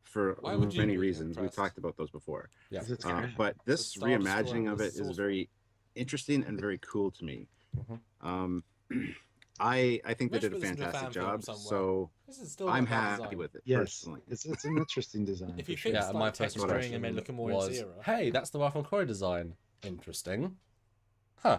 For Why would you many be reasons. We've impressed? talked about those before. Yeah. It's great. But this Star reimagining Destroyer of with it is sauce. very interesting and very cool to me. Mhm. I think they Wish did a we listened to a fantastic fan film job. somewhere. So This is still I'm not bad happy design. with it Yes, personally. it's an interesting design. If you for fix sure. Yeah, like my first texturing and impression made it look more was, Zero. hey, that's the Ralph McQuarrie design. Interesting. Huh.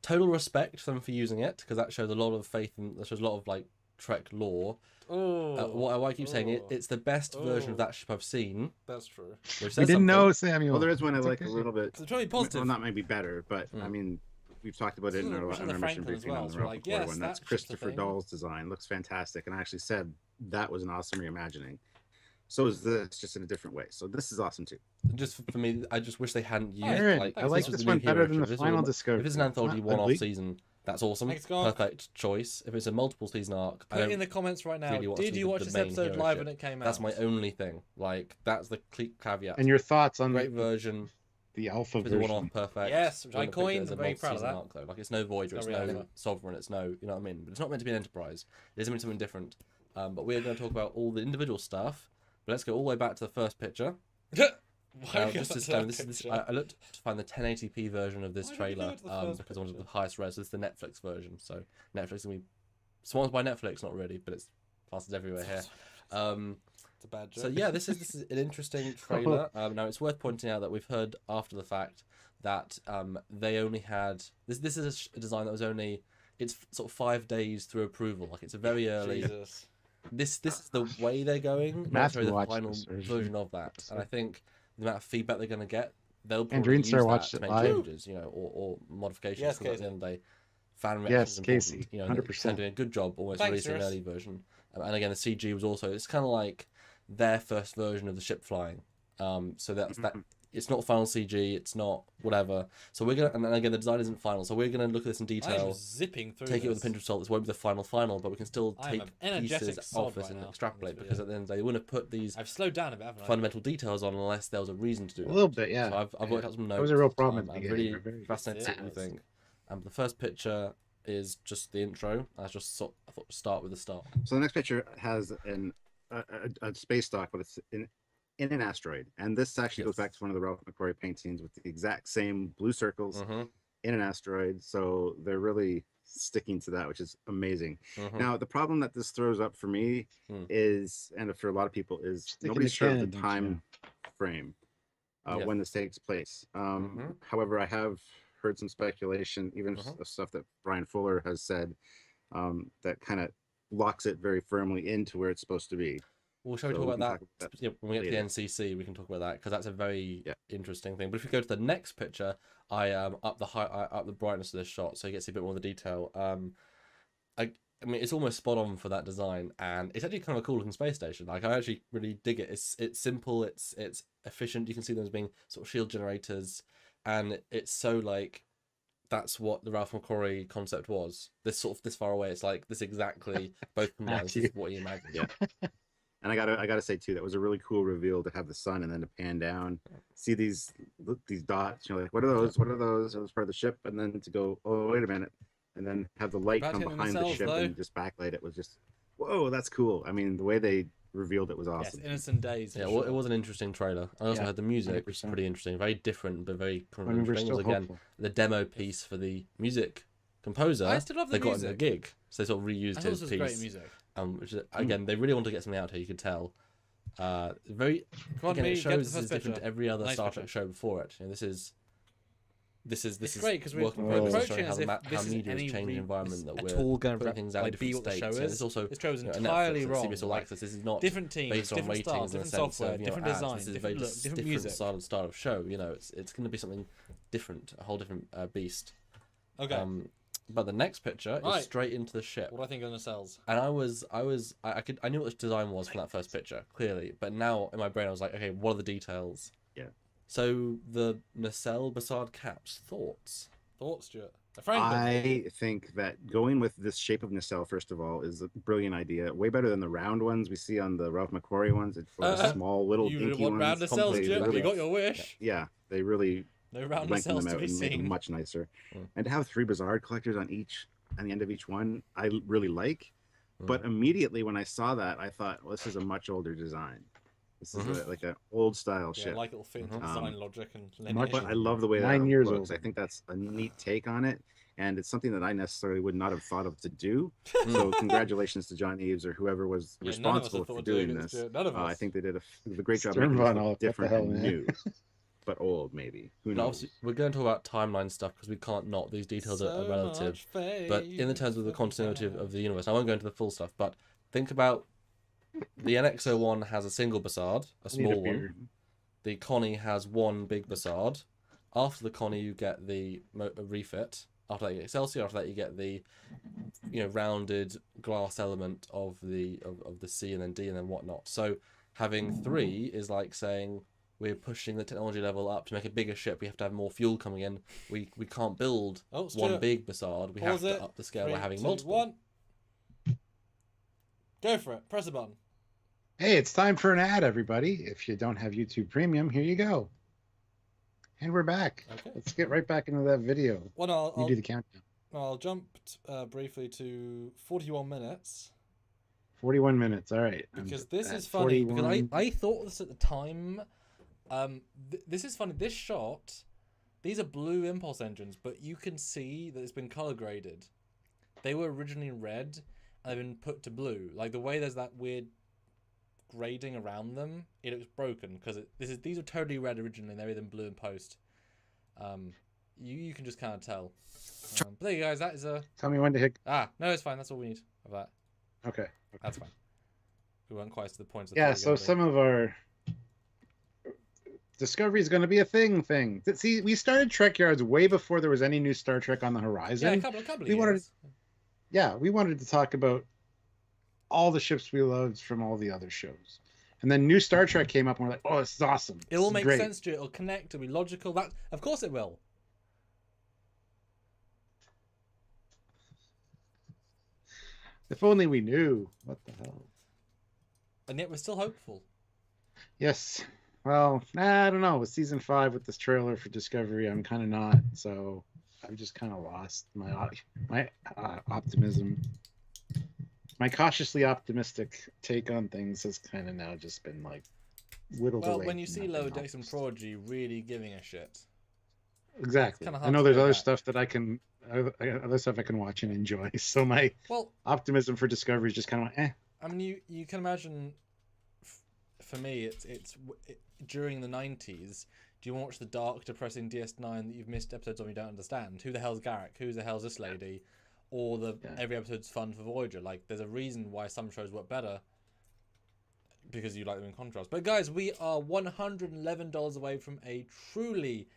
Total respect for them for using it, because that shows a lot of faith and that shows a lot of like Trek lore. Oh, What I keep saying, it's the best version of that ship I've seen. That's true. Which We says didn't know, something. Samuel. Well, there is one I It's like okay. a little bit. Because it's trying to be positive. Well, not maybe better, but I mean, we've talked about it in our Which is the mission Franklin as briefing well, on the so we're Ralph like, McCoy yes, one. That's that ship's the Christopher thing. Dahl's design. Looks fantastic, and I actually said that was an awesome reimagining. So is this, just in a different way. So this is awesome too. Just for me, I just wish they hadn't used Aaron, like I like was this the one new better hero than the ship. final If Discovery. it's an anthology Not one-off ugly. season, that's awesome. Thanks, Gog. Perfect choice. If it's a multiple season arc, I Put it don't in the comments right now. really want to Did see you watch the this main episode hero live ship. when it came out? That's my only thing. Like that's the caveat. And your thoughts on Great version. the alpha If it's a version? one-off, perfect. Yes, which I Wouldn't have picked it coined, as a I'm very proud of multi-season that. arc, though. Like it's no Voyager, it's Sorry, no Oliver. Sovereign, it's no, you know what I mean. But it's not meant to be an Enterprise. It is meant to be something different. But we're going to talk about all the individual stuff. But let's go all the way back to the first picture. Why would you Just go to back to explain, that this, picture? I looked to find the 1080p version of this Why did you go trailer to the first because I wanted the picture? highest res. So this is the Netflix version. So Netflix is going to be sponsored by Netflix, not really, but it's passes everywhere here. It's a bad joke. So yeah, this is an interesting trailer. Now it's worth pointing out that we've heard after the fact that they only had this is a design that was only it's sort of 5 days through approval. Like it's a very early. Jesus. This is the way they're going. Not Matthew necessarily the watched final this version. version of that, and I think the amount of feedback they're going to get, they'll And probably use Dreamstar that watched to it make live. changes, you know, or modifications. Yes, because at the end of the day, fan Yes, reactions important. Casey, You know, and 100%. they're doing a good job almost Thanks, releasing an Chris. early version. And again, the CG was also it's kind of like their first version of the ship flying. So that's that. It's not final CG. It's not whatever. So we're gonna and then again the design isn't final. So we're gonna look at this in I'm detail. zipping through Take it with a this. pinch of salt. This won't be the final, but we can still I'm take an energetic pieces sod off this right and now extrapolate in this because at the end of the day, they wouldn't have put these I've slowed down a bit, haven't I? fundamental details on unless there was a reason to do A that. little bit, yeah. So I've worked out some notes. That was a real problem at the I'm beginning. really We're very- fascinated to see what you think. The first picture is just the intro. I thought to start with the start. So the next picture has a space dock, but it's in an asteroid. And this actually goes back to one of the Ralph McCoy paintings with the exact same blue circles in an asteroid. So they're really sticking to that, which is amazing. Now, the problem that this throws up for me is, and for a lot of people, is Sticking nobody's to sure of canon, the don't time frame Yeah. when this takes place. However, I have heard some speculation, even stuff that Brian Fuller has said, that kind of locks it very firmly into where it's supposed to be. Well, shall we So talk we about can that? talk about Yeah, when we get to the later. NCC, we can talk about that because that's a very interesting thing. But if we go to the next picture, I up the brightness of this shot so you get to see a bit more of the detail. I mean, it's almost spot on for that design, and it's actually kind of a cool looking space station. Like, I actually really dig it. It's simple, it's efficient. You can see them as being sort of shield generators, and it's so like that's what the Ralph McCoy concept was. This far away, it's like this exactly both combined. This is what you imagined. Yeah. And I gotta say too, that was a really cool reveal to have the sun and then to pan down, see these dots. You're like, what are those? What are those? It was part of the ship, and then to go, oh wait a minute, and then have the light About come hitting behind the themselves, ship though. and just backlight it was just, whoa, that's cool. I mean, the way they revealed it was Yes, awesome. Innocent Days. Yeah, for well, it sure. was an interesting trailer. I also Yeah, had the music, which is 100%. pretty interesting, very different, but very kind of I mean, we're interesting. It was still again hopeful. the demo piece for the music composer. I still love the they got in the music. gig, so they sort of I reused thought his this was piece. great music. Which is, again, they really want to get something out here. You could tell. Very Come on, again, me, it get shows the this is first different picture. to every other Nice Star picture. Trek show before it. You know, this is It's great because we're working progress, approaching showing as if how this is media any has changed the environment that at we're all going putting to things out in like be different what the show states. is. And it's also This show is you know, entirely Netflix and wrong. CBS All Like, Access. This is not different teams, based on different ratings styles, in the different sense software, of, you know, different ads. design, This is a very different look, different different music. style of show. You know, it's going to be something different, a whole different beast. Okay. But the next picture Right. is straight into the ship. What do I think of the cells? And I knew what the design was from that first picture, clearly. But now in my brain I was like, okay, what are the details? Yeah. So the nacelle Bassard caps, thoughts? Thoughts, Stuart? Franklin. I think that going with this shape of nacelle, first of all, is a brilliant idea. Way better than the round ones we see on the Ralph McCory ones. It's for the small, little, You dinky want ones. round nacelles, They Stuart? really- You got your wish. Yeah, they really No round lengthen nacelles them to out be and make them seen. much nicer. And to have 3 Bizarre collectors on the end of each one, I really like. But immediately when I saw that, I thought, well, this is a much older design. This is like an old style Yeah, ship. like it'll fit into design logic and Much- lineage. But I love the way that 9 years looks. old. I think that's a neat take on it. And it's something that I necessarily would not have thought of to do. So congratulations to John Eaves or whoever was Yeah, none of us responsible have for thought of doing doing it, this. Stuart. None of I us. think they did a great job Stern making Von this All, look what the different hell, and man? new. but old maybe. Who Now, knows? obviously, we're going to talk about timeline stuff because we can't not. These details are relative. But in the terms of the continuity of the universe, I won't go into the full stuff. But think about the NX-01 has a single Bassard, a small one. The Connie has one big Bassard. After the Connie, you get the refit. After that, you get Excelsior. After that, you get the rounded glass element of the C and then D and then whatnot. So having 3 is like saying we're pushing the technology level up to make a bigger ship. We have to have more fuel coming in. We can't build one big Bassard. We have to up the scale by having multiple. 1. Go for it. Press a button. Hey, it's time for an ad, everybody. If you don't have YouTube Premium, here you go. And we're back. Okay. Let's get right back into that video. Well, You do the countdown. I'll jump briefly to 41 minutes. 41 minutes. All right. Because this is funny. 41. Because I thought this at the time. This is funny. This shot, these are blue impulse engines, but you can see that it's been color graded. They were originally red, and they've been put to blue. Like the way there's that weird grading around them, it looks broken because these are totally red originally. And they're in blue in post. You can just kind of tell. But there you guys. That is a. Tell me when to hit. No, it's fine. That's all we need of that. Okay. That's fine. We weren't quite to the point. Yeah. So some of our Discovery is going to be a thing. See, we started Trekyards way before there was any new Star Trek on the horizon. Yeah, a couple of years. We wanted to talk about all the ships we loved from all the other shows. And then new Star Trek came up and we're like, oh, this is awesome. It will make sense to you. It'll connect. It'll be logical. Of course it will. If only we knew. What the hell? And yet we're still hopeful. Yes. Well, I don't know. With season 5, with this trailer for Discovery, I'm kind of not. So I've just kind of lost my optimism. My cautiously optimistic take on things has kind of now just been like whittled away. Well, when you see Lower Decks and Prodigy really giving a shit. Exactly. I know there's other stuff that I can watch and enjoy. So my optimism for Discovery is just kind of like, eh. I mean, you can imagine. For me, it's during the 90s. Do you want to watch the dark, depressing DS9 that you've missed episodes of and you don't understand? Who the hell's Garrick? Who the hell's this lady? Or every episode's fun for Voyager. Like, there's a reason why some shows work better. Because you like them in contrast. But guys, we are $111 away from a truly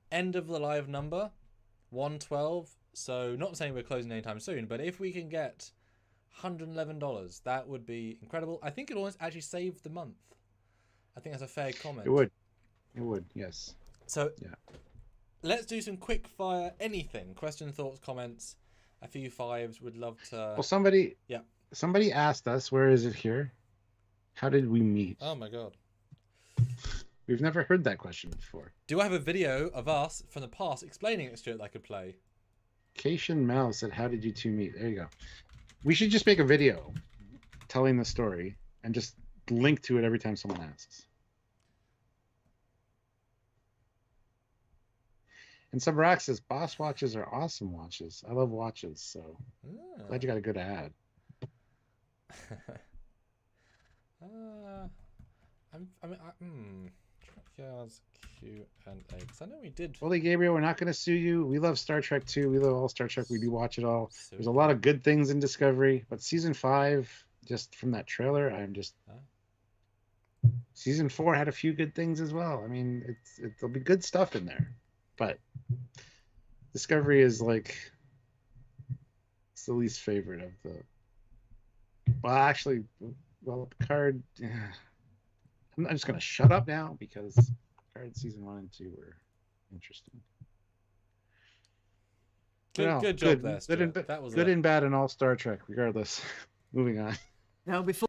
end of the live number. 112. So, not saying we're closing anytime soon, but if we can get $111, that would be incredible. I think it almost actually saved the month. I think that's a fair comment. It would, yes. So, let's do some quick fire anything. Questions, thoughts, comments. A few fives. Would love to. Well, somebody asked us, where is it here? How did we meet? Oh my god. We've never heard that question before. Do I have a video of us from the past explaining it, Stuart, that I could play? Cation Mel said, how did you two meet? There you go. We should just make a video telling the story and just link to it every time someone asks. And Subrax says, Boss watches are awesome watches. I love watches, so glad you got a good ad. Trekyards Q&A. Because I know we did. Foley Gabriel, we're not going to sue you. We love Star Trek too. We love all Star Trek. We do watch it all. There's a lot of good things in Discovery, but season 5, just from that trailer, I'm just. Season 4 had a few good things as well. I mean, there'll be good stuff in there, but Discovery is like it's the least favorite of the. Well, actually, Picard. Yeah. I'm just gonna shut up now because Picard season 1 and 2 were interesting. Good job there, Stuart. That was good and bad in all Star Trek, regardless. Moving on. Now before.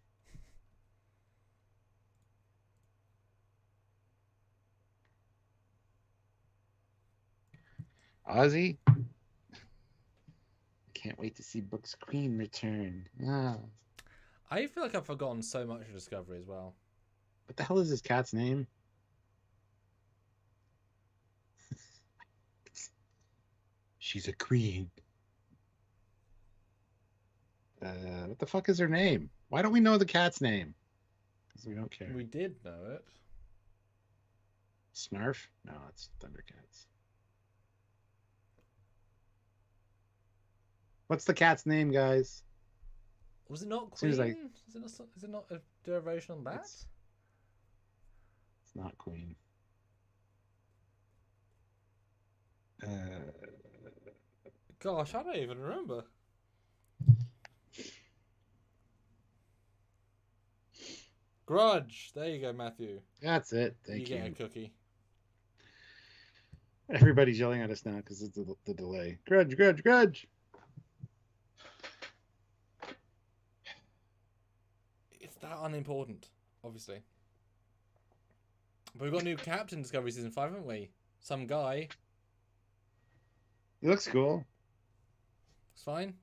Ozzy, can't wait to see Book's Queen return. I feel like I've forgotten so much of Discovery as well. What the hell is this cat's name? She's a queen. What the fuck is her name? Why don't we know the cat's name? Because we don't care. We did know it. Snarf? No, it's Thundercats. What's the cat's name, guys? Was it not Queen? Seems like- Is it not a derivation on that? It's not Queen. Gosh, I don't even remember. Grudge. There you go, Matthew. That's it. Thank You you. get a cookie. Everybody's yelling at us now because of the delay. Grudge, grudge, grudge. It's that unimportant, obviously. But we've got a new captain Discovery Season 5, haven't we? Some guy. He looks cool. It's fine.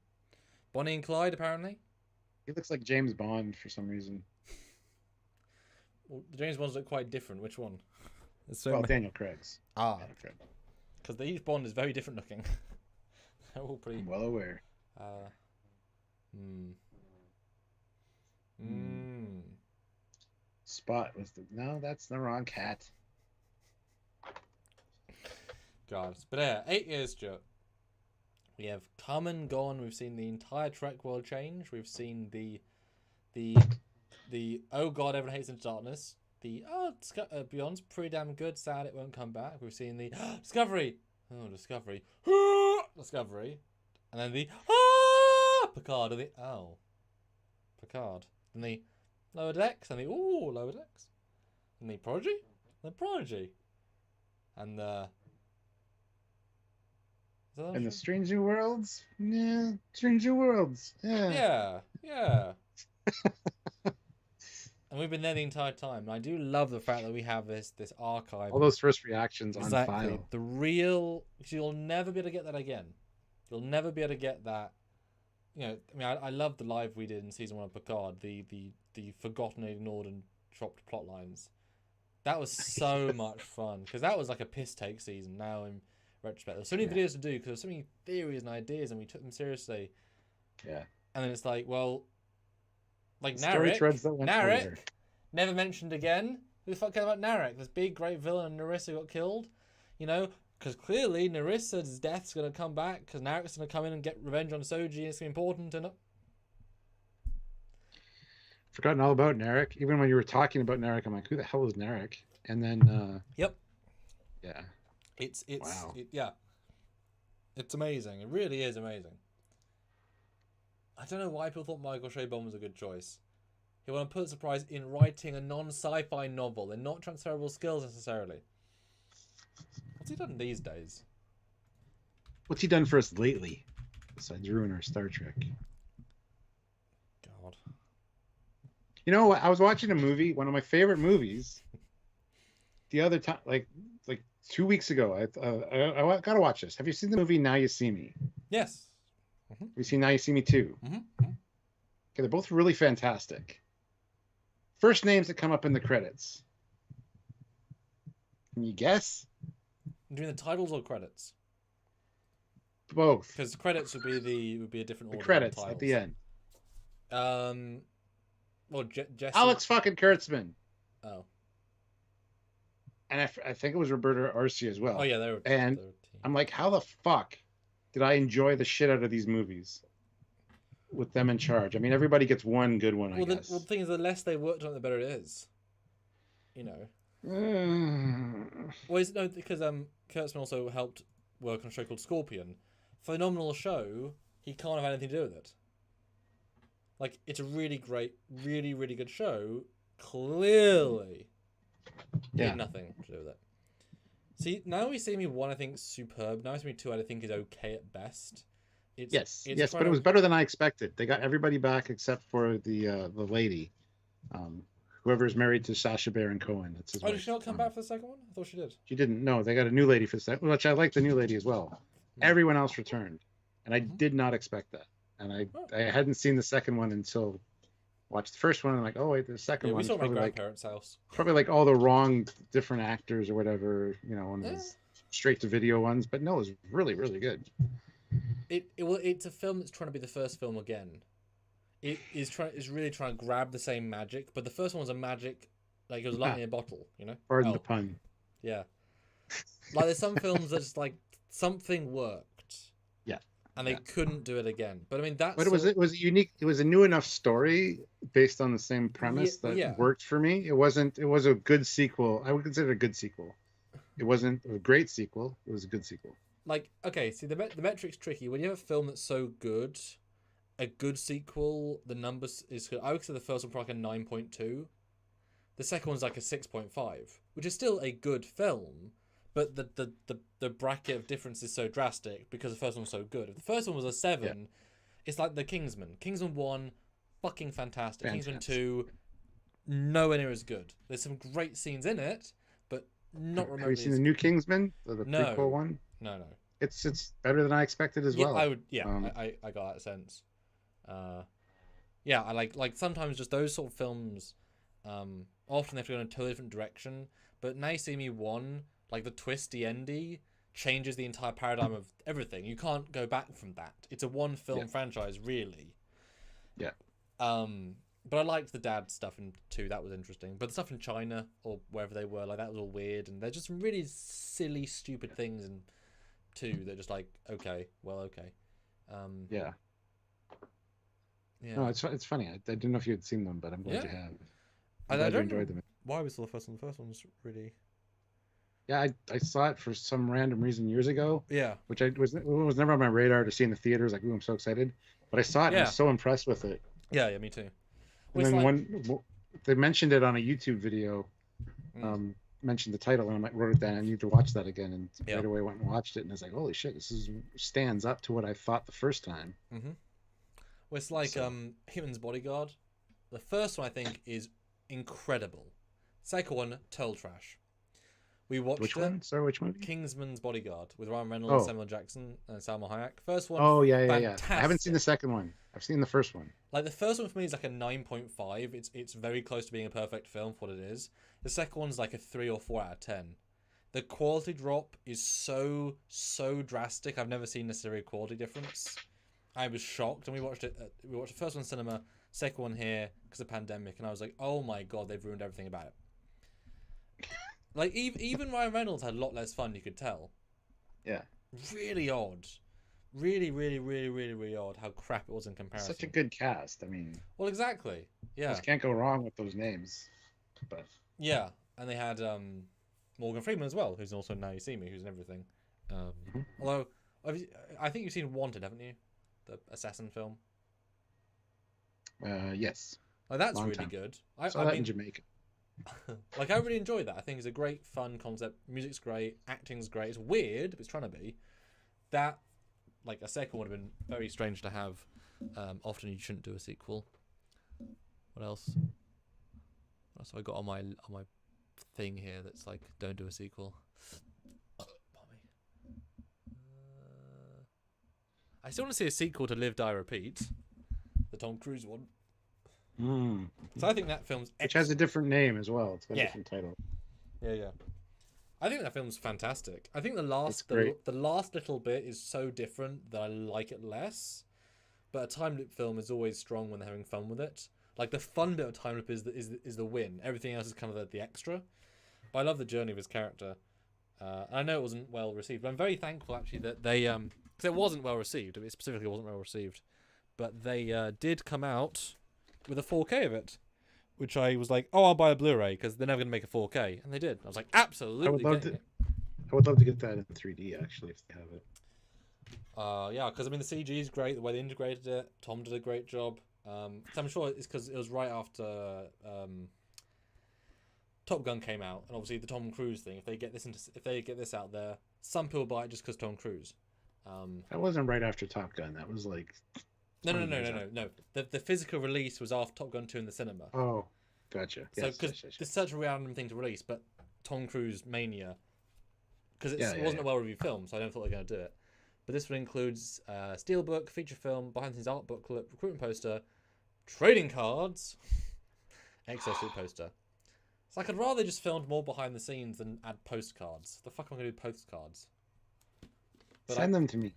Bonnie and Clyde, apparently. He looks like James Bond for some reason. Well, the James Bonds look quite different. Which one? Well, Daniel Craig's. Ah, Daniel Craig. because each Bond is very different looking. They're all pretty. I'm well aware. Spot was the... No, that's the wrong cat. God, but yeah, 8 years, Stuart. We have come and gone. We've seen the entire Trek world change. We've seen the oh god, everyone hates Into Darkness. The Beyond's pretty damn good. Sad it won't come back. We've seen the Discovery. Oh, Discovery. Discovery. And then the Picard and the Picard. And the Lower Decks and the Lower Decks. And the Prodigy. The Prodigy. And the And the Strange New Worlds? Yeah, Strange New Worlds. Yeah. Yeah. And we've been there the entire time. And I do love the fact that we have this archive. All those first reactions on Exactly. file. The real... You'll never be able to get that again. You'll never be able to get that. You know, I mean, I love the live we did in season 1 of Picard. The forgotten, ignored, and dropped plot lines. That was so much fun. Because that was like a piss take season now in retrospect. There's so many videos to do because there's so many theories and ideas and we took them seriously. Yeah. And then it's like, well... Like Story Narek, threads that went further. never mentioned again. Who the fuck cares about Narek? This big, great villain and Narissa got killed. You know, because clearly Narissa's death's going to come back because Narek's going to come in and get revenge on Soji and it's going to be important. And Forgotten all about Narek. Even when you were talking about Narek, I'm like, who the hell is Narek? And then, yep. Yeah. It's wow. Yeah. It's amazing. It really is amazing. I don't know why people thought Michael Chabon was a good choice. He won a Pulitzer Prize in writing a non-sci-fi novel. They're not transferable skills necessarily. What's he done these days? What's he done for us lately? Besides ruin our Star Trek. God. You know what? I was watching a movie, one of my favorite movies, the other time, like 2 weeks ago. I gotta watch this. Have you seen the movie Now You See Me? Yes. Have you seen Now You See Me too? Mm-hmm. Okay, they're both really fantastic. First names that come up in the credits. Can you guess? Doing the titles or credits? Both. Because credits would be a different The order. credits than at the end. Well, Jesse. Alex fucking Kurtzman. Oh. And I think it was Roberta Arce as well. Oh yeah, they were. And I'm like, how the fuck did I enjoy the shit out of these movies with them in charge? I mean, everybody gets one good one, I guess. The thing is, the less they worked on it, the better it is. You know. Well, no, because Kurtzman also helped work on a show called Scorpion. Phenomenal show. He can't have anything to do with it. Like, it's a really great, really, really good show. Clearly, he had nothing to do with it. See, Now We See Me 1, I think, is superb. Now We See Me 2, I think, is okay at best. Yes, but it was better than I expected. They got everybody back except for the lady, whoever is married to Sacha Baron Cohen. That's his wife. Did she not come back for the second one? I thought she did. She didn't. No, they got a new lady for the second, which I like the new lady as well. Everyone else returned, and I did not expect that. And I hadn't seen the second one until watched the first one. And I'm like, oh wait, the second one. We saw my grandparents' house. Probably like all the wrong different actors or whatever, you know, one of those straight to video ones. But no, it was really, really good. It's a film that's trying to be the first film again. It is really trying to grab the same magic, but the first one was a magic, like it was lightning in a bottle, you know. Pardon the pun. Yeah. Like there's some films that just like something worked. Yeah. And they couldn't do it again. But I mean that's But it was unique. It was a new enough story based on the same premise that worked for me. It was a good sequel. I would consider it a good sequel. It wasn't a great sequel. It was a good sequel. Like, okay, see the metric's tricky. When you have a film that's so good, a good sequel, the numbers is good. I would say the first one probably like a 9.2. The second one's like a 6.5, which is still a good film, but the bracket of difference is so drastic because the first one was so good. If the first one was a 7, it's like the Kingsman. Kingsman 1, fucking fantastic. Kingsman 2, nowhere near as good. There's some great scenes in it, but not remotely. Have you seen the new Kingsman? The prequel one? No. It's better than I expected as well. I would. Yeah, I got that sense. I like sometimes just those sort of films. Often they have to go in a totally different direction. But Now You See Me 1, like the twisty endy, changes the entire paradigm of everything. You can't go back from that. It's a one film franchise, really. Yeah. But I liked the dad stuff in 2. That was interesting. But the stuff in China or wherever they were, like that was all weird. And they're just some really silly, stupid things in 2 that just like, okay. Yeah. Yeah. No, it's funny. I didn't know if you had seen them, but I'm glad you have. I glad you don't enjoyed know them. why we saw the first one. The first one was really... Yeah, I saw it for some random reason years ago. Yeah. Which it was never on my radar to see in the theaters. Like, ooh, I'm so excited. But I saw it and I was so impressed with it. Yeah, me too. And then they mentioned it on a YouTube video, mentioned the title, and I wrote it down. I need to watch that again, and right away went and watched it, and I was like, holy shit, stands up to what I thought the first time. Mm-hmm. Well, it's like Hitman's Bodyguard. The first one I think is incredible. Second one, total trash. We watched which one? Sorry, which movie? Kingsman's Bodyguard with Ryan Reynolds, Samuel Jackson, and Salma Hayek. First one. Oh yeah. Fantastic. I haven't seen the second one. I've seen the first one. Like the first one for me is like a 9.5. It's very close to being a perfect film for what it is. The second one's like a 3 or 4 out of 10. The quality drop is so drastic. I've never seen necessarily a quality difference. I was shocked, and we watched it. We watched the first one in cinema, second one here because of the pandemic, and I was like, oh my god, they've ruined everything about it. Like even Ryan Reynolds had a lot less fun. You could tell. Yeah. Really odd. Really odd how crap it was in comparison. Such a good cast. I mean. Well, exactly. Yeah. Just can't go wrong with those names. But. Yeah, and they had Morgan Freeman as well, who's also Now You See Me, who's in everything. Although I think you've seen Wanted, haven't you? The assassin film. Yes. Oh, that's really good. I saw that in Jamaica. Like I really enjoyed that. I think it's a great, fun concept. Music's great, acting's great. It's weird, but it's trying to be. That, like a second, would have been very strange to have. Often you shouldn't do a sequel. What else? What else have I got on my thing here that's like don't do a sequel? I still want to see a sequel to Live, Die, Repeat, the Tom Cruise one. So I think that film's which has a different name as well. It's got a different title. Yeah. I think that film's fantastic. I think the last little bit is so different that I like it less. But a time loop film is always strong when they're having fun with it. Like the fun bit of time loop is the win. Everything else is kind of the extra. But I love the journey of his character. I know it wasn't well received, but I'm very thankful actually that they because it wasn't well received. It specifically wasn't well received, but they did come out with a 4K of it, which I was like, oh, I'll buy a Blu-ray because they're never going to make a 4K, and they did. I was like, absolutely. I would love to get that in 3D actually if they have it. Yeah, because I mean the CG is great. The way they integrated it, Tom did a great job. So I'm sure it's because it was right after Top Gun came out, and obviously the Tom Cruise thing. If they get this out there, some people buy it just because Tom Cruise. That wasn't right after Top Gun. That was like. No. The physical release was after Top Gun 2 in the cinema. Oh, gotcha. So because it's such a random thing to release, but Tom Cruise Mania, because it wasn't a well-reviewed film, so I don't thought they were going to do it. But this one includes steelbook, feature film, behind-the-scenes art booklet, recruitment poster, trading cards, exosuit poster. It's like I'd rather just filmed more behind the scenes than add postcards. The fuck am I going to do postcards? But send them to me.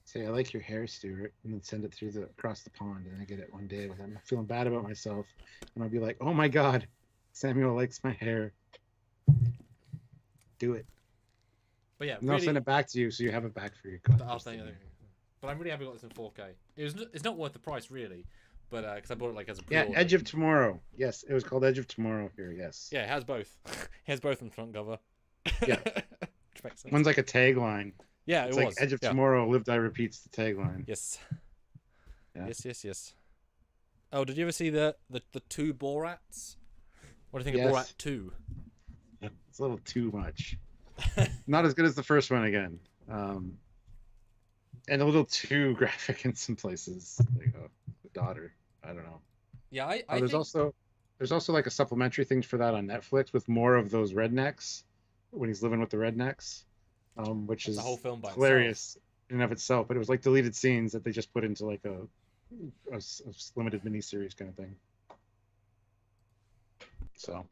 Say I like your hair, Stuart, and then send it across the pond, and I get it one day with him. I'm feeling bad about myself, and I'll be like, "Oh my God, Samuel likes my hair." Do it. But yeah, And I'll really, send it back to you so you have it back for your I'll collector's think, thing. but I'm really happy I got this in 4K. It's not worth the price really, but because I bought it like as a Yeah, pre-order. Edge of Tomorrow. Yes, it was called Edge of Tomorrow here. Yes. Yeah, it has both. It has both on the front cover. Yeah. Which makes sense. One's like a tagline. Yeah, It's it like was. Edge of Yeah. Tomorrow, Live Die Repeats the tagline. Yes. Yeah. Yes. Oh, did you ever see the two Borats? What do you think Yes. of Borat 2? It's a little too much. Not as good as the first one again. And a little too graphic in some places. Like the daughter. I don't know. Yeah, I there's think... also like a supplementary thing for that on Netflix with more of those rednecks when he's living with the rednecks, which That's is the whole film by hilarious in and of itself. But it was like deleted scenes that they just put into like a limited miniseries kind of thing. So,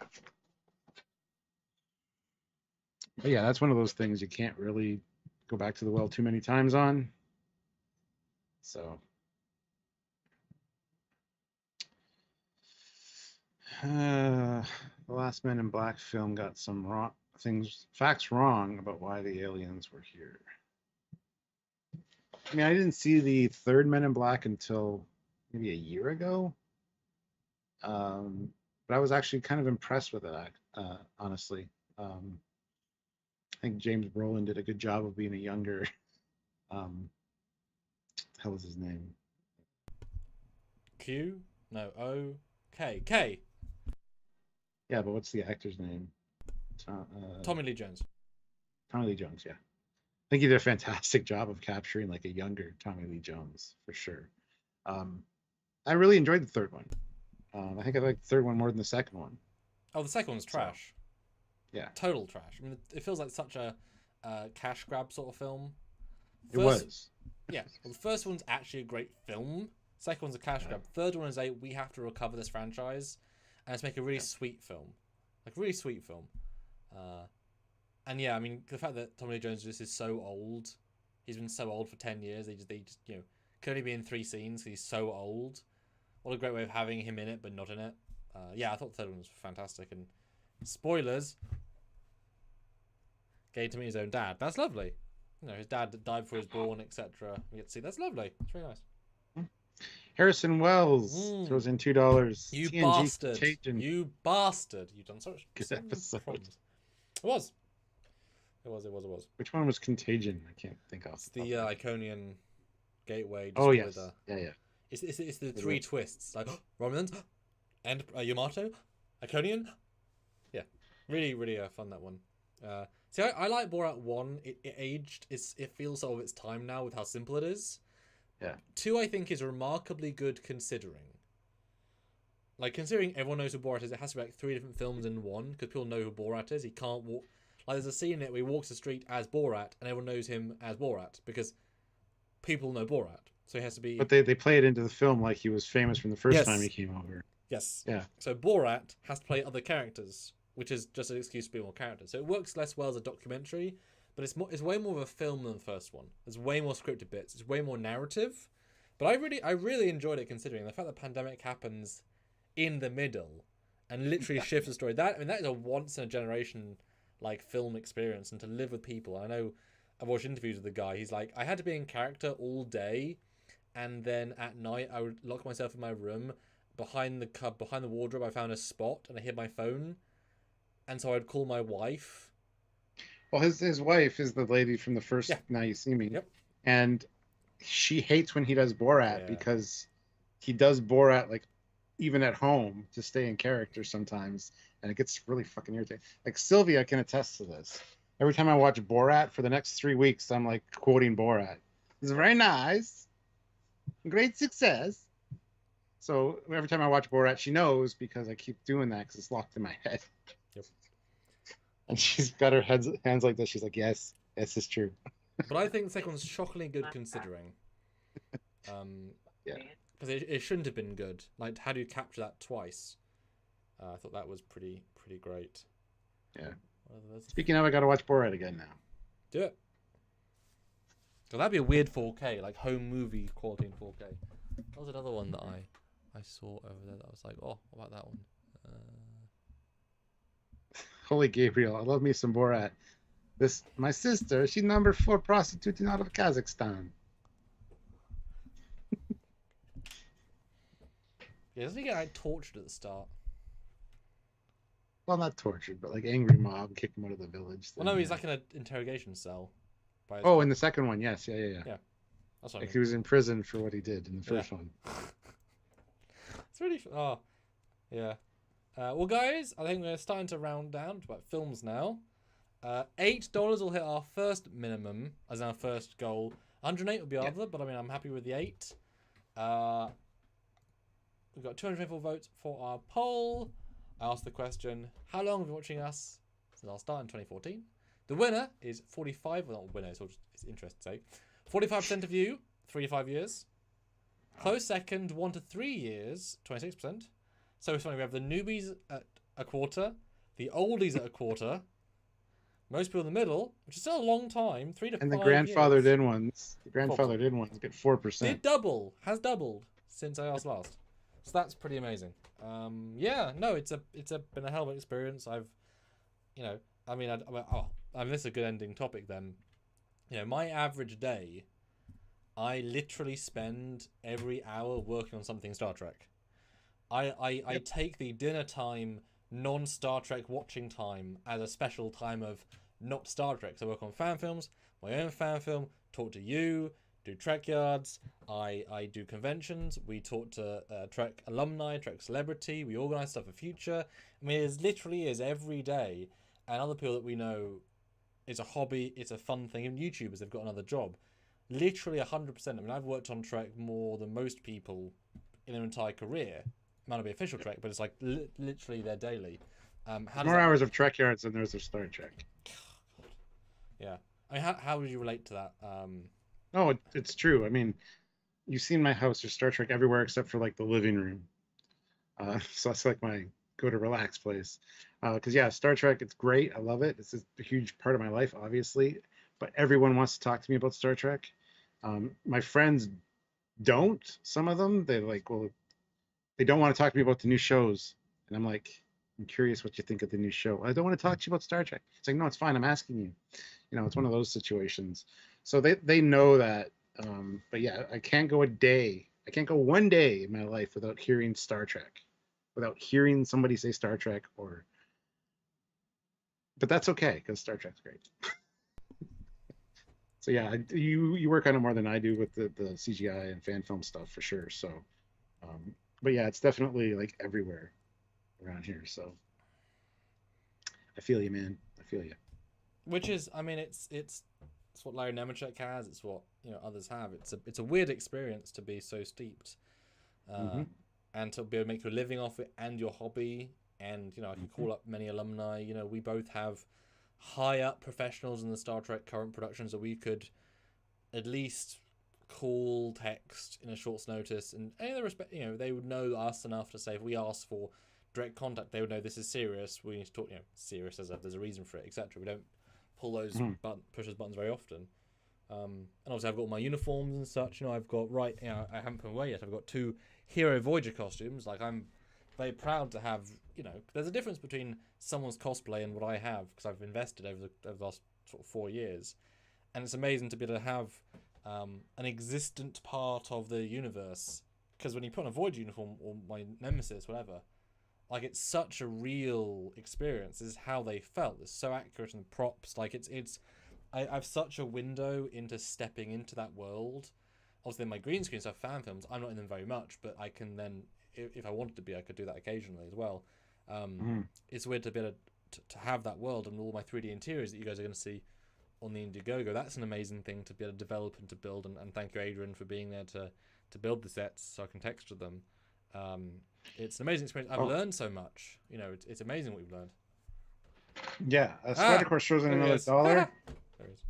but yeah, that's one of those things you can't really go back to the well too many times on. So, the last Men in Black film got some facts wrong about why the aliens were here. I mean, I didn't see the third Men in Black until maybe a year ago. But I was actually kind of impressed with it, honestly. I think James Brolin did a good job of being a younger. What the hell was his name? Q? No, O? K. K. Yeah, but what's the actor's name? Tommy Lee Jones. Tommy Lee Jones, yeah. I think he did a fantastic job of capturing like a younger Tommy Lee Jones, for sure. I really enjoyed the third one. I think I liked the third one more than the second one. Oh, the second one's trash. Yeah. Total trash. I mean, it feels like such a cash grab sort of film. It was. Yeah. Well, the first one's actually a great film. Second one's a cash grab. Third one is we have to recover this franchise and let's make a really sweet film. Like, really sweet film. And yeah, I mean, the fact that Tommy Lee Jones just is so old. He's been so old for 10 years. They just could only be in 3 scenes. He's so old. What a great way of having him in it, but not in it. Yeah, I thought the third one was fantastic. And spoilers, gave to me his own dad. That's lovely. His dad died before he was born, etc. We get to see. That's lovely. It's really nice. Harrison Wells throws in $2. You TNG bastard! Contagion. You bastard! You've done such Good episode. problems. It was. Which one was Contagion? I can't think of. It's the Iconian gateway. Oh yes. With, Yeah. It's the 3 twists. Like Romulans, and Yamato, Iconian. Yeah, really fun, that one. See, I like Borat 1. It aged. It feels sort of its time now with how simple it is. Yeah. 2, I think, is remarkably good considering. Like, considering everyone knows who Borat is, it has to be like 3 different films in one because people know who Borat is. He can't walk. Like, there's a scene in it where he walks the street as Borat and everyone knows him as Borat because people know Borat. So he has to be. But they play it into the film like he was famous from the first time he came over. Yes. Yeah. So Borat has to play other characters, which is just an excuse to be more characters. So it works less well as a documentary, but it's way more of a film than the first one. There's way more scripted bits. It's way more narrative. But I really enjoyed it considering the fact that pandemic happens in the middle and literally shifts the story. That is a once in a generation like film experience, and to live with people. I know I've watched interviews with the guy. He's like, I had to be in character all day, and then at night I would lock myself in my room. Behind the wardrobe, I found a spot and I hid my phone, and so I'd call my wife. Well, his wife is the lady from the first Now You See Me. Yep. And she hates when he does Borat because he does Borat like even at home to stay in character sometimes, and it gets really fucking irritating. Like Sylvia can attest to this. Every time I watch Borat for the next 3 weeks, I'm like quoting Borat. It's very nice, great success. So every time I watch Borat, she knows because I keep doing that because it's locked in my head. Yep. And she's got her hands like this. She's like, yes, it's true. But I think the second one's shockingly good considering. Yeah. Because it shouldn't have been good. Like, how do you capture that twice? I thought that was pretty great. Yeah. Speaking of, I got to watch Borat again now. Do it. So that'd be a weird 4K, like home movie quality in 4K. That was another one that I saw over there that I was like, oh, what about that one? Holy Gabriel, I love me some Borat. My sister, she's number 4 prostituting out of Kazakhstan. Yeah, doesn't he get like tortured at the start? Well, not tortured, but like angry mob kick him out of the village. Well, no, he's like in an interrogation cell. Oh, in the second one, yes, yeah. Yeah, that's what I Like mean. he was in prison for what he did in the first one. It's really yeah. Well, guys, I think we're starting to round down to about films now. $8 will hit our first minimum as our first goal. 108 would be other, but I mean, I'm happy with the 8. We've got 224 votes for our poll. I asked the question, how long have you been watching us? Since our start in 2014. The winner is 45, well, not winner, it's interesting to say. 45% of you, 3 to 5 years. Close second, 1 to 3 years, 26%. So it's funny, we have the newbies at a quarter, the oldies at a quarter, most people in the middle, which is still a long time, 3 to 5 years. And the grandfathered in ones. The grandfathered in ones get 4%. Did has doubled since I asked last. So that's pretty amazing. Yeah, no, it's been a hell of an experience. I've, I mean, this is a good ending topic then. My average day, I literally spend every hour working on something Star Trek. I take the dinner time, non-Star Trek watching time as a special time of not Star Trek. So I work on fan films, my own fan film, talk to you, do Trekyards, I do conventions, we talk to Trek alumni, Trek celebrity, we organise stuff for future. I mean, it literally is every day. And other people that we know, it's a hobby, it's a fun thing. Even YouTubers, they've got another job. Literally 100%. I mean, I've worked on Trek more than most people in their entire career. It might not be official Trek, but it's like literally their daily. More hours of Trekyards than there's of Star Trek. Yeah. I mean, how would you relate to that? No, it's true. I mean, you've seen my house. There's Star Trek everywhere except for like the living room. So that's like my go to relax place. Because yeah, Star Trek, it's great. I love it. It's a huge part of my life, obviously. But everyone wants to talk to me about Star Trek. My friends don't. Some of them, they don't want to talk to me about the new shows. And I'm like, I'm curious what you think of the new show. I don't want to talk to you about Star Trek. It's like, no, it's fine. I'm asking you. It's one of those situations. So they know that. But yeah, I can't go one day in my life without hearing Star Trek, without hearing somebody say Star Trek but that's okay because Star Trek's great. So yeah, you work on it more than I do with the CGI and fan film stuff for sure. So, but yeah, it's definitely like everywhere around here. So I feel you, man. I feel you. Which is, I mean, it's what Larry Nemechek has. It's what others have. It's a weird experience to be so steeped, and to be able to make your living off it and your hobby. And I can call up many alumni. We both have high up professionals in the Star Trek current productions that we could at least call, text in a short notice, and any other respect, they would know us enough to say if we ask for direct contact, they would know this is serious. We need to talk, serious there's a reason for it, etc. We don't pull those push those buttons very often. And obviously I've got my uniforms and such. I've got I haven't put away yet. I've got 2 Hero Voyager costumes. Like I'm very proud to have. There's a difference between someone's cosplay and what I have because I've invested over the last sort of 4 years, and it's amazing to be able to have an existent part of the universe. Because when you put on a Voyager uniform or my Nemesis, whatever, like it's such a real experience. This is how they felt. It's so accurate in the props. Like I have such a window into stepping into that world. Obviously, my green screen stuff, fan films, I'm not in them very much, but I can then, if I wanted to be, I could do that occasionally as well. It's weird to be able to have that world and all my 3D interiors that you guys are going to see on the Indiegogo. That's an amazing thing to be able to develop and to build. And thank you, Adrian, for being there to build the sets so I can texture them. It's an amazing experience. I've learned so much. It's amazing what we've learned. Yeah, Spider-Course throws in another $1.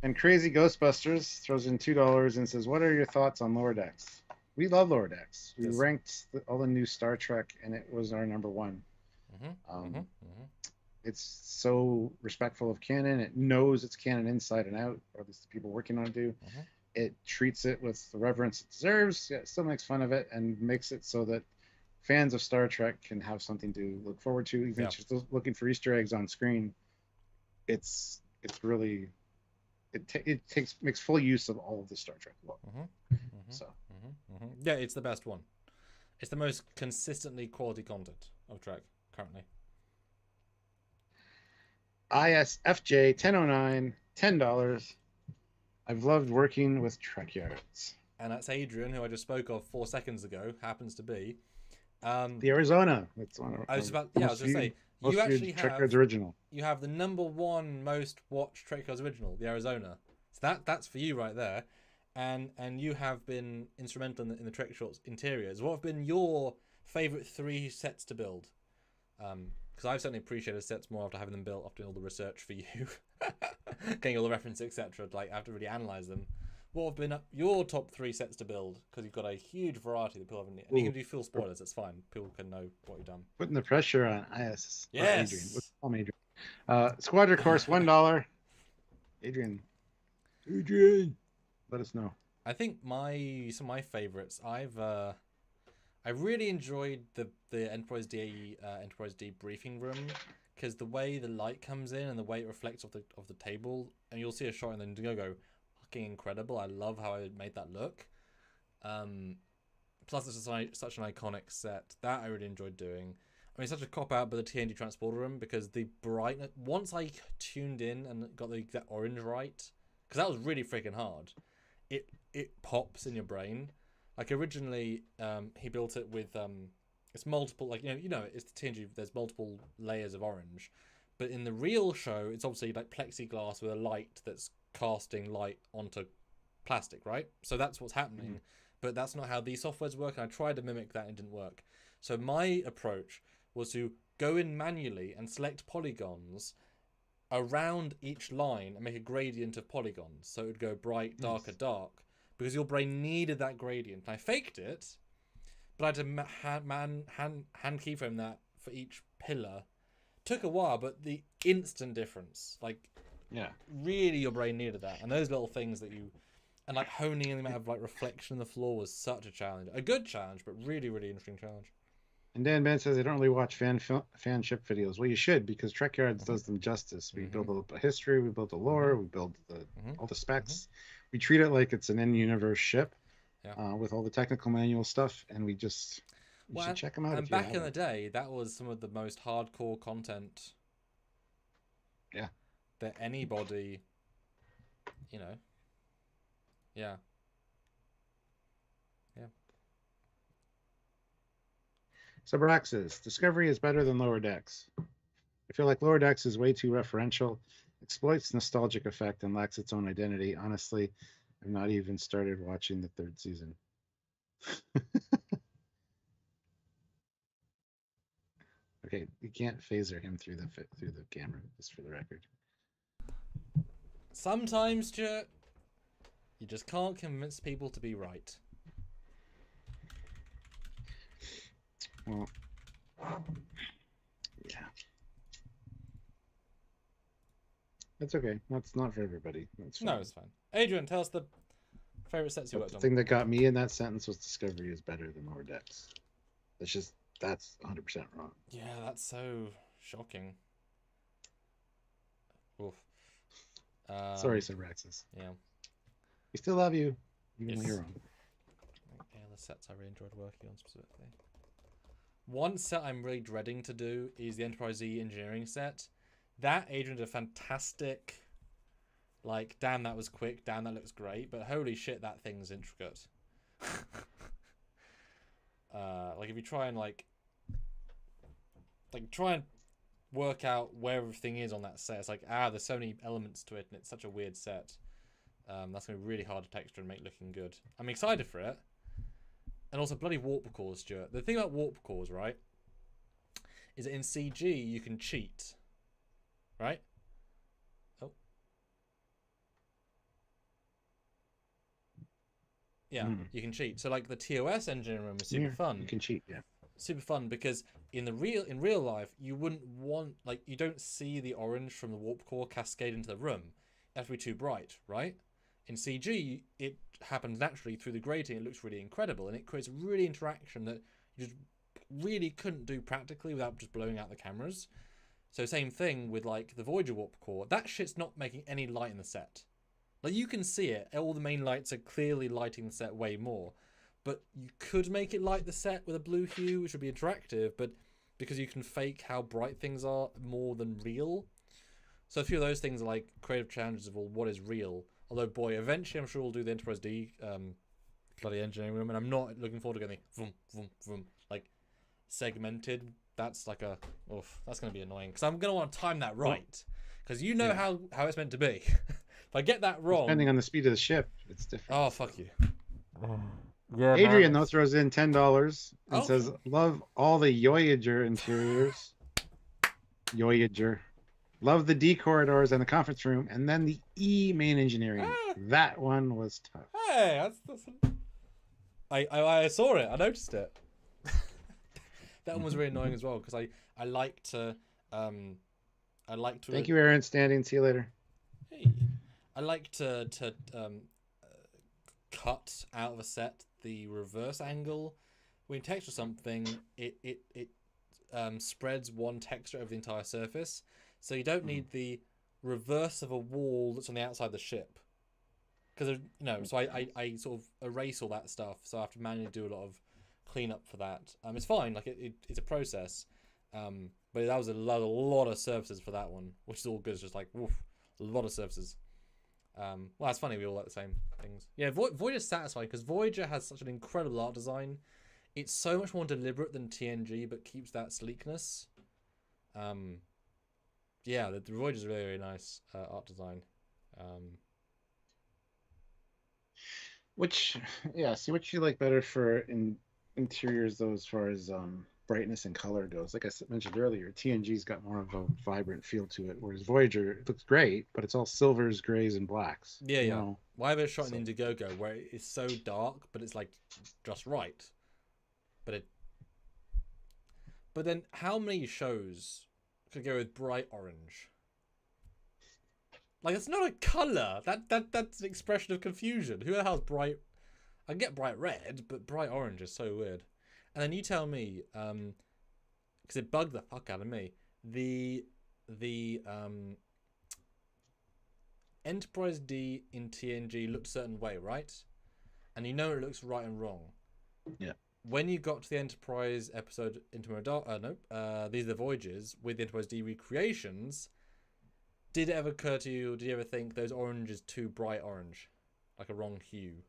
And Crazy Ghostbusters throws in $2 and says, what are your thoughts on Lower Decks? We love Lower Decks. We ranked all the new Star Trek, and it was our number 1. It's so respectful of canon. It knows its canon inside and out, or at least the people working on it do. It treats it with the reverence it deserves. Yeah, it still makes fun of it and makes it so that fans of Star Trek can have something to look forward to, even if you're looking for Easter eggs on screen. It's really it makes full use of all of the Star Trek lore. So Yeah, it's the best one. It's the most consistently quality content of Trek currently. ISFJ 1009, $10. I've loved working with Trekyards. And that's Adrian, who I just spoke of 4 seconds ago, happens to be. The Arizona. That's one of, I was going to say, you actually have Trekyards original. You have the #1 most watched Trekyards original, the Arizona. So that's for you right there. And you have been instrumental in the Trek Shorts interiors. What have been your favourite 3 sets to build? Because I've certainly appreciated sets more after having them built, after doing all the research for you, getting all the references, etc. Like I have to really analyse them. What have been your top 3 sets to build? Because you've got a huge variety that people haven't. And you can do full spoilers. That's fine. People can know what you've done. Putting the pressure on IS. Yes. Adrian. Let's call him Adrian. Squadron Course, $1. Adrian. Let us know. I think some of my favourites. I really enjoyed the Enterprise D briefing room, because the way the light comes in and the way it reflects off the table, and you'll see a shot and then go fucking incredible. I love how I made that look. Plus it's such an iconic set that I really enjoyed doing. I mean, such a cop out, but the TNG transporter room, because the brightness, once I tuned in and got the exact orange right, because that was really freaking hard, it pops in your brain. Like originally, he built it with it's multiple, like you know it's the TNG. There's multiple layers of orange, but in the real show, it's obviously like plexiglass with a light that's casting light onto plastic, right? So that's what's happening, but that's not how these softwares work. And I tried to mimic that and it didn't work. So my approach was to go in manually and select polygons around each line and make a gradient of polygons. So it would go bright, darker, dark, because your brain needed that gradient. And I faked it, but I had to hand keyframe that for each pillar. Took a while, but the instant difference, like, yeah, really your brain needed that. And those little things that and like honing in the amount of like reflection on the floor was such a challenge. A good challenge, but really, really interesting challenge. And Dan Ben says, I don't really watch fanship videos. Well, you should, because Trekyards does them justice. We build a history, we build the lore, we build all the specs. We treat it like it's an in-universe ship with all the technical manual stuff, and you should check them out. And back in the day, that was some of the most hardcore content that anybody, yeah. Subraxis, Discovery is better than Lower Decks. I feel like Lower Decks is way too referential, exploits nostalgic effect, and lacks its own identity. Honestly, I've not even started watching the 3rd season. Okay, you can't phaser him through the camera, just for the record. Sometimes, Stuart, you just can't convince people to be right. Well, yeah. That's okay. That's not for everybody. That's fine. No, it's fine. Adrian, tell us the favorite sets you worked The on. thing that got me in that sentence was Discovery is better than Lower Decks. That's 100% wrong. Yeah, that's so shocking. Oof. Sorry, Subraxis. Yeah. We still love you, even though you're wrong. Okay, the sets I really enjoyed working on specifically. One set I'm really dreading to do is the Enterprise Z engineering set. That Adrian did a fantastic, like, damn, that was quick, damn, that looks great, but holy shit, that thing's intricate. Like, if you try and, try and work out where everything is on that set, it's like, there's so many elements to it, and it's such a weird set. That's going to be really hard to texture and make looking good. I'm excited for it. And also bloody warp cores, Stuart. The thing about warp cores, right, is that in CG you can cheat. Right? Oh. Yeah, you can cheat. So like the TOS engine room is super fun. You can cheat, yeah. Super fun because in real life you wouldn't want, like, you don't see the orange from the warp core cascade into the room. It has to be too bright, right? In CG, it happens naturally through the grating. It looks really incredible, and it creates a really interaction that you just really couldn't do practically without just blowing out the cameras. So same thing with like the Voyager warp core. That shit's not making any light in the set. Like, you can see it. All the main lights are clearly lighting the set way more. But you could make it light the set with a blue hue, which would be attractive, but because you can fake how bright things are more than real. So a few of those things are like creative challenges of, well, what is real? Although, boy, eventually I'm sure we'll do the Enterprise D bloody engineering room, and I'm not looking forward to getting vroom, vroom, vroom, like segmented. That's like a, that's going to be annoying, because I'm going to want to time that right, because you know how it's meant to be. If I get that wrong... Depending on the speed of the ship, it's different. Oh, fuck you. Yeah, Adrian, man. though, throws in $10 and says, love all the Voyager interiors. Voyager. Love the D corridors and the conference room, and then the E main engineering. That one was tough. Hey, that's... I saw it. I noticed it. That one was really annoying as well, because I like to... Thank you, Aaron. Standing. See you later. Hey. I like to cut out of a set the reverse angle. When you texture something, it spreads one texture over the entire surface, so you don't need the reverse of a wall that's on the outside of the ship. Because so I sort of erase all that stuff, so I have to manually do a lot of cleanup for that. It's fine, like it's a process, but that was a lot of surfaces for that one, which is all good. It's just like, woof, a lot of surfaces. Well, that's funny, we all like the same things. Yeah, Voyager's satisfying because Voyager has such an incredible art design. It's so much more deliberate than TNG, but keeps that sleekness. Yeah, the Voyager's really, really nice art design. Which you like better for interiors, though, as far as brightness and color goes? Like I mentioned earlier, TNG's got more of a vibrant feel to it, whereas Voyager, it looks great, but it's all silvers, grays, and blacks. Yeah, yeah. Why have it shot in Indiegogo, where it's so dark, but it's like just right? But then, how many shows could go with bright orange? Like, it's not a color. That's an expression of confusion. Who the hell's bright? I get bright red, but bright orange is so weird. And then you tell me, because it bugged the fuck out of me, the Enterprise D in TNG looked a certain way, right? And you know it looks right and wrong. Yeah. When you got to the Enterprise episode These are the Voyagers with the Enterprise D recreations, did it ever occur to you, did you ever think those orange is too bright orange? Like a wrong hue?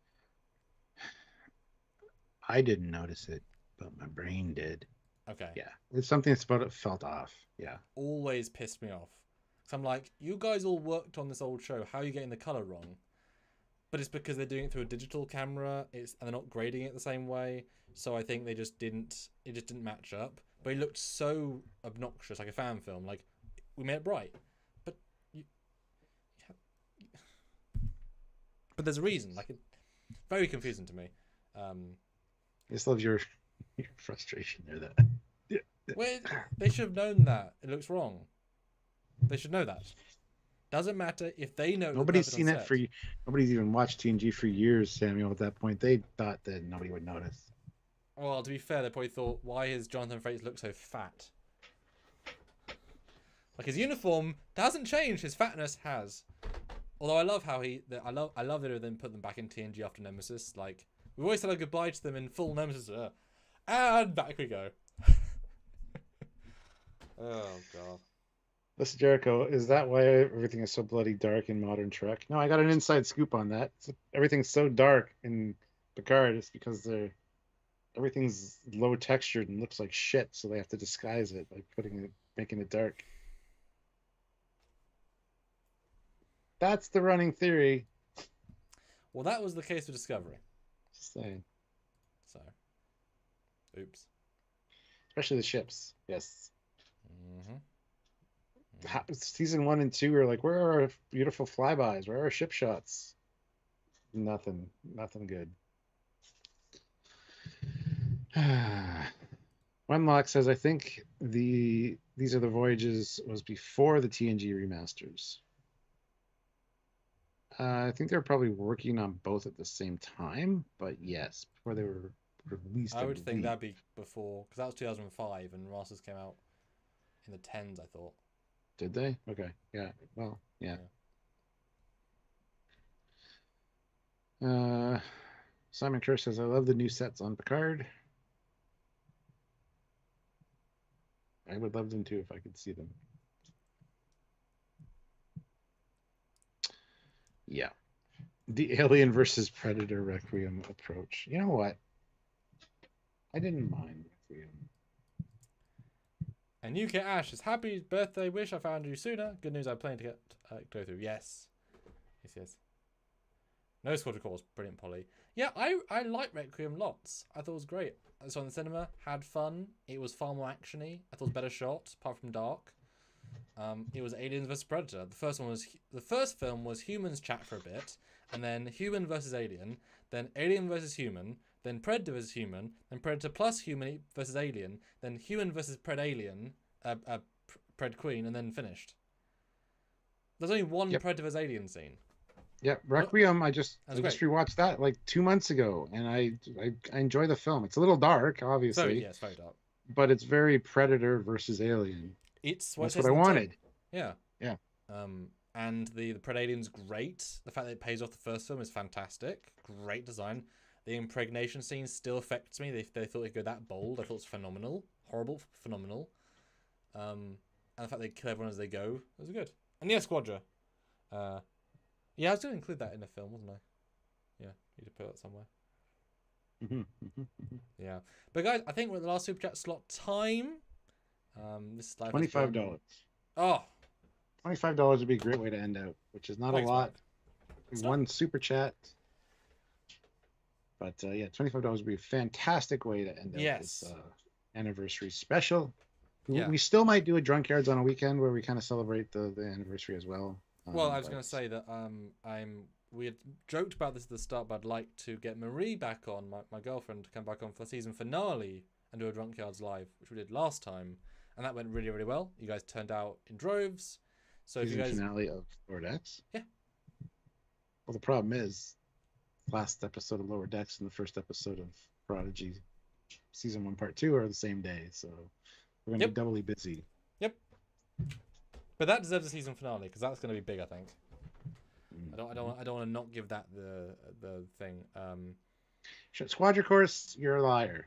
I didn't notice it, but my brain did. Okay. Yeah. It's something that's about it felt off. Yeah. Always pissed me off. So I'm like, you guys all worked on this old show. How are you getting the color wrong? But it's because they're doing it through a digital camera. And they're not grading it the same way. So I think it just didn't match up. But it looked so obnoxious, like a fan film. Like, we made it bright. But there's a reason. Like, very confusing to me. I just love your frustration there. Well, they should have known that. It looks wrong. They should know that. Doesn't matter if they know. Nobody's seen it for. Nobody's even watched TNG for years, Samuel. At that point, they thought that nobody would notice. Well, to be fair, they probably thought, why does Jonathan Frakes look so fat? Like, his uniform hasn't changed. His fatness has. Although I love how I love that they then put them back in TNG after Nemesis. Like, we always said our goodbye to them in full Nemesis, and back we go. Oh god. Listen, Jericho, is that why everything is so bloody dark in modern Trek? No, I got an inside scoop on that. Everything's so dark in Picard. It's because everything's low textured and looks like shit, so they have to disguise it by making it dark. That's the running theory. Well, that was the case with Discovery. Just saying. So, oops. Especially the ships. Yes. Mm-hmm. Season 1 and 2 are like, where are our beautiful flybys? Where are our ship shots? Nothing good. Wenlock says, I think These Are the Voyages was before the TNG remasters. I think they were probably working on both at the same time, but yes, before they were released. I would think that'd be before, because that was 2005 and Masters came out in the 10s, I thought. Did they? Okay. Yeah. Well, yeah. Simon Kerr says, I love the new sets on Picard. I would love them too if I could see them. Yeah. The Alien versus Predator Requiem approach. You know what? I didn't mind Requiem. And UK Ash says, happy birthday, wish I found you sooner. Good news, I'm planning to get go through. Yes. Yes. No Squadron Calls, brilliant, Polly. Yeah, I like Requiem lots. I thought it was great. I saw it in the cinema, had fun. It was far more actiony. I thought it was better shot, apart from dark. It was Aliens vs Predator. The first film was humans chat for a bit, and then human versus alien, then alien versus human, then Predator versus human, then Predator plus human versus alien, then human versus Pred-alien, Pred Queen, and then finished. There's only one Predator versus alien scene. Yeah, Requiem. I just rewatched that like 2 months ago, and I enjoy the film. It's a little dark, obviously. It's very dark. But it's very Predator versus Alien. That's what I wanted. Yeah. Yeah. And the Pred-alien's great. The fact that it pays off the first film is fantastic. Great design. The impregnation scene still affects me. They thought they'd go that bold. I thought it was phenomenal. Horrible, phenomenal. And the fact they kill everyone as they go, it was good. And yeah, Squadra. Yeah, I was going to include that in the film, wasn't I? Yeah, need to put that somewhere. Yeah. But guys, I think we're at the last Super Chat slot time. This is live. $25. Oh. $25 would be a great way to end out, which is not a lot. One Super Chat. But yeah, $25 would be a fantastic way to end out this anniversary special. Yeah. We still might do a Drunkyards on a weekend where we kind of celebrate the anniversary as well. Well, I was going to say that we had joked about this at the start, but I'd like to get Marie back on, my girlfriend, to come back on for the season finale and do a Drunkyards live, which we did last time, and that went really, really well. You guys turned out in droves. So if you guys finale of Lower Decks. Yeah. Well, the problem is, last episode of Lower Decks and the first episode of Prodigy, season 1, part 2 are the same day, so we're gonna be doubly busy. Yep. But that deserves a season finale because that's going to be big, I think. I don't want to not give that the thing. Squadron Course, you're a liar.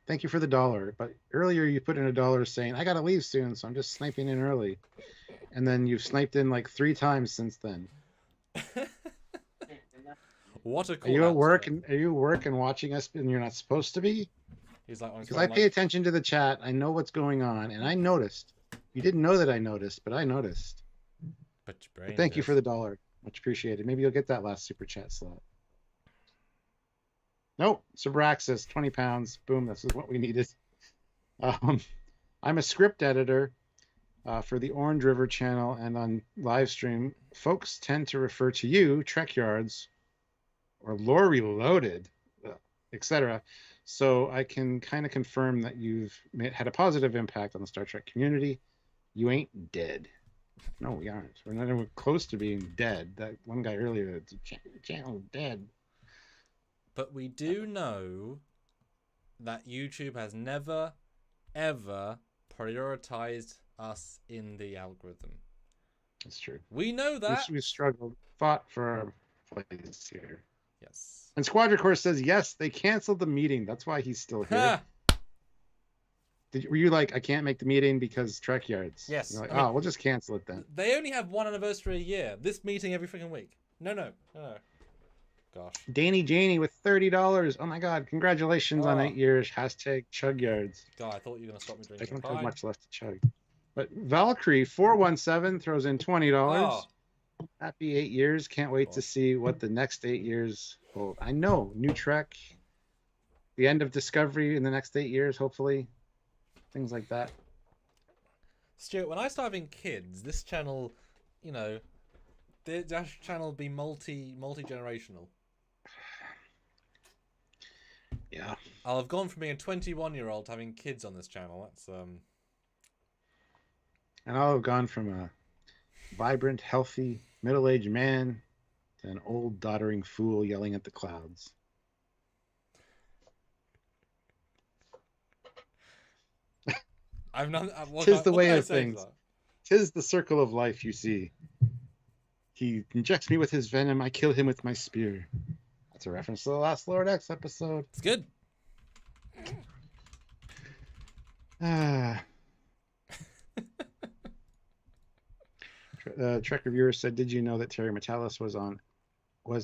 Thank you for the $1. But earlier you put in $1 saying I got to leave soon, so I'm just sniping in early, and then you've sniped in like 3 times since then. What a cool. Are you at work and watching us and you're not supposed to be? He's like, because I pay attention to the chat. I know what's going on, and I noticed. You didn't know that I noticed, but I noticed. But your brain thank you for the $1. Much appreciated. Maybe you'll get that last Super Chat slot. Nope. Subraxis, 20 pounds. Boom. This is what we needed. I'm a script editor for the Orange River channel, and on live stream, folks tend to refer to you, Trekyards, or Lore Reloaded, etc. So I can kind of confirm that you've had a positive impact on the Star Trek community. You ain't dead. No, we aren't. We're not even close to being dead. That one guy earlier, the channel dead. But we do know that YouTube has never, ever prioritized us in the algorithm. That's true. We know that. We've struggled, fought for our place here. Yes. And Squadron Course says, yes, they canceled the meeting. That's why he's still here. Were you like, I can't make the meeting because Trekyards? Yes. Like, we'll just cancel it then. They only have one anniversary a year. This meeting every freaking week. No. Gosh. Danny Janie with $30. Oh my God. Congratulations on 8 years. Hashtag Chugyards. God, I thought you were going to stop me drinking. I don't have much left to chug. But Valkyrie 417 throws in $20. Oh. Happy 8 years. Can't wait to see what the next 8 years hold. I know. New Trek. The end of Discovery in the next 8 years, hopefully. Things like that. Stuart, when I start having kids, this channel, the channel will be multi-generational. Yeah. I'll have gone from being a 21-year-old to having kids on this channel. That's And I'll have gone from a vibrant, healthy, middle-aged man to an old, doddering fool yelling at the clouds. Tis the way of things. Tis the circle of life, you see. He injects me with his venom. I kill him with my spear. It's a reference to the last Lord X episode. It's good. Trek reviewer said, "Did you know that Terry Matalas was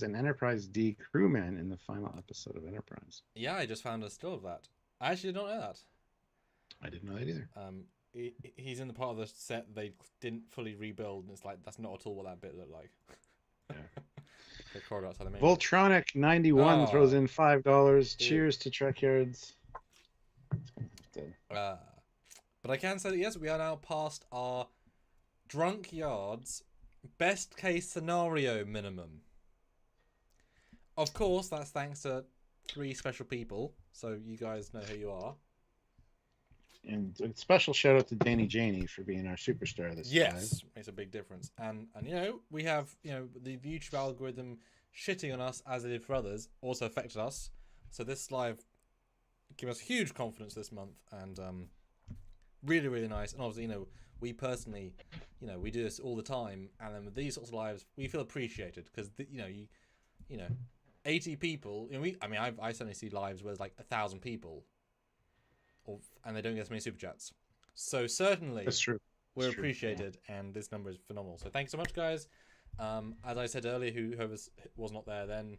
an Enterprise D crewman in the final episode of Enterprise?" Yeah, I just found a still of that. I actually did not know that. I didn't know that either. He's in the part of the set they didn't fully rebuild, and it's like that's not at all what that bit looked like. Yeah. The corridor outside the main Voltronic 91 throws in $5. Dude. Cheers to Trekyards. But I can say that yes, we are now past our drunk yards best case scenario minimum. Of course, that's thanks to 3 special people, so you guys know who you are. And a special shout out to Danny Janey for being our superstar this time. Yes, makes a big difference. And you know, we have, you know, the YouTube algorithm shitting on us as it did for others also affected us. So this live gave us huge confidence this month, and really, really nice. And obviously, you know, we personally, you know, we do this all the time, and then with these sorts of lives, we feel appreciated because you know, 80 people. You know, I certainly see lives where there's like 1,000 people. And they don't get as many super chats. So certainly That's true. We're appreciated, and this number is phenomenal. So thanks so much, guys. As I said earlier, whoever was not there then,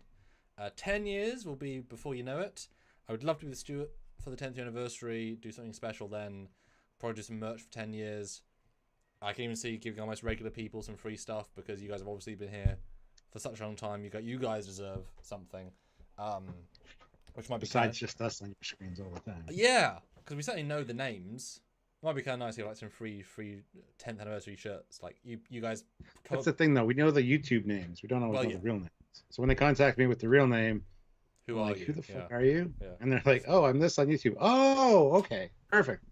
10 years will be before you know it. I would love to be with Stuart for the 10th anniversary, do something special then, probably do some merch for 10 years. I can even see giving almost regular people some free stuff because you guys have obviously been here for such a long time. You guys deserve something. Which might be Besides just us on your screens all the time. Yeah, because we certainly know the names. It might be kind of nice to get like some free 10th anniversary shirts. Like you guys. That's the thing, though. We know the YouTube names. We don't always know the real names. So when they contact me with the real name, who I'm are like, you? Who the fuck are you? Yeah. And they're like, oh, I'm this on YouTube. Oh, okay, perfect.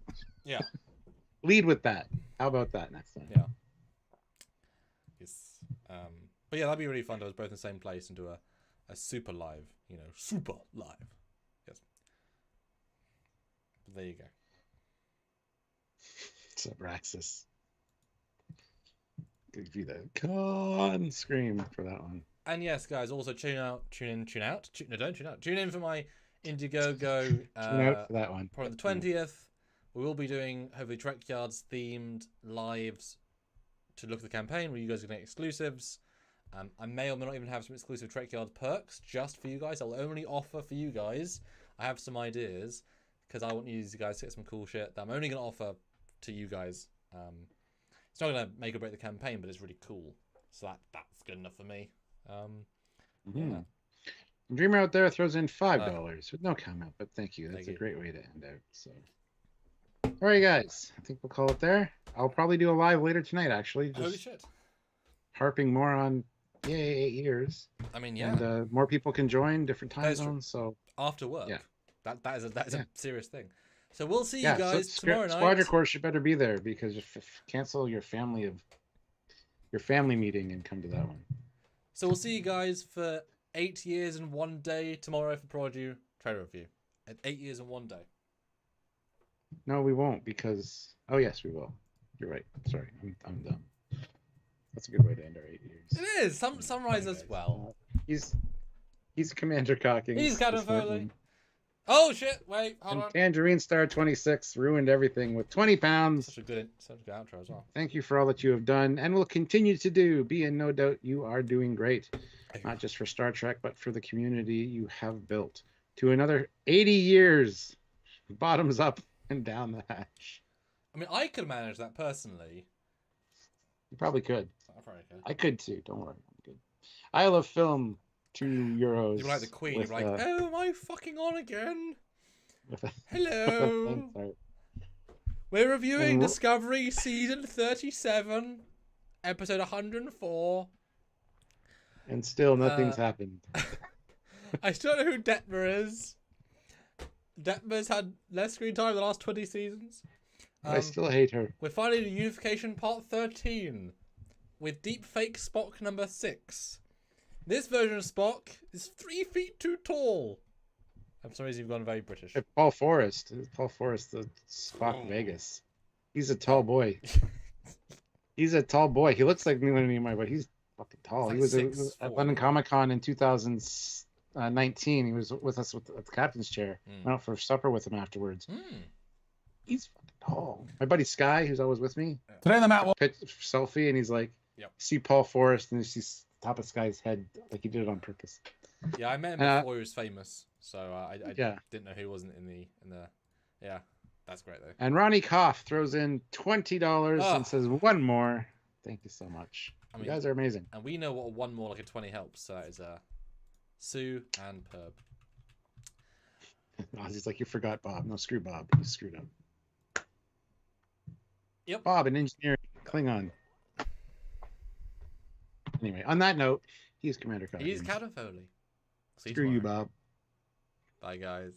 Yeah. Lead with that. How about that next time? Yeah. Yes. But yeah, that'd be really fun to us both in the same place and do a super live. You know, super live. Yes. But there you go. It's Abraxas. Give you the con scream for that one. And yes, guys, also tune in for my Indiegogo. Tune out for that one. Probably the 20th. We will be doing, hopefully, Trekyards themed lives to look at the campaign where you guys are going to get exclusives. I may or may not even have some exclusive Trekyards perks just for you guys. I'll only offer for you guys. I have some ideas because I want you guys to get some cool shit that I'm only going to offer to you guys. It's not going to make or break the campaign, but it's really cool. So that's good enough for me. Yeah. Dreamer out there throws in $5 with no comment, but thank you. That's a great way to end out. So, all right, guys, I think we'll call it there. I'll probably do a live later tonight, actually. Just holy shit! Harping more on 8 years. I mean, yeah, and more people can join different time zones. So after work, yeah, that is a serious thing. So we'll see you guys tomorrow night. Squadron Course, you better be there because cancel your family meeting and come to that one. So we'll see you guys for 8 years and 1 day tomorrow for Prodigy trailer review. At 8 years and 1 day. No, we won't because. Oh yes, we will. You're right. Sorry, I'm dumb. That's a good way to end our 8 years. It is. Summarize as well. He's Commander Cocking. He's Captain Foley. Oh shit! Wait, hold on. Tangerine Star 26 ruined everything with 20 pounds. Such a good outro as well. Thank you for all that you have done and will continue to do. Be in no doubt you are doing great, not just for Star Trek, but for the community you have built. To another 80 years, bottoms up and down the hatch. I mean, I could manage that personally. You probably could. I probably could. I could too. Don't worry. I'm good. I love film. €2. You're like the Queen. You're like, oh, am I fucking on again? With Hello. We're reviewing Discovery Season 37, Episode 104. And still nothing's happened. I still don't know who Detmer is. Detmer's had less screen time the last 20 seasons. I still hate her. We're finally to Unification Part 13 with Deepfake Spock number 6. This version of Spock is 3 feet too tall. For some reason, you've gone very British. Paul Forrest, the Spock Vegas. He's a tall boy. He's a tall boy. He looks like me when I meet my boy. He's fucking tall. Like he was at London Comic Con in 2000. 19. He was with us at the captain's chair. Went out for supper with him afterwards. He's fucking tall. My buddy Sky, who's always with me, Today the Matt. selfie, and he's like, Yep. see Paul Forrest, and he sees the top of Sky's head, like he did it on purpose. Yeah, I met him before he was famous, so I didn't know he wasn't in the Yeah, that's great though. And Ronnie Koff throws in $20 and says, one more. Thank you so much. You guys are amazing. And we know what one more like a 20 helps. So that is Sue and Perb. Ozzy's like, you forgot Bob. No, screw Bob. You screwed up. Yep. Bob in engineering, Klingon. Anyway, on that note, he's Commander Cody. He's Captain Foley. Screw you, Bob. Bye, guys.